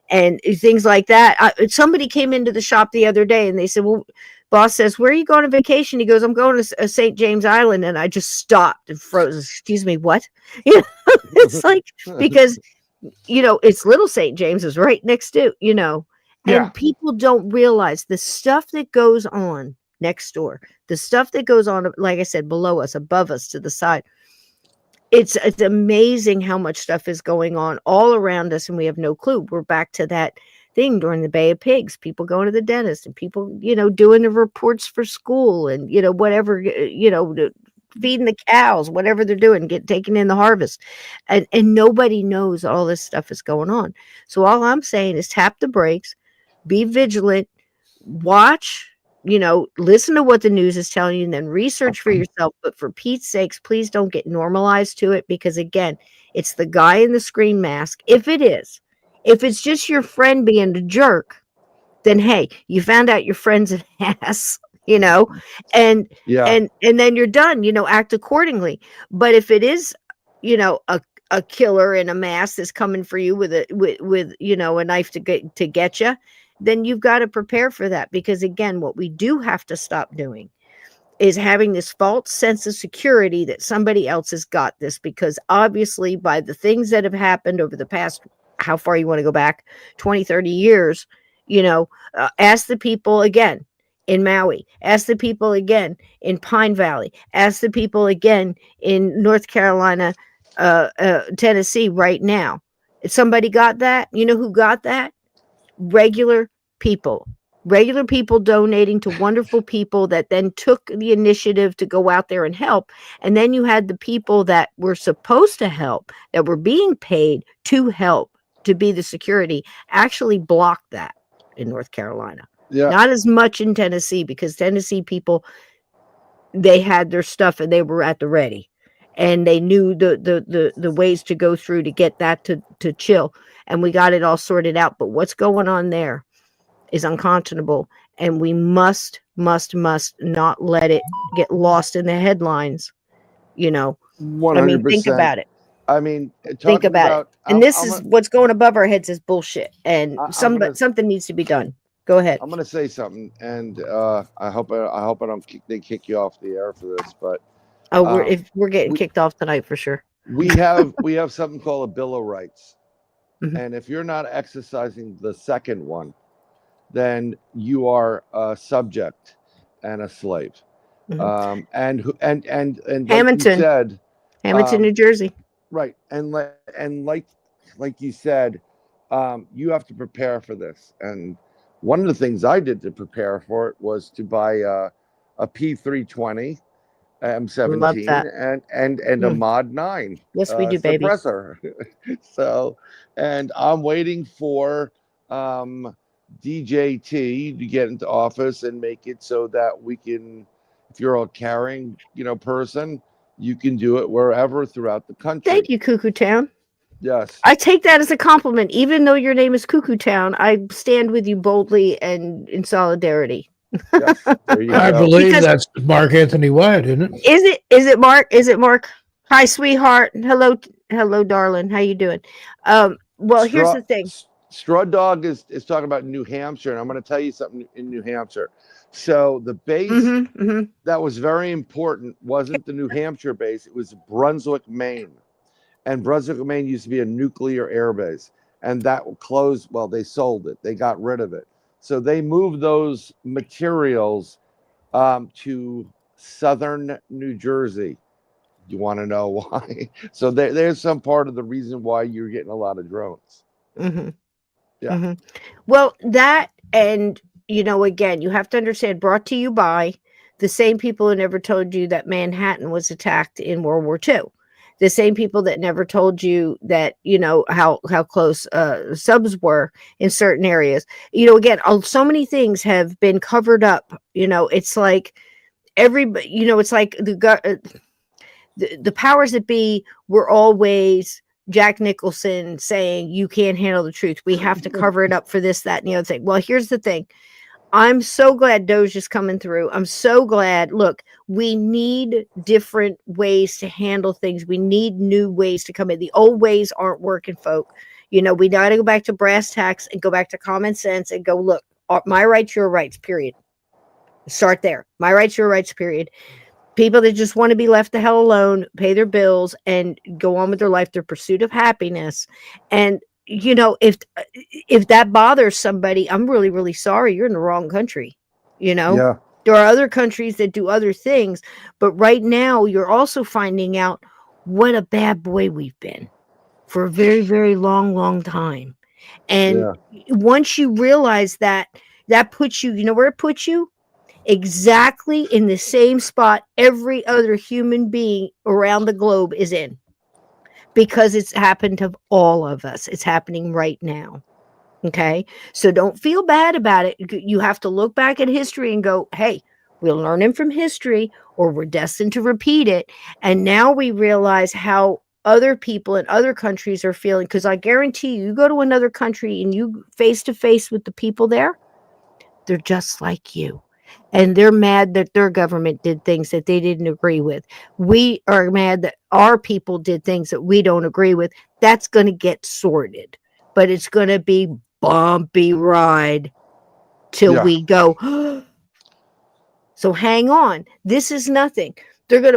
and things like that. Somebody came into the shop the other day and they said, well, boss says, where are you going on vacation? He goes, I'm going to St. James Island. And I just stopped and froze. Excuse me, what? It's like, because, it's little St. James is right next to, and people don't realize the stuff that goes on next door, the stuff that goes on, like I said, below us, above us, to the side. It's amazing how much stuff is going on all around us, and we have no clue. We're back to that thing during the Bay of Pigs, people going to the dentist and people, doing the reports for school and, whatever, feeding the cows, whatever they're doing, taking in the harvest. And nobody knows all this stuff is going on. So all I'm saying is tap the brakes, be vigilant, watch, listen to what the news is telling you and then research for yourself. But for Pete's sakes, please don't get normalized to it, because again, it's the guy in the screen mask. If it's just your friend being a jerk, then hey, you found out your friend's an ass, and then you're done, act accordingly. But if it is, a killer in a mask that's coming for you with a knife to get you, then you've got to prepare for that. Because again, what we do have to stop doing is having this false sense of security that somebody else has got this, because obviously by the things that have happened over the past, how far you want to go back, 20, 30 years, ask the people again in Maui, ask the people again in Pine Valley, ask the people again in North Carolina, Tennessee right now. If somebody got that, who got that? Regular people donating to wonderful people that then took the initiative to go out there and help. And then you had the people that were supposed to help, that were being paid to help, to be the security, actually blocked that in North Carolina. Yeah. Not as much in Tennessee, because Tennessee people, they had their stuff and they were at the ready. And they knew the ways to go through to get that to chill. And we got it all sorted out. But what's going on there is unconscionable. And we must not let it get lost in the headlines You know, 100%. I mean, think about it. I mean, Think about it. And this is what's going above our heads is bullshit. And something needs to be done. Go ahead. I'm going to say something, and I hope they kick you off the air for this, but we're getting kicked off tonight for sure. we have something called a Bill of Rights, and if you're not exercising the second one, then you are a subject and a slave. And like Hamilton you said, Hamilton, New Jersey. Right, and like you said, you have to prepare for this. And one of the things I did to prepare for it was to buy a P320 M17 and a Mod 9. Yes, we do, baby. Suppressor. So, and I'm waiting for DJT to get into office and make it so that we can, if you're a carrying, person, you can do it wherever throughout the country. Thank you, Cuckoo Town. Yes. I take that as a compliment. Even though your name is Cuckoo Town, I stand with you boldly and in solidarity. Yes, there you I go. believe that's Mark Anthony White, isn't it? Is it Mark? Is it Mark? Hi, sweetheart. Hello, darling. How you doing? Well, here's the thing. Straw Dog is talking about New Hampshire, and I'm going to tell you something in New Hampshire. So the base that was very important wasn't the New Hampshire base. It was Brunswick, Maine. And Brunswick, Maine used to be a nuclear air base. And that closed. Well, they sold it. They got rid of it. So they moved those materials to southern New Jersey. You want to know why? So there's some part of the reason why you're getting a lot of drones. Yeah. Well, that, and again, you have to understand, brought to you by the same people who never told you that Manhattan was attacked in World War II. The same people that never told you that, how close subs were in certain areas. Again, so many things have been covered up. It's like everybody, it's like the powers that be were always Jack Nicholson saying, you can't handle the truth. We have to cover it up for this, that, and the other thing. Well, here's the thing. I'm so glad Doge is coming through. I'm so glad. Look, we need different ways to handle things. We need new ways to come in. The old ways aren't working, folk. We got to go back to brass tacks and go back to common sense and go, look, my rights, your rights, period. Start there. My rights, your rights, period. People that just want to be left the hell alone, pay their bills, and go on with their life, their pursuit of happiness. And if that bothers somebody, I'm really, really sorry. You're in the wrong country. Yeah. There are other countries that do other things, but right now you're also finding out what a bad boy we've been for a very, very long, long time. And once you realize that puts you, where it puts you? Exactly in the same spot every other human being around the globe is in. Because it's happened to all of us. It's happening right now. Okay. So don't feel bad about it. You have to look back at history and go, hey, we're learning from history or we're destined to repeat it. And now we realize how other people in other countries are feeling. Because I guarantee you go to another country and you face to face with the people there, they're just like you. And they're mad that their government did things that they didn't agree with. We are mad that our people did things that we don't agree with. That's going to get sorted. But it's going to be bumpy ride till we go. So hang on. This is nothing.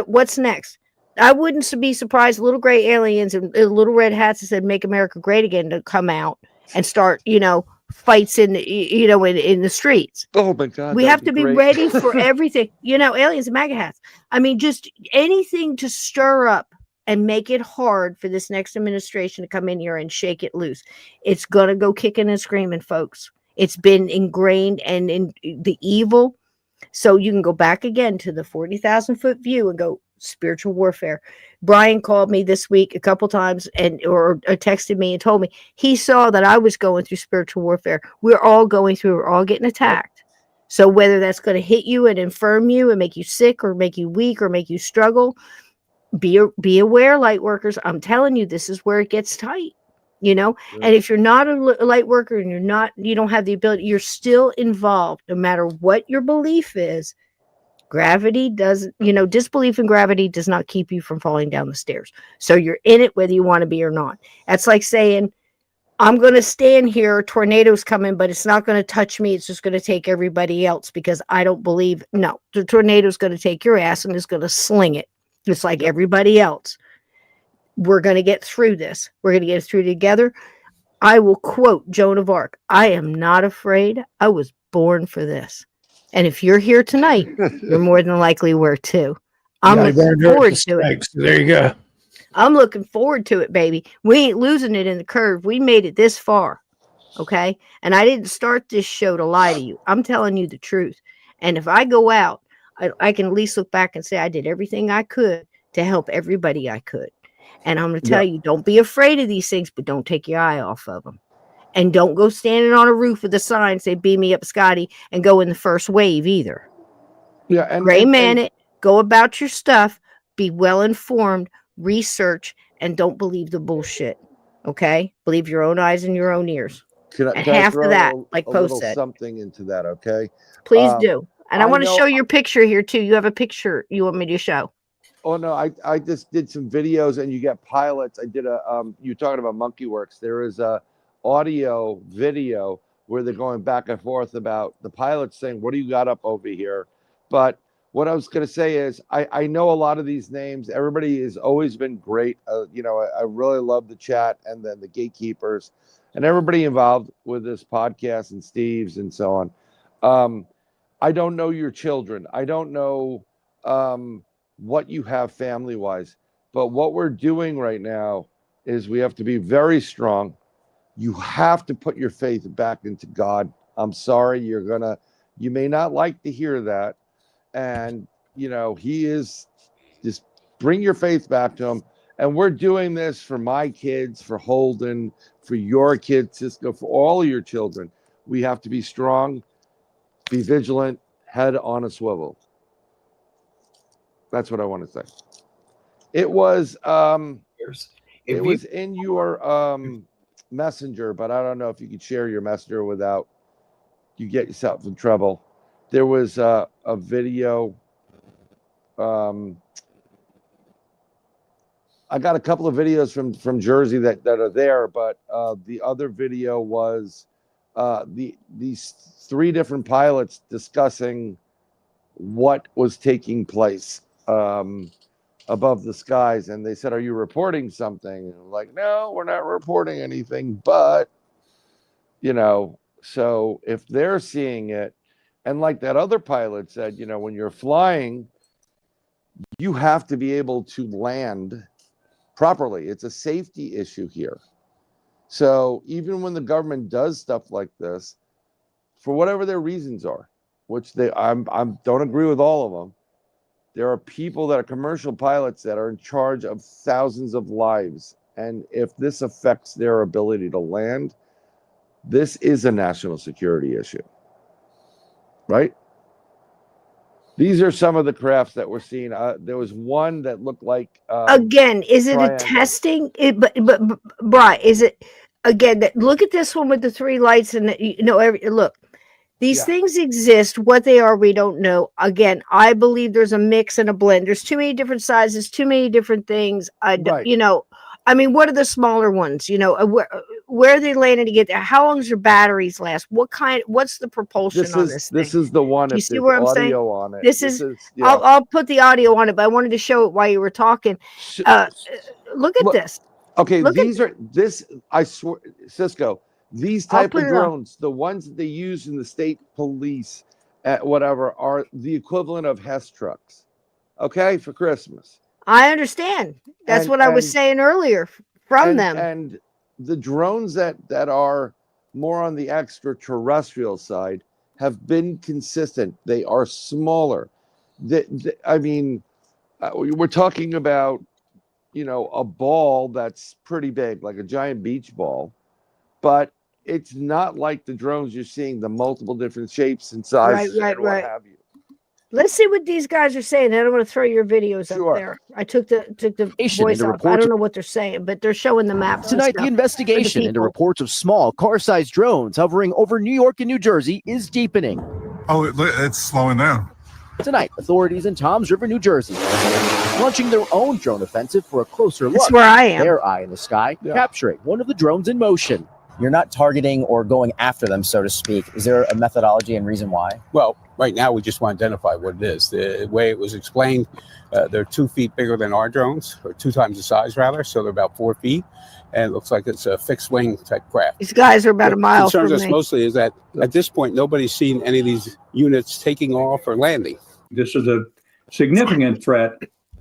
What's next? I wouldn't be surprised little gray aliens and little red hats that said make America great again to come out and start, fights in the streets. Oh my God. We have to be ready for everything. Aliens and MAGA hats. I mean, just anything to stir up and make it hard for this next administration to come in here and shake it loose. It's gonna go kicking and screaming, folks. It's been ingrained and in the evil. So you can go back again to the 40,000 foot view and go spiritual warfare. Brian called me this week a couple times or texted me and told me he saw that I was going through spiritual warfare. We're all getting attacked. So whether that's going to hit you and infirm you and make you sick or make you weak or make you struggle, be aware, light workers. I'm telling you, this is where it gets tight, and if you're not a light worker and you don't have the ability, you're still involved no matter what your belief is. Gravity doesn't, disbelief in gravity does not keep you from falling down the stairs. So you're in it whether you want to be or not. That's like saying, I'm going to stand here, a tornado's coming, but it's not going to touch me. It's just going to take everybody else because I don't believe. No, the tornado's going to take your ass and is going to sling it. Just like everybody else. We're going to get through this. We're going to get through together. I will quote Joan of Arc. I am not afraid. I was born for this. And if you're here tonight, you're more than likely were too. I'm looking forward to it. There you go. I'm looking forward to it, baby. We ain't losing it in the curve. We made it this far. Okay. And I didn't start this show to lie to you. I'm telling you the truth. And if I go out, I can at least look back and say I did everything I could to help everybody I could. And I'm going to tell you, don't be afraid of these things, but don't take your eye off of them. And don't go standing on a roof with a sign, say, beam me up, Scotty, and go in the first wave either. Yeah. And Gray man it, go about your stuff, be well informed, research, and don't believe the bullshit. Okay? Believe your own eyes and your own ears. Can I half throw of that, like a Poe little said. something into that, okay? Please do. And I want to know- show your picture here too. You have a picture you want me to show. Oh no, I just did some videos and you get pilots. I did you're talking about Monkey Works. There is a audio video where they're going back and forth about the pilots saying, what do you got up over here? But what I was going to say is I know a lot of these names. Everybody has always been great. I really love the chat and then the gatekeepers and everybody involved with this podcast and Steve's and so on. I don't know your children. I don't know what you have family-wise. But what we're doing right now is we have to be very strong. You have to put your faith back into God. I'm sorry, you may not like to hear that. And, he is, just bring your faith back to him. And we're doing this for my kids, for Holden, for your kids, Cisco, for all of your children. We have to be strong, be vigilant, head on a swivel. That's what I want to say. It was was in your messenger, but I don't know if you could share your messenger without you get yourself in trouble. There was a video. I got a couple of videos from Jersey that are there, but the other video was these three different pilots discussing what was taking place above the skies. And they said, are you reporting something? And I'm like, no, we're not reporting anything, but so if they're seeing it, and like that other pilot said, when you're flying, you have to be able to land properly. It's a safety issue here. So even when the government does stuff like this, for whatever their reasons are, which I don't agree with all of them, there are people that are commercial pilots that are in charge of thousands of lives. And if this affects their ability to land, this is a national security issue, right? These are some of the crafts that we're seeing. There was one that looked like again. Is it triangle. a testing? But Bri, is it again? Look at this one with the three lights and look. These things exist. What they are, we don't know. Again, I believe there's a mix and a blend. There's too many different sizes, too many different things. I mean, what are the smaller ones? Where are they landing to get there? How long does your batteries last? What's the propulsion on this thing? This is the one. You see where I'm saying? On it. This is. I'll put the audio on it, but I wanted to show it while you were talking. Look at this. Okay, I swear, Cisco. These type of drones, the ones that they use in the state police, whatever, are the equivalent of Hess trucks. Okay, for Christmas. I understand. That's what I was saying earlier from them. And the drones that are more on the extraterrestrial side have been consistent. They are smaller. I mean, we're talking about, a ball that's pretty big, like a giant beach ball, but it's not like the drones you're seeing, the multiple different shapes and sizes and what have you. Let's see what these guys are saying. Then I'm going to throw your videos up there. I took the voice off. I don't know what they're saying, but they're showing the maps. Tonight, the investigation into reports of small car-sized drones hovering over New York and New Jersey is deepening. Oh, it's slowing down. Tonight, authorities in Toms River, New Jersey, launching their own drone offensive for a closer look. That's where I am. Their eye in the sky, capturing one of the drones in motion. You're not targeting or going after them, so to speak. Is there a methodology and reason why? Well, right now we just want to identify what it is. The way it was explained, they're 2 feet bigger than our drones, or 2 times the size rather, so they're about 4 feet. And it looks like it's a fixed wing type craft. These guys are about a mile from concerns us me. mostly is that at this point, nobody's seen any of these units taking off or landing. This is a significant threat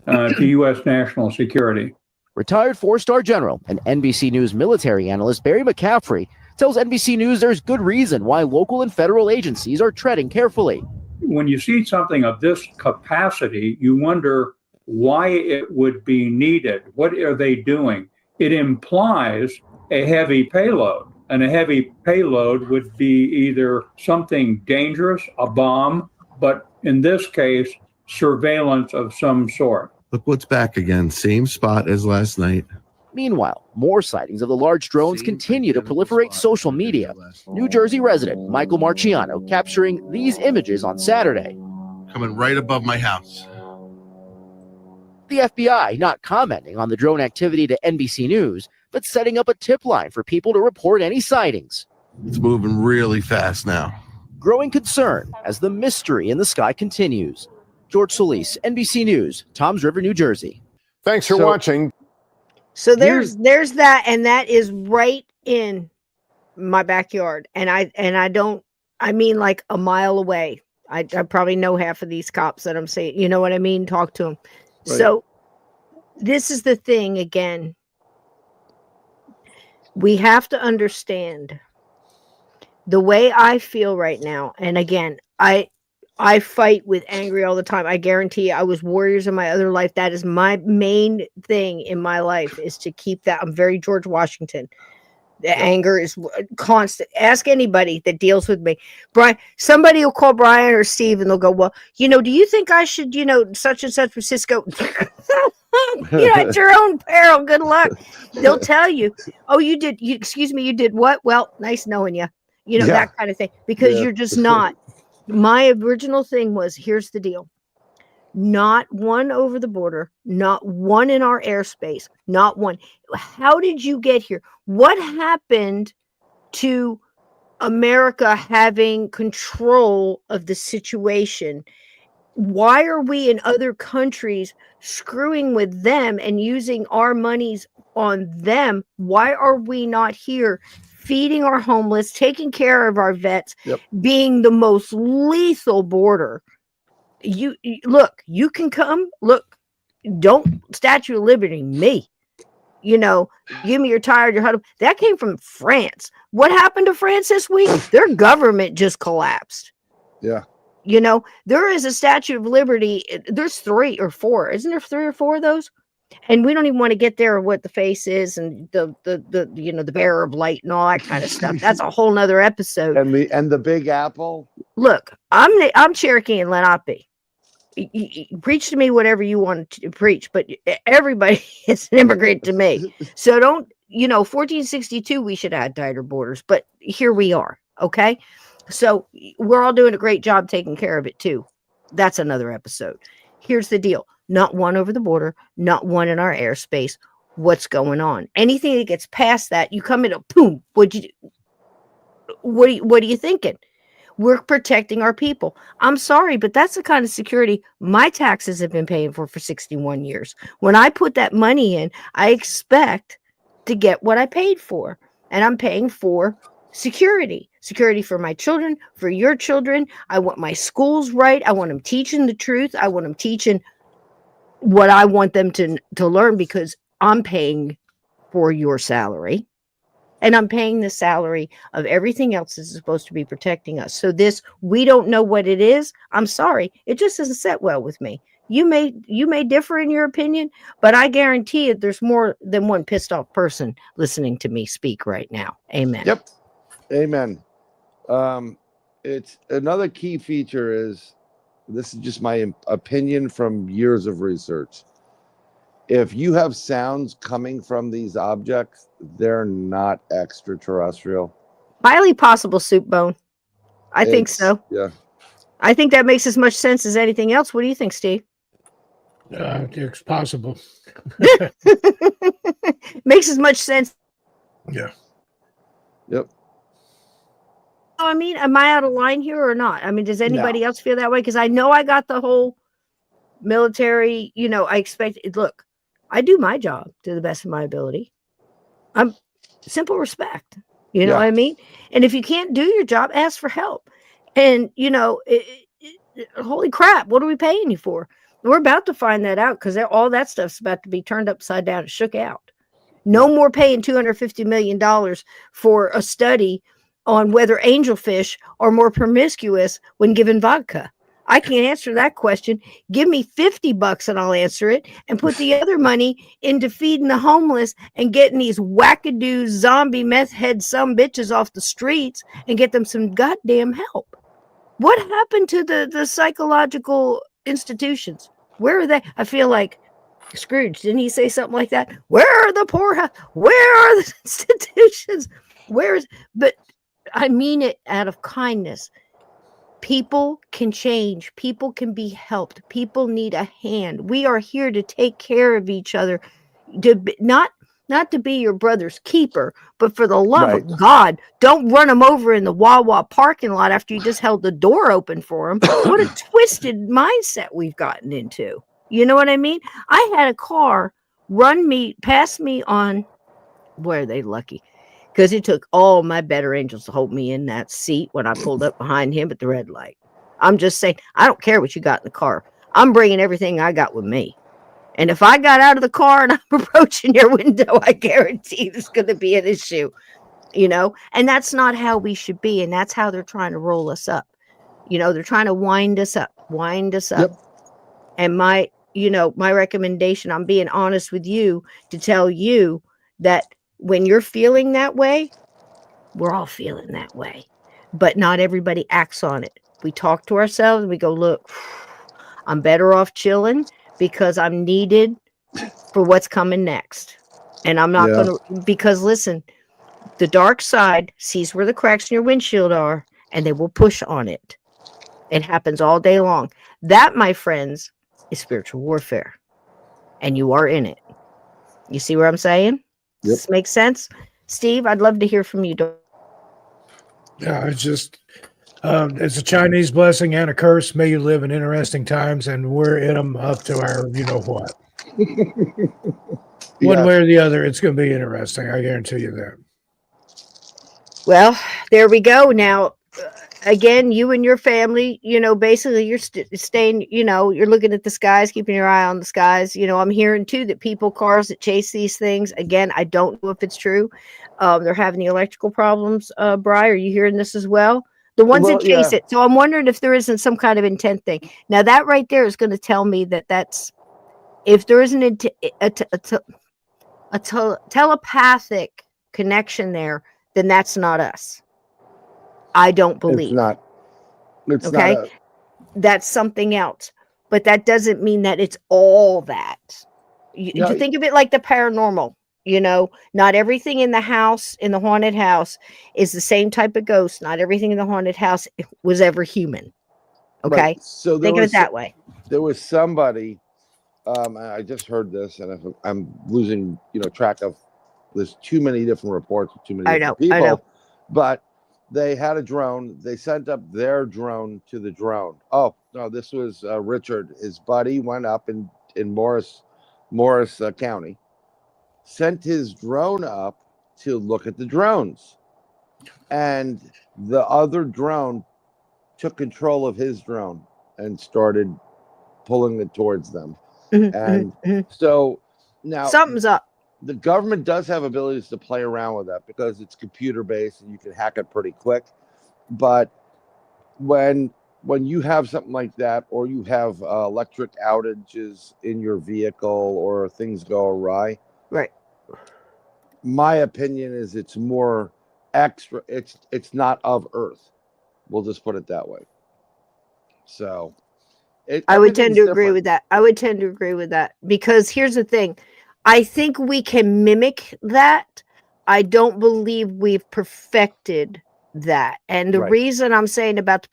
to U.S. national security. Retired 4-star general and NBC News military analyst Barry McCaffrey tells NBC News there's good reason why local and federal agencies are treading carefully. When you see something of this capacity, you wonder why it would be needed. What are they doing? It implies a heavy payload, and a heavy payload would be either something dangerous, a bomb, but in this case, surveillance of some sort. Look what's back again. Same spot as last night. Meanwhile, more sightings of the large drones continue to proliferate social media. New Jersey resident Michael Marciano capturing these images on Saturday. Coming right above my house. The FBI not commenting on the drone activity to NBC News, but setting up a tip line for people to report any sightings. It's moving really fast now. Growing concern as the mystery in the sky continues. George Solis, NBC News, Toms River, New Jersey. Thanks for watching. So there's that, and that is right in my backyard, and I mean like a mile away. I probably know half of these cops that I'm saying, you know what I mean? Talk to them. Right. So this is the thing again. We have to understand the way I feel right now, and again, I fight with angry all the time. I guarantee you, I was warriors in my other life. That is my main thing in my life, is to keep that. I'm very George Washington. The anger is constant. Ask anybody that deals with me. Brian, somebody will call Brian or Steve and they'll go, well, do you think I should, such and such with Cisco? At your own peril. Good luck. They'll tell you, oh, you did what? Well, nice knowing you. That kind of thing, because you're just not. My original thing was, here's the deal. Not one over the border, not one in our airspace, not one. How did you get here? What happened to America having control of the situation? Why are we in other countries screwing with them and using our monies on them? Why are we not here feeding our homeless, taking care of our vets, being the most lethal border? You look, you can come, look, don't Statue of Liberty me. Give me your tire, your huddle. That came from France. What happened to France this week? Their government just collapsed. Yeah. There is a Statue of Liberty. There's 3 or 4. Isn't there 3 or 4 of those? And we don't even want to get there what the face is and the bearer of light and all that kind of stuff. That's a whole nother episode. And the Big Apple. Look, I'm Cherokee and Lenape. Preach to me whatever you want to preach, but everybody is an immigrant to me. So don't, 1462 we should add tighter borders, but here we are. Okay. So we're all doing a great job taking care of it too. That's another episode. Here's the deal. Not one over the border, not one in our airspace. What's going on? Anything that gets past that, you come in a boom. What are you thinking? We're protecting our people. I'm sorry, but that's the kind of security my taxes have been paying for 61 years. When I put that money in, I expect to get what I paid for. And I'm paying for security for my children, for your children. I want my schools right. I want them teaching the truth. I want them teaching what I want them to learn, because I'm paying for your salary and I'm paying the salary of everything else that's supposed to be protecting us. So we don't know what it is. I'm sorry. It just doesn't set well with me. You may differ in your opinion, but I guarantee you there's more than one pissed off person listening to me speak right now. Amen. Yep. Amen. It's another key feature is, this is just my opinion from years of research. If you have sounds coming from these objects, they're not extraterrestrial. Highly possible, Soup Bone. I think so. Yeah. I think that makes as much sense as anything else. What do you think, Steve? It's possible. Makes as much sense. Yeah. Yep. I mean, am I out of line here or not? I mean, does anybody else feel that way? Because I know I got the whole military, I expect it. Look, I do my job to the best of my ability. I'm simple respect. You know what I mean? And if you can't do your job, ask for help. And, holy crap, what are we paying you for? We're about to find that out because all that stuff's about to be turned upside down and shook out. No more paying $250 million for a study on whether angelfish are more promiscuous when given vodka. I can't answer that question. Give me $50 and I'll answer it, and put the other money into feeding the homeless and getting these wackadoo zombie meth head some bitches off the streets and get them some goddamn help. What happened to the psychological institutions? Where are they? I feel like Scrooge, didn't he say something like that? Where are the poorhouse? Where are the institutions? But I mean it out of kindness. People can change. People can be helped. People need a hand. We are here to take care of each other, not to be your brother's keeper, but for the love of God, don't run him over in the Wawa parking lot after you just held the door open for him. What a twisted mindset we've gotten into. You know what I mean? I had a car pass me on, boy, are they lucky, because it took all my better angels to hold me in that seat when I pulled up behind him at the red light. I'm just saying, I don't care what you got in the car. I'm bringing everything I got with me. And if I got out of the car and I'm approaching your window, I guarantee there's going to be an issue, and that's not how we should be. And that's how they're trying to roll us up. They're trying to wind us up. Yep. And my recommendation, I'm being honest with you to tell you that when you're feeling that way, we're all feeling that way, but not everybody acts on it. We talk to ourselves and we go, look, I'm better off chilling because I'm needed for what's coming next. And I'm not going to, because listen, the dark side sees where the cracks in your windshield are and they will push on it. It happens all day long. That, my friends, is spiritual warfare. And you are in it. You see what I'm saying? Does this make sense? Steve, I'd love to hear from you. Yeah, it's just, it's a Chinese blessing and a curse. May you live in interesting times, and we're in them up to our, what. One way or the other, it's going to be interesting. I guarantee you that. Well, there we go. Now, again, you and your family, basically you're staying, you're looking at the skies, keeping your eye on the skies. I'm hearing too that cars that chase these things, again, I don't know if it's true. They're having the electrical problems. Bri, are you hearing this as well? The ones that chase it. So I'm wondering if there isn't some kind of intent thing. Now that right there is going to tell me that's, if there isn't a telepathic connection there, then that's not us. I don't believe. It's not. Okay. That's something else. But that doesn't mean that it's all that. You think of it like the paranormal. Not everything in the house, in the haunted house, is the same type of ghost. Not everything in the haunted house was ever human. Okay. Right. So think of it that way. There was somebody, I just heard this, and if I'm losing, track of, there's too many different reports with too many different people. I know. But they had a drone. They sent up their drone to the drone. Oh, no, this was Richard. His buddy went up in Morris County, sent his drone up to look at the drones. And the other drone took control of his drone and started pulling it towards them. And so now something's up. The government does have abilities to play around with that because it's computer based and you can hack it pretty quick. But when you have something like that, or you have electric outages in your vehicle, or things go awry, right? My opinion is it's more extra. It's not of Earth. We'll just put it that way. So I would tend to agree with that. I would tend to agree with that because here's the thing. I think we can mimic that. I don't believe we've perfected that. And the Right. reason I'm saying about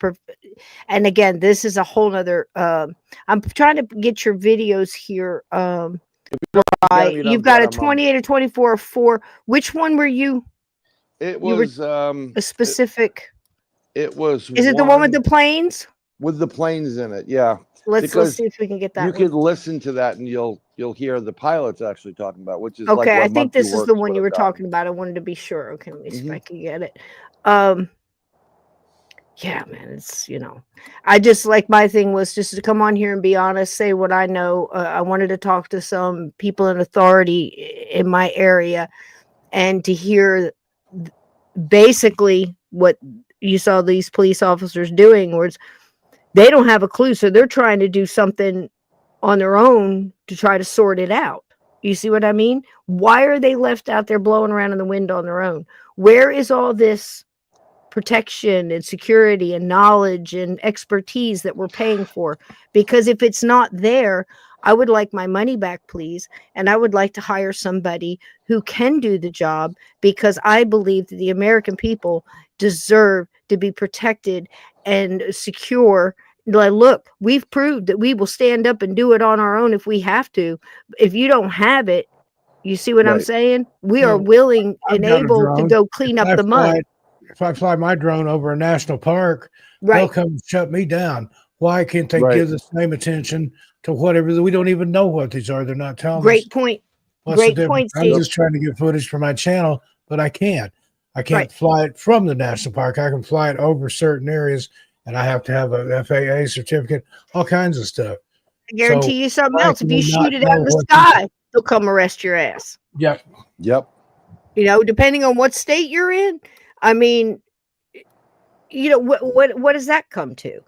and again, this is a whole nother, I'm trying to get your videos here. You've got a 28 or 24 4. Which one were you? It You were was a specific. it was Is it the one with the planes? with the planes in it? Yeah. Let's Because see if we can get that you one. could listen to that and you'll hear the pilots actually talking about, which is Okay, like what I think this Monkey is the Works one would you have were gotten. talking about. I wanted to be sure. Okay, let me see if I can get it. Yeah, man, it's, I just like, my thing was just to come on here and be honest, say what I know. I wanted to talk to some people in authority in my area and to hear basically what you saw these police officers doing, was they don't have a clue, so they're trying to do something on their own to try to sort it out. You see what I mean? Why are they left out there blowing around in the wind on their own? Where is all this protection and security and knowledge and expertise that we're paying for? Because if it's not there, I would like my money back, please. And I would like to hire somebody who can do the job, because I believe that the American people deserve to be protected and secure. Like, look, we've proved that we will stand up and do it on our own if we have to. If you don't have it, you see what I'm Right. saying? We are Well, willing I've and got a able to drone. go clean up the mud. If I fly my drone over a national park, they'll Right. come and shut me down. Why can't they Right. give the same attention to whatever? We don't even know what these are. They're not telling us. Great point. What's the Great difference? point, I'm Steve. just trying to get footage for my channel, but I can't. I can't Right. fly it from the national park. I can fly it over certain areas, and I have to have a FAA certificate, all kinds of stuff. I guarantee you something why else. If can you we not shoot it out know of the what sky, they'll come arrest your ass. Yep. Yep. Depending on what state you're in. I mean, what does that come to?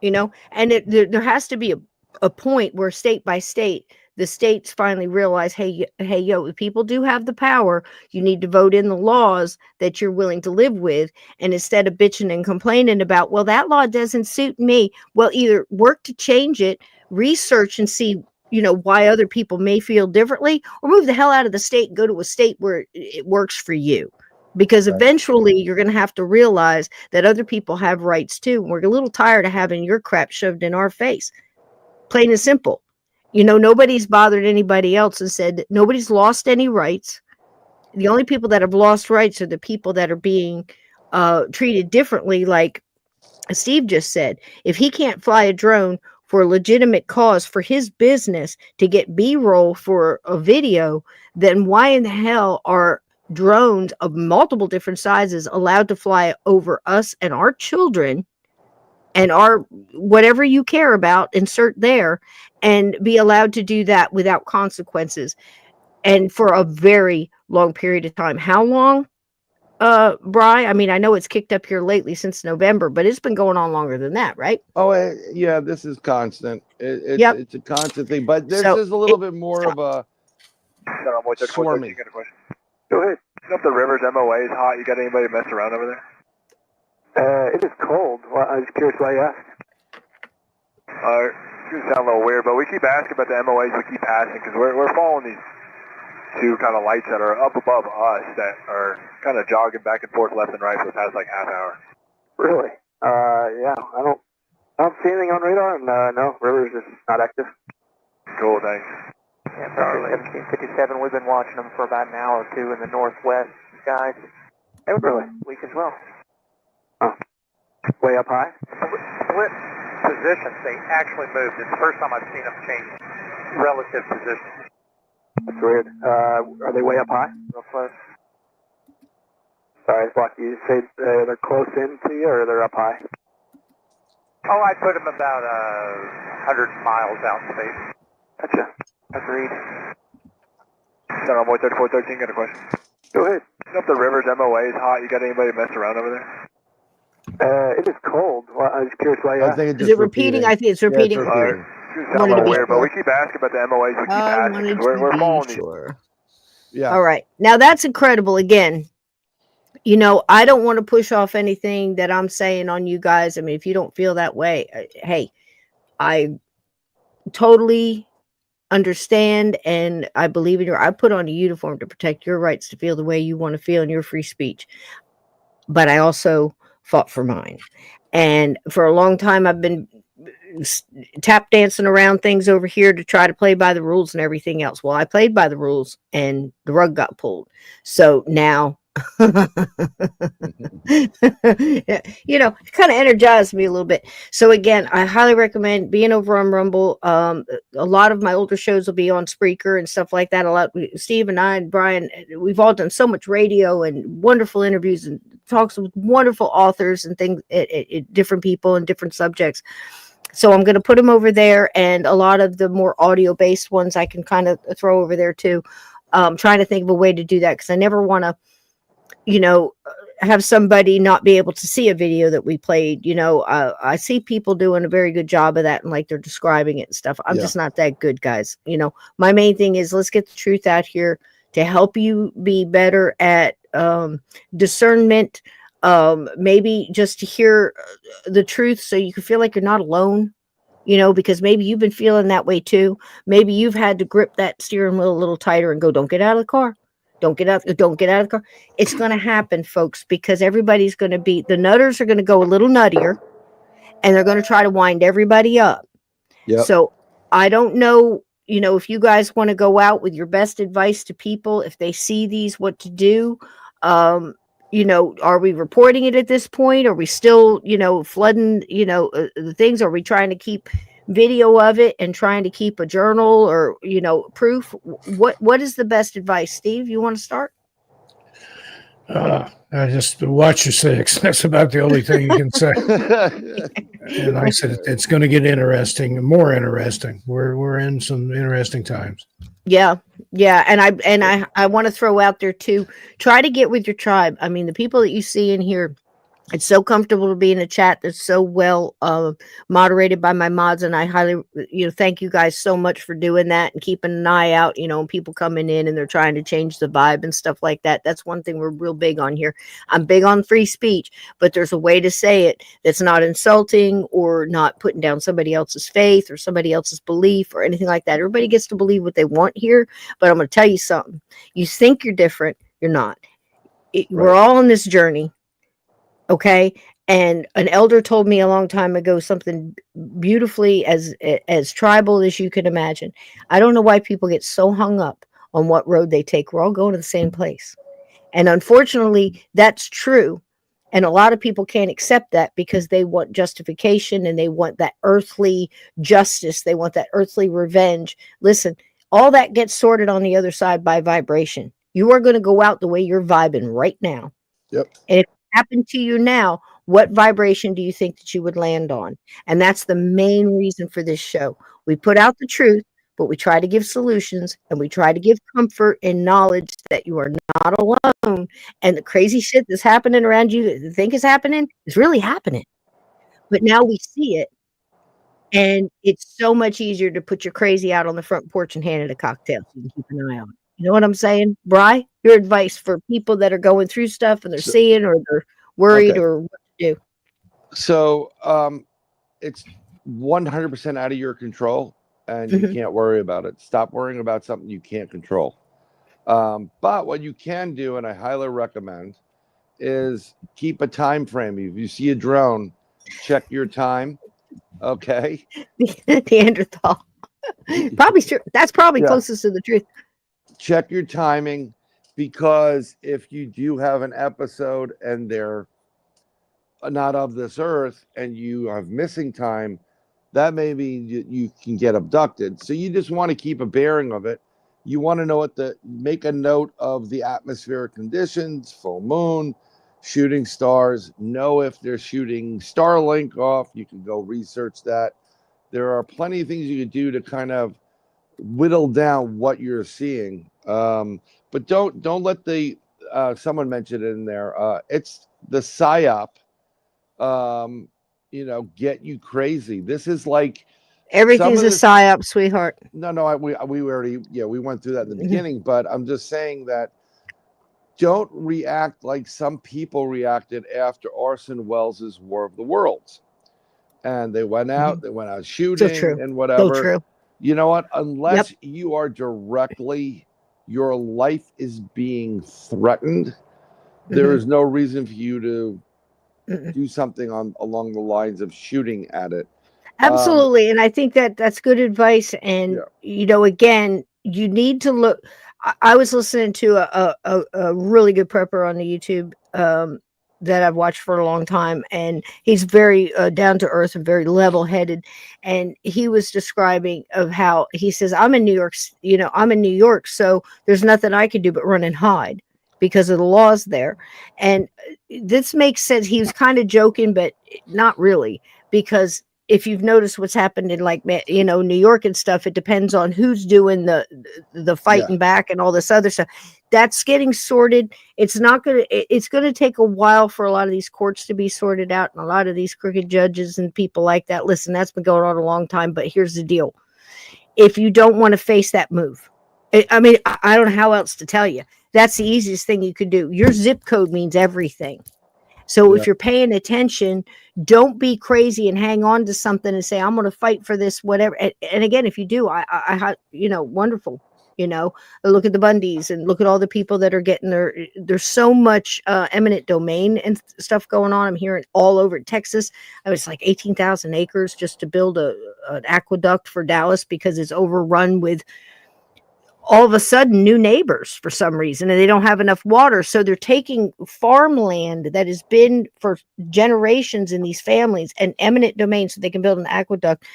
And there has to be a point where state by state, the states finally realize, hey, yo, people do have the power. You need to vote in the laws that you're willing to live with. And instead of bitching and complaining about, well, that law doesn't suit me, well, either work to change it, research and see, why other people may feel differently, or move the hell out of the state and go to a state where it works for you. Because eventually you're going to have to realize that other people have rights too. We're a little tired of having your crap shoved in our face. Plain and simple. Nobody's bothered anybody else and said that nobody's lost any rights. The only people that have lost rights are the people that are being treated differently. Like Steve just said, if he can't fly a drone for a legitimate cause for his business to get B-roll for a video, then why in the hell are drones of multiple different sizes allowed to fly over us and our children and our whatever you care about, insert there, and be allowed to do that without consequences and for a very long period of time? How long, Bri? I mean, I know it's kicked up here lately since November, but it's been going on longer than that, right? Oh, yeah, this is constant. Yep. It's a constant thing, but this So is a little bit more of a swarming. Go ahead. Up the river's MOA is hot. You got anybody messed around over there? It is cold. Well, I was curious why you asked. It's going to sound a little weird, but we keep asking about the MOAs. We keep passing because we're following these two kind of lights that are up above us that are kind of jogging back and forth left and right for the past like half hour. Really? Yeah. I don't see anything on radar, and no, river's just not active. Cool, thanks. Yeah, Century 1757, we've been watching them for about an hour or two in the northwest skies. They were really weak as well. Oh. Way up high? Split positions. They actually moved. It's the first time I've seen them change relative positions. That's weird. Are they way up high? Real close. Sorry, Block, you say they're close in to you, or they're up high? Oh, I put them about 100 miles out in space. Gotcha. Agreed. Center Boy 3413, got a question. Go ahead. Up the river's MOA is hot. You got anybody messed around over there? It is cold. Well, I was curious why you asked. Is it repeating? I think it's repeating. It's sound a little weird, but we keep asking about the MOAs. We keep asking because we're following these. Yeah. All right. Now that's incredible. Again, I don't want to push off anything that I'm saying on you guys. I mean, if you don't feel that way, hey, I totally understand, and I believe in I put on a uniform to protect your rights to feel the way you want to feel in your free speech. but I also fought for mine. And for a long time, I've been tap dancing around things over here to try to play by the rules and everything else. Well, I played by the rules and the rug got pulled. So now, you know, it kind of energized me a little bit. So again, I highly recommend being over on Rumble. A lot of my older shows will be on Spreaker and stuff like that. Steve and I and Brian, we've all done so much radio and wonderful interviews and talks with wonderful authors and things, different people and different subjects. So I'm going to put them over there, and a lot of the more audio-based ones I can kind of throw over there too. Trying to think of a way to do that, because I never want to, you know, have somebody not be able to see a video that we played. You know, I see people doing a very good job of that, and like they're describing it and stuff. I'm just not that good, guys. You know, my main thing is let's get the truth out here to help you be better at discernment. Maybe just to hear the truth so you can feel like you're not alone, you know, because maybe you've been feeling that way too. Maybe you've had to grip that steering wheel a little tighter and go, don't get out of the car. Don't get out of the car. It's going to happen, folks, because everybody's going to be, the nutters are going to go a little nuttier, and they're going to try to wind everybody up. Yep. So I don't know, you know, if you guys want to go out with your best advice to people, if they see these, what to do. You know, are we reporting it at this point? Are we still, you know, flooding, you know, the things? Are we trying to keep video of it and trying to keep a journal or, you know, proof? What is the best advice? Steve, you want to start? I just watch your six. That's about the only thing you can say. And like I said, it's going to get interesting, more interesting. We're in some interesting times. Yeah. And I want to throw out there too, try to get with your tribe. I mean, the people that you see in here, it's so comfortable to be in a chat that's so well moderated by my mods, and I highly, you know, thank you guys so much for doing that and keeping an eye out, you know, and people coming in and they're trying to change the vibe and stuff like that. That's one thing we're real big on here. I'm big on free speech, but there's a way to say it that's not insulting or not putting down somebody else's faith or somebody else's belief or anything like that. Everybody gets to believe what they want here, but I'm going to tell you something. You think you're different, you're not. We're all on this journey. Okay. And an elder told me a long time ago something beautifully as tribal as you can imagine. I don't know why people get so hung up on what road they take. We're all going to the same place. And unfortunately, that's true. And a lot of people can't accept that because they want justification and they want that earthly justice. They want that earthly revenge. Listen, all that gets sorted on the other side by vibration. You are going to go out the way you're vibing right now. Yep. And if happened to you now, what vibration do you think that you would land on? And that's the main reason for this show. We put out the truth, but we try to give solutions, and we try to give comfort and knowledge that you are not alone, and the crazy shit that's happening around you that you think is happening is really happening. But now we see it, and it's so much easier to put your crazy out on the front porch and hand it a cocktail so you can keep an eye on it. You know what I'm saying? Bri, your advice for people that are going through stuff and they're seeing or they're worried or what to do. So it's 100% out of your control, and you can't worry about it. Stop worrying about something you can't control. But what you can do, and I highly recommend, is keep a time frame. If you see a drone, check your time. Okay. Neanderthal. Probably true. That's probably closest to the truth. Check your timing, because if you do have an episode and they're not of this earth and you have missing time, that may mean you can get abducted. So you just want to keep a bearing of it. You want to know make a note of the atmospheric conditions, full moon, shooting stars. Know if they're shooting Starlink off. You can go research that. There are plenty of things you can do to kind of whittle down what you're seeing, but don't let the someone mentioned it in there, it's the psyop get you crazy. This is like everything's a psyop, sweetheart. No, we already we went through that in the beginning, but I'm just saying that don't react like some people reacted after Orson Welles' War of the Worlds, and they went out shooting and whatever. So true. You know what? Unless you are directly, your life is being threatened, there Mhm. is no reason for you to do something along the lines of shooting at it. Absolutely. And I think that that's good advice. And, again, you need to look. I was listening to a really good prepper on the YouTube that I've watched for a long time. And he's very down to earth and very level headed. And he was describing of how he says, I'm in New York, I'm in New York. So there's nothing I can do but run and hide because of the laws there. And this makes sense. He was kind of joking, but not really, because if you've noticed what's happened in New York and stuff, it depends on who's doing the fighting back and all this other stuff. That's getting sorted. It's going to take a while for a lot of these courts to be sorted out, and a lot of these crooked judges and people like that. Listen, that's been going on a long time, but here's the deal. If you don't want to face that move, I mean, I don't know how else to tell you. That's the easiest thing you could do. Your zip code means everything. So if you're paying attention, don't be crazy and hang on to something and say, I'm going to fight for this, whatever. And again, if you do, I wonderful, look at the Bundys and look at all the people that are getting there's so much eminent domain and stuff going on. I'm hearing all over Texas. I was like 18,000 acres just to build an aqueduct for Dallas because it's overrun with all of a sudden new neighbors for some reason, and they don't have enough water. So they're taking farmland that has been for generations in these families and eminent domain so they can build an aqueduct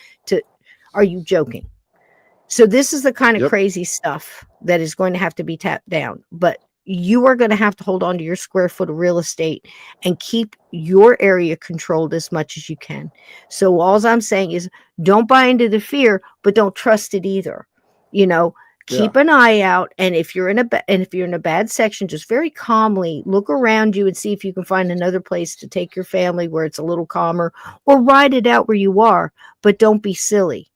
are you joking? So this is the kind of crazy stuff that is going to have to be tapped down, but you are going to have to hold on to your square foot of real estate and keep your area controlled as much as you can. So all I'm saying is don't buy into the fear, but don't trust it either. Keep an eye out, and if you're in a bad section, just very calmly look around you and see if you can find another place to take your family where it's a little calmer, or ride it out where you are, but don't be silly.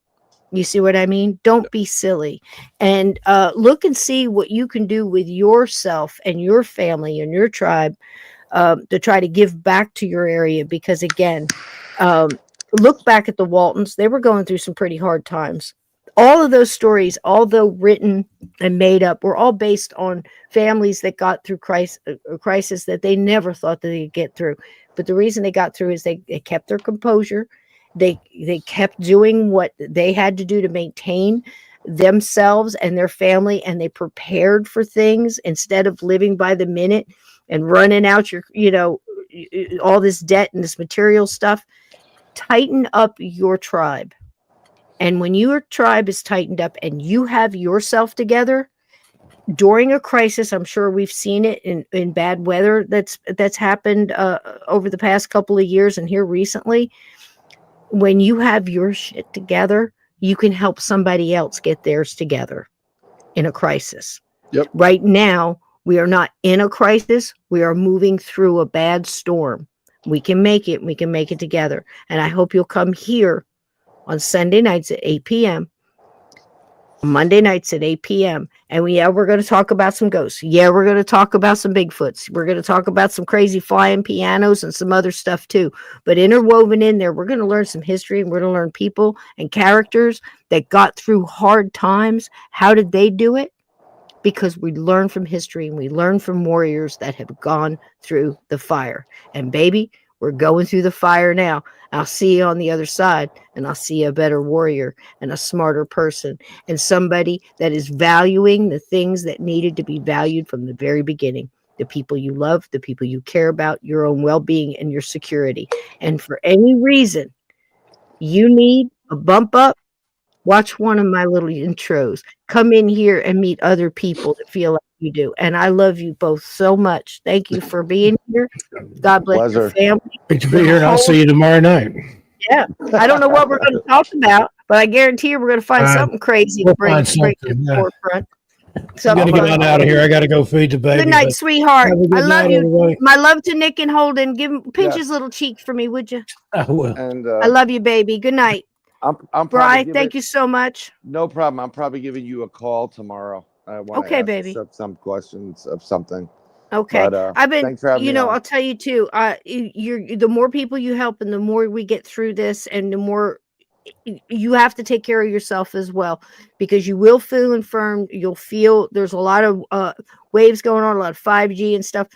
You see what I mean? Don't be silly, and look and see what you can do with yourself and your family and your tribe to try to give back to your area. Because again, look back at the Waltons; they were going through some pretty hard times. All of those stories, although written and made up, were all based on families that got through crisis that they never thought that they'd get through. But the reason they got through is they kept their composure. They kept doing what they had to do to maintain themselves and their family, and they prepared for things instead of living by the minute and running out all this debt and this material stuff. Tighten up your tribe. And when your tribe is tightened up and you have yourself together during a crisis, I'm sure we've seen it in bad weather that's happened over the past couple of years and here recently. When you have your shit together, you can help somebody else get theirs together in a crisis. Right now, we are not in a crisis. We are moving through a bad storm. We can make it. We can make it together. And I hope you'll come here on Sunday nights at 8 p.m., Monday nights at 8 p.m. And we're going to talk about some ghosts. Yeah, we're going to talk about some Bigfoots. We're going to talk about some crazy flying pianos and some other stuff too. But interwoven in there, we're going to learn some history, and we're going to learn people and characters that got through hard times. How did they do it? Because we learn from history, and we learn from warriors that have gone through the fire. And baby, we're going through the fire now. I'll see you on the other side, and I'll see a better warrior and a smarter person and somebody that is valuing the things that needed to be valued from the very beginning. The people you love, the people you care about, your own well-being and your security. And for any reason you need a bump up, watch one of my little intros. Come in here and meet other people that feel like you do. And I love you both so much. Thank you for being here. God bless your family. Great to be here, and I'll see you tomorrow night. Yeah. I don't know what we're going to talk about, but I guarantee you we're going to find something crazy to bring to the forefront. I'm going to get on out of here. I got to go feed the baby. Good night, sweetheart. Good I love night, you. everybody. My love to Nick and Holden. Pinch his little cheek for me, would you? I will. And I love you, baby. Good night. I'm Bri, thank you so much. No problem. I'm probably giving you a call tomorrow. I want to Okay, baby. some questions of something. Okay. But, I've been, thanks for having me on. I'll tell you too, the more people you help and the more we get through this, and the more you have to take care of yourself as well, because you will feel infirmed. You'll feel there's a lot of waves going on, a lot of 5G and stuff.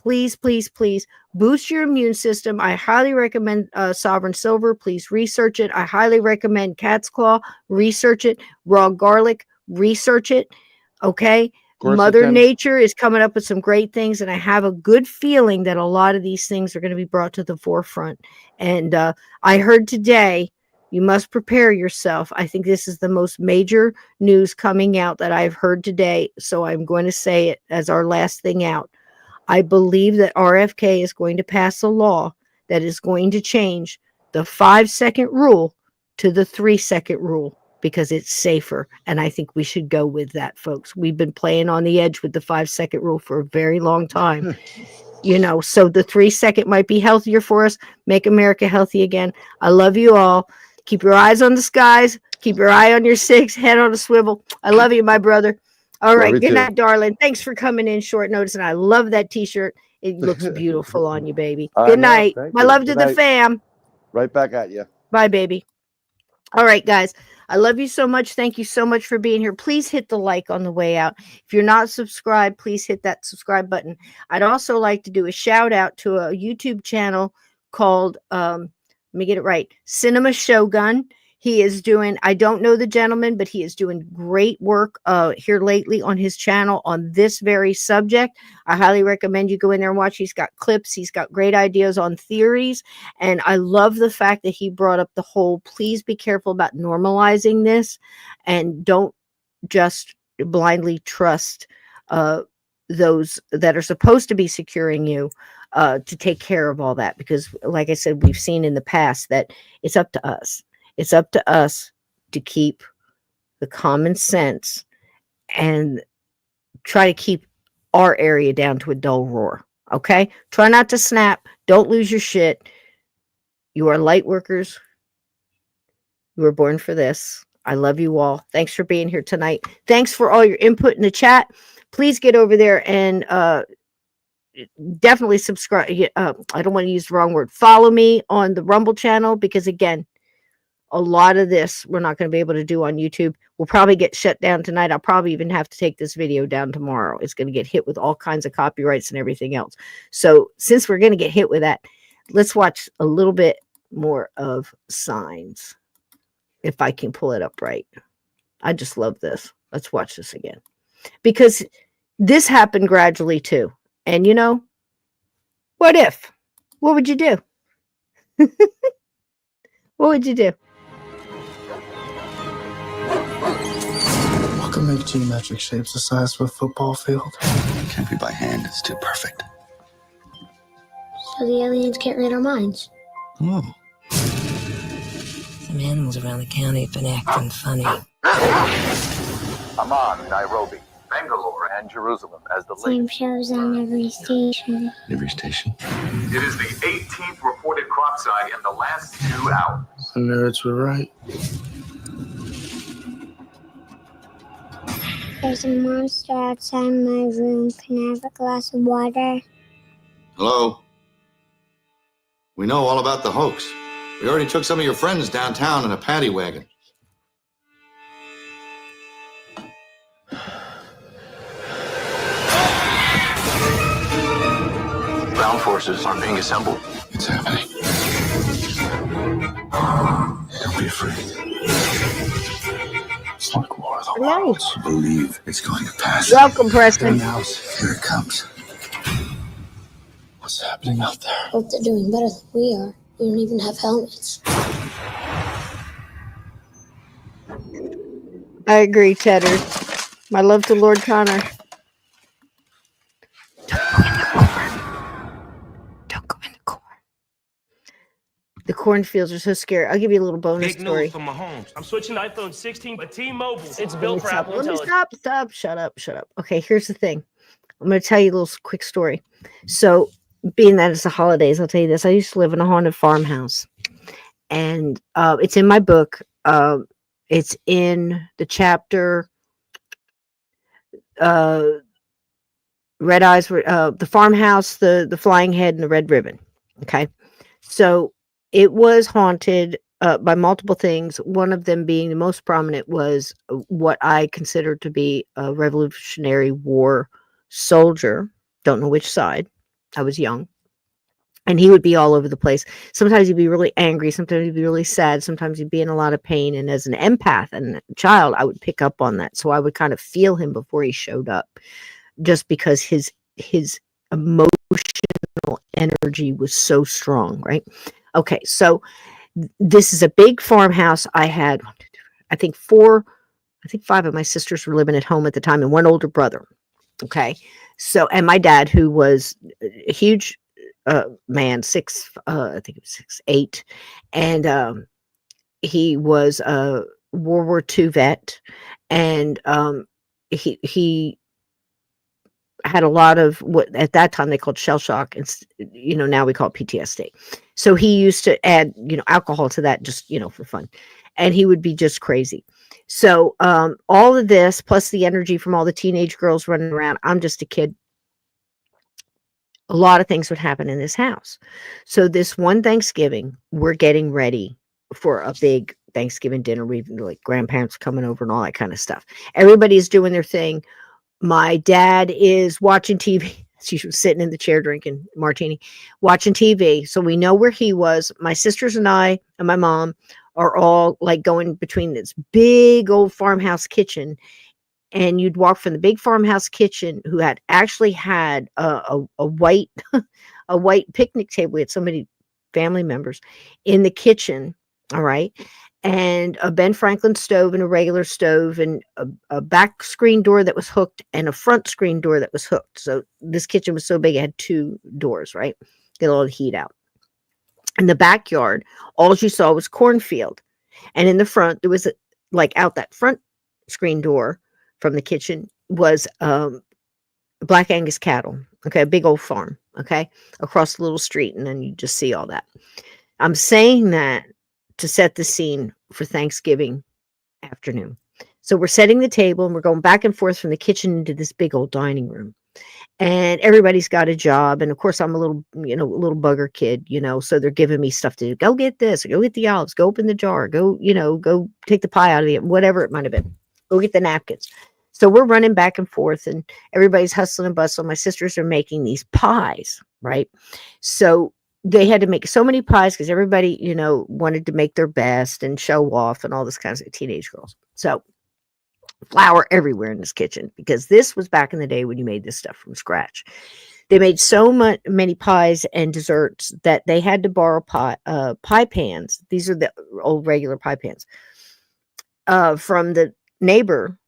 please, please, please boost your immune system. I highly recommend Sovereign Silver. Please research it. I highly recommend Cat's Claw. Research it. Raw garlic. Research it. Okay. Mother Quercetin. Nature is coming up with some great things, and I have a good feeling that a lot of these things are going to be brought to the forefront. And I heard today, you must prepare yourself. I think this is the most major news coming out that I've heard today, so I'm going to say it as our last thing out. I believe that RFK is going to pass a law that is going to change the 5-second rule to the 3-second rule, because it's safer. And I think we should go with that, folks. We've been playing on the edge with the 5-second rule for a very long time. So the 3-second might be healthier for us. Make America healthy again. I love you all. Keep your eyes on the skies. Keep your eye on your 6, head on a swivel. I love you, my brother. All right. Good night, darling. Thanks for coming in short notice. And I love that t-shirt. It looks beautiful on you, baby. Good night. My love to the fam. Right back at you. Bye, baby. All right, guys. I love you so much. Thank you so much for being here. Please hit the like on the way out. If you're not subscribed, please hit that subscribe button. I'd also like to do a shout out to a YouTube channel called, let me get it right, Cinema Shogun. He is doing, I don't know the gentleman, but he is doing great work here lately on his channel on this very subject. I highly recommend you go in there and watch. He's got clips. He's got great ideas on theories. And I love the fact that he brought up the whole, please be careful about normalizing this and don't just blindly trust those that are supposed to be securing you to take care of all that. Because like I said, we've seen in the past that it's up to us. It's up to us to keep the common sense and try to keep our area down to a dull roar. Okay? Try not to snap. Don't lose your shit. You are light workers. You were born for this. I love you all. Thanks for being here tonight. Thanks for all your input in the chat. Please get over there and definitely subscribe. I don't want to use the wrong word. Follow me on the Rumble channel, because again, a lot of this we're not going to be able to do on YouTube. We'll probably get shut down tonight. I'll probably even have to take this video down tomorrow. It's going to get hit with all kinds of copyrights and everything else. So since we're going to get hit with that, let's watch a little bit more of Signs. If I can pull it up right. I just love this. Let's watch this again. Because this happened gradually too. And what if? What would you do? What would you do? What can make geometric shapes the size of a football field? It can't be by hand, it's too perfect. So the aliens can't read our minds. Oh. Some animals around the county have been acting funny. Amman, Nairobi, Bangalore, and Jerusalem as the Same shows on every station. Every station. It is the 18th reported crop site in the last 2 hours. The nerds were right. There's a monster outside my room. Can I have a glass of water? Hello? We know all about the hoax. We already took some of your friends downtown in a paddy wagon. Ground forces are being assembled. It's happening. Don't be afraid. It's like War of the Worlds. Believe it's going to pass. Welcome, Preston. House. Here it comes. What's happening out there? Hope they're doing better than we are. We don't even have helmets. I agree, Cheddar. My love to Lord Connor. Don't go in the corn. The cornfields are so scary. I'll give you a little bonus Big story. news from Mahomes. I'm switching to iPhone 16, but T-Mobile. It's built for Apple Let me Intelligence. stop. Shut up. Okay, here's the thing. I'm going to tell you a little quick story. So, being that it's the holidays, I'll tell you this. I used to live in a haunted farmhouse. And it's in my book. It's in the chapter Red Eyes, the farmhouse, the flying head, and the red ribbon. Okay. So it was haunted by multiple things. One of them being the most prominent was what I consider to be a Revolutionary War soldier. Don't know which side. I was young. And he would be all over the place. Sometimes he'd be really angry. Sometimes he'd be really sad. Sometimes he'd be in a lot of pain. And as an empath and a child, I would pick up on that. So I would kind of feel him before he showed up, just because his emotional energy was so strong, right? Okay, so this is a big farmhouse. I had, I think 5 of my sisters were living at home at the time, and one older brother. Okay, so, and my dad, who was a huge man, I think it was 6'8", and he was a World War II vet, and he had a lot of what at that time they called shell shock, and now we call it PTSD. So he used to add alcohol to that, just for fun, and he would be just crazy. So all of this plus the energy from all the teenage girls running around, I'm just a kid. A lot of things would happen in this house. So this one Thanksgiving, we're getting ready for a big Thanksgiving dinner. We've like grandparents coming over and all that kind of stuff. Everybody's doing their thing. My dad is watching TV. She was sitting in the chair drinking martini, watching TV. So we know where he was. My sisters and I and my mom are all like going between this big old farmhouse kitchen. And you'd walk from the big farmhouse kitchen, who had actually had a white a white picnic table. We had so many family members in the kitchen, all right, and a Ben Franklin stove and a regular stove, and a back screen door that was hooked and a front screen door that was hooked. So this kitchen was so big it had 2 doors, right? Get all the heat out. In the backyard, all you saw was cornfield, and in the front there was out that front screen door from the kitchen was Black Angus cattle. Okay, a big old farm. Okay, across the little street, and then you just see all that. I'm saying that to set the scene for Thanksgiving afternoon. So we're setting the table, and we're going back and forth from the kitchen into this big old dining room. And everybody's got a job, and of course I'm a little bugger kid, so they're giving me stuff to do. Go get this, go get the olives, go open the jar, go take the pie out of the whatever it might have been. Go get the napkins. So we're running back and forth, and everybody's hustling and bustling. My sisters are making these pies, right? So they had to make so many pies because everybody, wanted to make their best and show off and all this kinds of teenage girls. So flour everywhere in this kitchen, because this was back in the day when you made this stuff from scratch. They made so many pies and desserts that they had to borrow pie pans. These are the old regular pie pans from the neighbor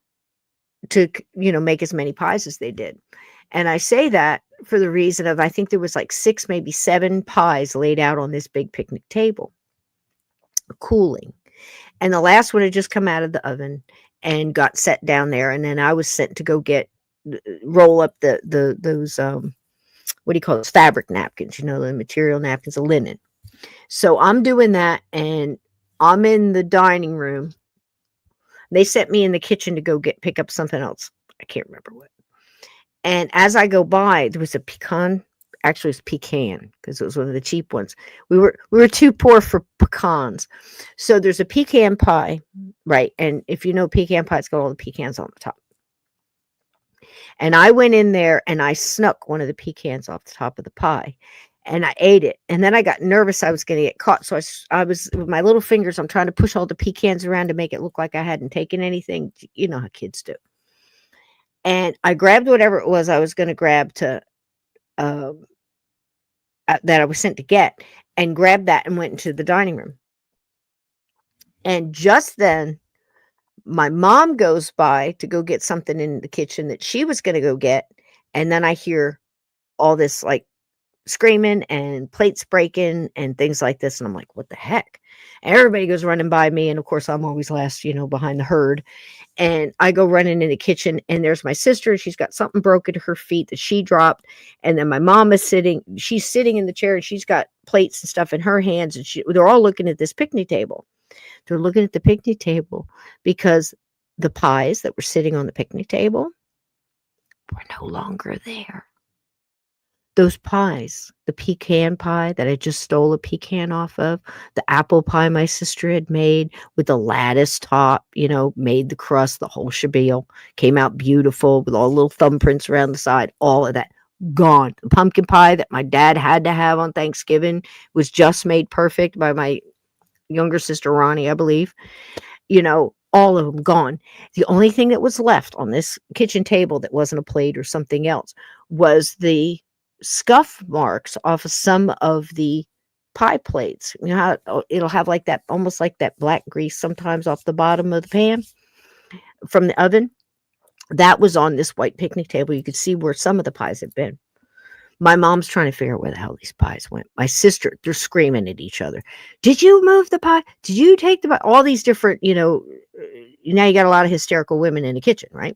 to make as many pies as they did. And I say that for the reason of, I think there was like 6, maybe 7 pies laid out on this big picnic table, cooling, and the last one had just come out of the oven and got set down there. And then I was sent to go roll up those what do you call those, fabric napkins, the material napkins of linen. So I'm doing that, and I'm in the dining room. They sent me in the kitchen to go pick up something else. I can't remember what. And as I go by, there was a pecan. Actually, it was pecan, because it was one of the cheap ones. We were too poor for pecans. So there's a pecan pie, right? And if you know pecan pie, it's got all the pecans on the top. And I went in there and I snuck one of the pecans off the top of the pie. And I ate it. And then I got nervous I was going to get caught. So I was, with my little fingers, I'm trying to push all the pecans around to make it look like I hadn't taken anything. You know how kids do. And I grabbed whatever it was I was going to grab that I was sent to get, and grabbed that and went into the dining room. And just then, my mom goes by to go get something in the kitchen that she was going to go get. And then I hear all this screaming and plates breaking and things like this. And I'm like, what the heck? And everybody goes running by me. And of course, I'm always last, behind the herd. And I go running in the kitchen, and there's my sister. She's got something broken to her feet that she dropped. And then my mom is she's sitting in the chair, and she's got plates and stuff in her hands. And they're all looking at this picnic table. They're looking at the picnic table because the pies that were sitting on the picnic table were no longer there. Those pies, the pecan pie that I just stole a pecan off of, the apple pie my sister had made with the lattice top, made the crust, the whole shabeel, came out beautiful with all little thumbprints around the side, all of that gone. The pumpkin pie that my dad had to have on Thanksgiving was just made perfect by my younger sister Ronnie, I believe. You know, all of them gone. The only thing that was left on this kitchen table that wasn't a plate or something else was the scuff marks off of some of the pie plates. You know how it'll have like that, almost like that black grease sometimes off the bottom of the pan from the oven. That was on this white picnic table. You could see where some of the pies had been. My mom's trying to figure out where the hell these pies went. My sister, they're screaming at each other. Did you move the pie? Did you take the pie? All these different, you know, now you got a lot of hysterical women in the kitchen, right?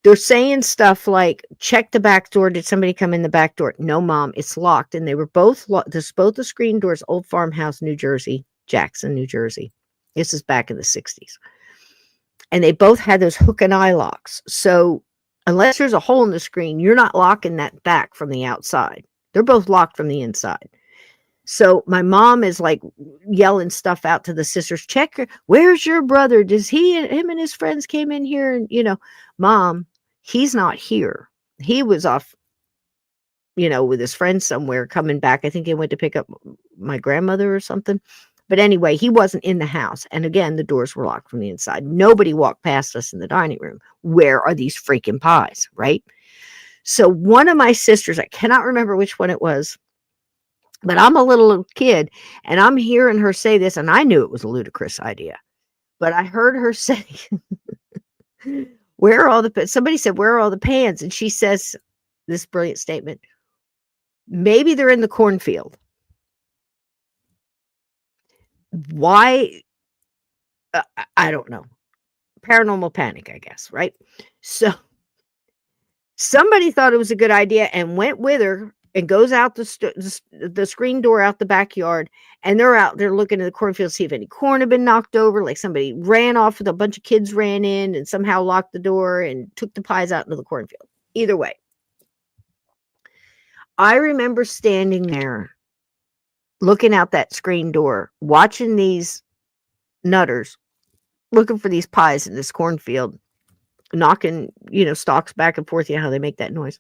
They're saying stuff like, check the back door. Did somebody come in the back door? No, Mom, it's locked. And they were both locked. This both the screen doors, Old Farmhouse, New Jersey, Jackson, New Jersey. This is back in the 60s. And they both had those hook and eye locks. So unless there's a hole in the screen, you're not locking that back from the outside. They're both locked from the inside. So my mom is like yelling stuff out to the sisters. Check, where's your brother? Does him and his friends came in here? And, you know, Mom, he's not here. He was off, you know, with his friends somewhere coming back. I think he went to pick up my grandmother or something. But anyway, he wasn't in the house. And again, the doors were locked from the inside. Nobody walked past us in the dining room. Where are these freaking pies, right? So one of my sisters, I cannot remember which one it was, but I'm a little kid and I'm hearing her say this, and I knew it was a ludicrous idea. But I heard her say, where are all the, somebody said, where are all the pans? And she says this brilliant statement, maybe they're in the cornfield. Why? I don't know. Paranormal panic, I guess, right? So somebody thought it was a good idea and went with her and goes out the screen door out the backyard, and they're out there looking at the cornfield to see if any corn had been knocked over, like somebody ran off with a bunch of kids ran in and somehow locked the door and took the pies out into the cornfield. Either way, I remember standing there looking out that screen door, watching these nutters looking for these pies in this cornfield, knocking, you know, stalks back and forth. You know how they make that noise.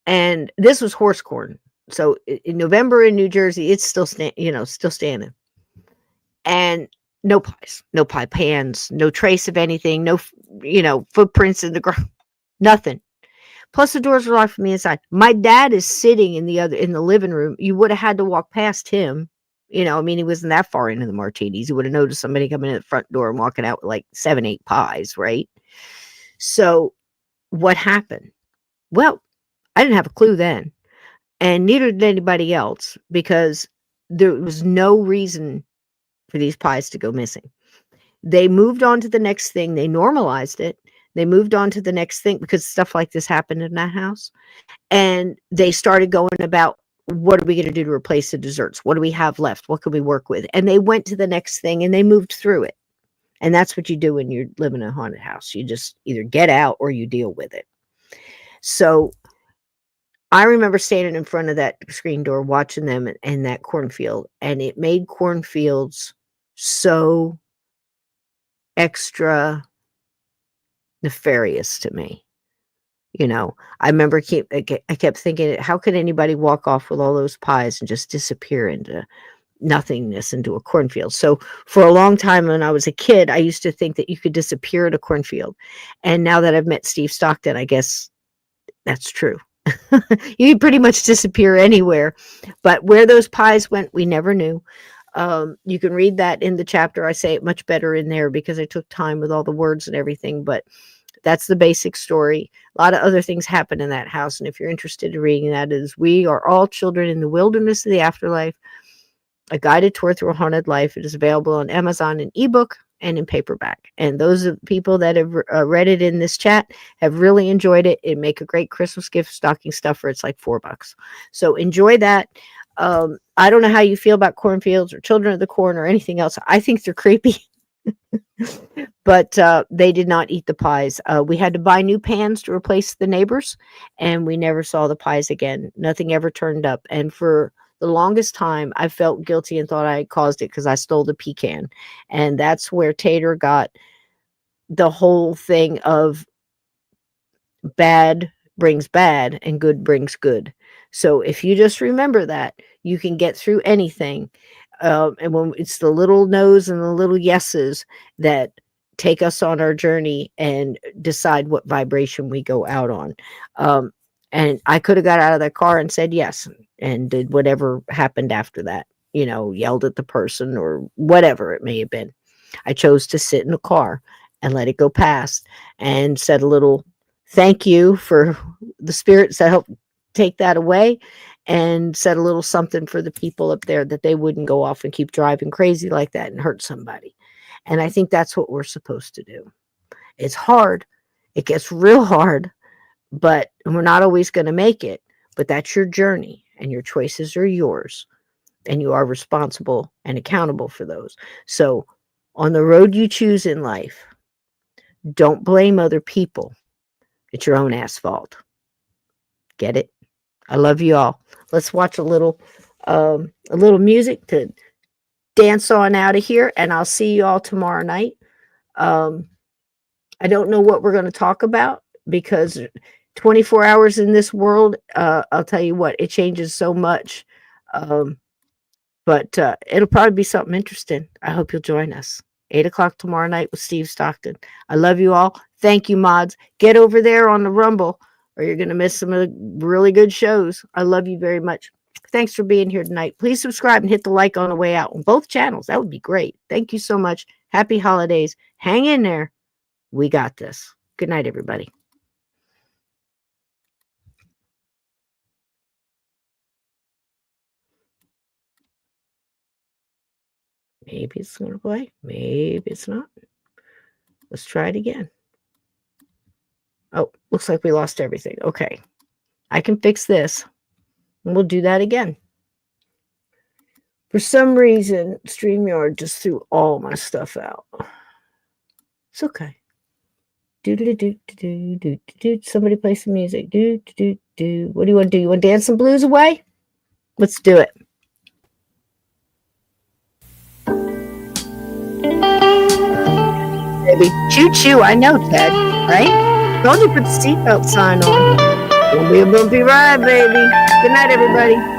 And this was horse corn. So in November in New Jersey, it's still still standing. And no pies, no pie pans, no trace of anything, no, you know, footprints in the ground, nothing. Plus the doors were locked from the inside. My dad is sitting in the living room. You would have had to walk past him. You know, I mean, he wasn't that far into the martinis. You would have noticed somebody coming in the front door and walking out with like 7, 8 pies, right? So what happened? Well, I didn't have a clue then. And neither did anybody else, because there was no reason for these pies to go missing. They moved on to the next thing. They normalized it. They moved on to the next thing because stuff like this happened in that house. And they started going about, what are we going to do to replace the desserts? What do we have left? What can we work with? And they went to the next thing and they moved through it. And that's what you do when you're living in a haunted house. You just either get out or you deal with it. So I remember standing in front of that screen door watching them in that cornfield. And it made cornfields so extra nefarious to me. You know, I remember I kept thinking, how could anybody walk off with all those pies and just disappear into nothingness, into a cornfield? So for a long time when I was a kid, I used to think that you could disappear at a cornfield. And now that I've met Steve Stockton, I guess that's true. You can pretty much disappear anywhere. But where those pies went, we never knew. You can read that in the chapter. I say it much better in there because I took time with all the words and everything. But that's the basic story. A lot of other things happen in that house. And if you're interested in reading that, is We Are All Children in the Wilderness of the Afterlife, A Guided Tour Through a Haunted Life. It is available on Amazon in ebook and in paperback. And those people that have read it in this chat have really enjoyed it. It make a great Christmas gift, stocking stuffer. It's like $4. So enjoy that. I don't know how you feel about cornfields or Children of the Corn or anything else. I think they're creepy. But they did not eat the pies. We had to buy new pans to replace the neighbors, and we never saw the pies again. Nothing ever turned up. And for the longest time, I felt guilty and thought I caused it because I stole the pecan. And that's where Tater got the whole thing of bad brings bad and good brings good. So if you just remember that, you can get through anything. And when it's the little no's and the little yeses that take us on our journey and decide what vibration we go out on. And I could have got out of that car and said yes and did whatever happened after that, yelled at the person or whatever it may have been. I chose to sit in the car and let it go past and said a little thank you for the spirits that helped take that away, and said a little something for the people up there that they wouldn't go off and keep driving crazy like that and hurt somebody. And I think that's what we're supposed to do. It's hard. It gets real hard, but we're not always going to make it. But that's your journey, and your choices are yours, and you are responsible and accountable for those. So on the road you choose in life, don't blame other people. It's your own asphalt. Get it? I love you all. Let's watch a little music to dance on out of here, and I'll see you all tomorrow night. I don't know what we're going to talk about, because 24 hours in this world, I'll tell you what, it changes so much. But it'll probably be something interesting. I hope you'll join us. 8 o'clock tomorrow night with Steve Stockton. I love you all. Thank you, mods. Get over there on the Rumble, or you're going to miss some of the really good shows. I love you very much. Thanks for being here tonight. Please subscribe and hit the like on the way out on both channels. That would be great. Thank you so much. Happy holidays. Hang in there. We got this. Good night, everybody. Maybe it's going to play. Maybe it's not. Let's try it again. Oh, looks like we lost everything. Okay. I can fix this. And we'll do that again. For some reason, StreamYard just threw all my stuff out. It's okay. Do. Somebody play some music. Do. What do you want to do? You want to dance some blues away? Let's do it. Baby. Choo-choo. I know, Ted. Right? Told you put the seatbelt sign on. It'll be a bumpy ride, baby. Good night, everybody.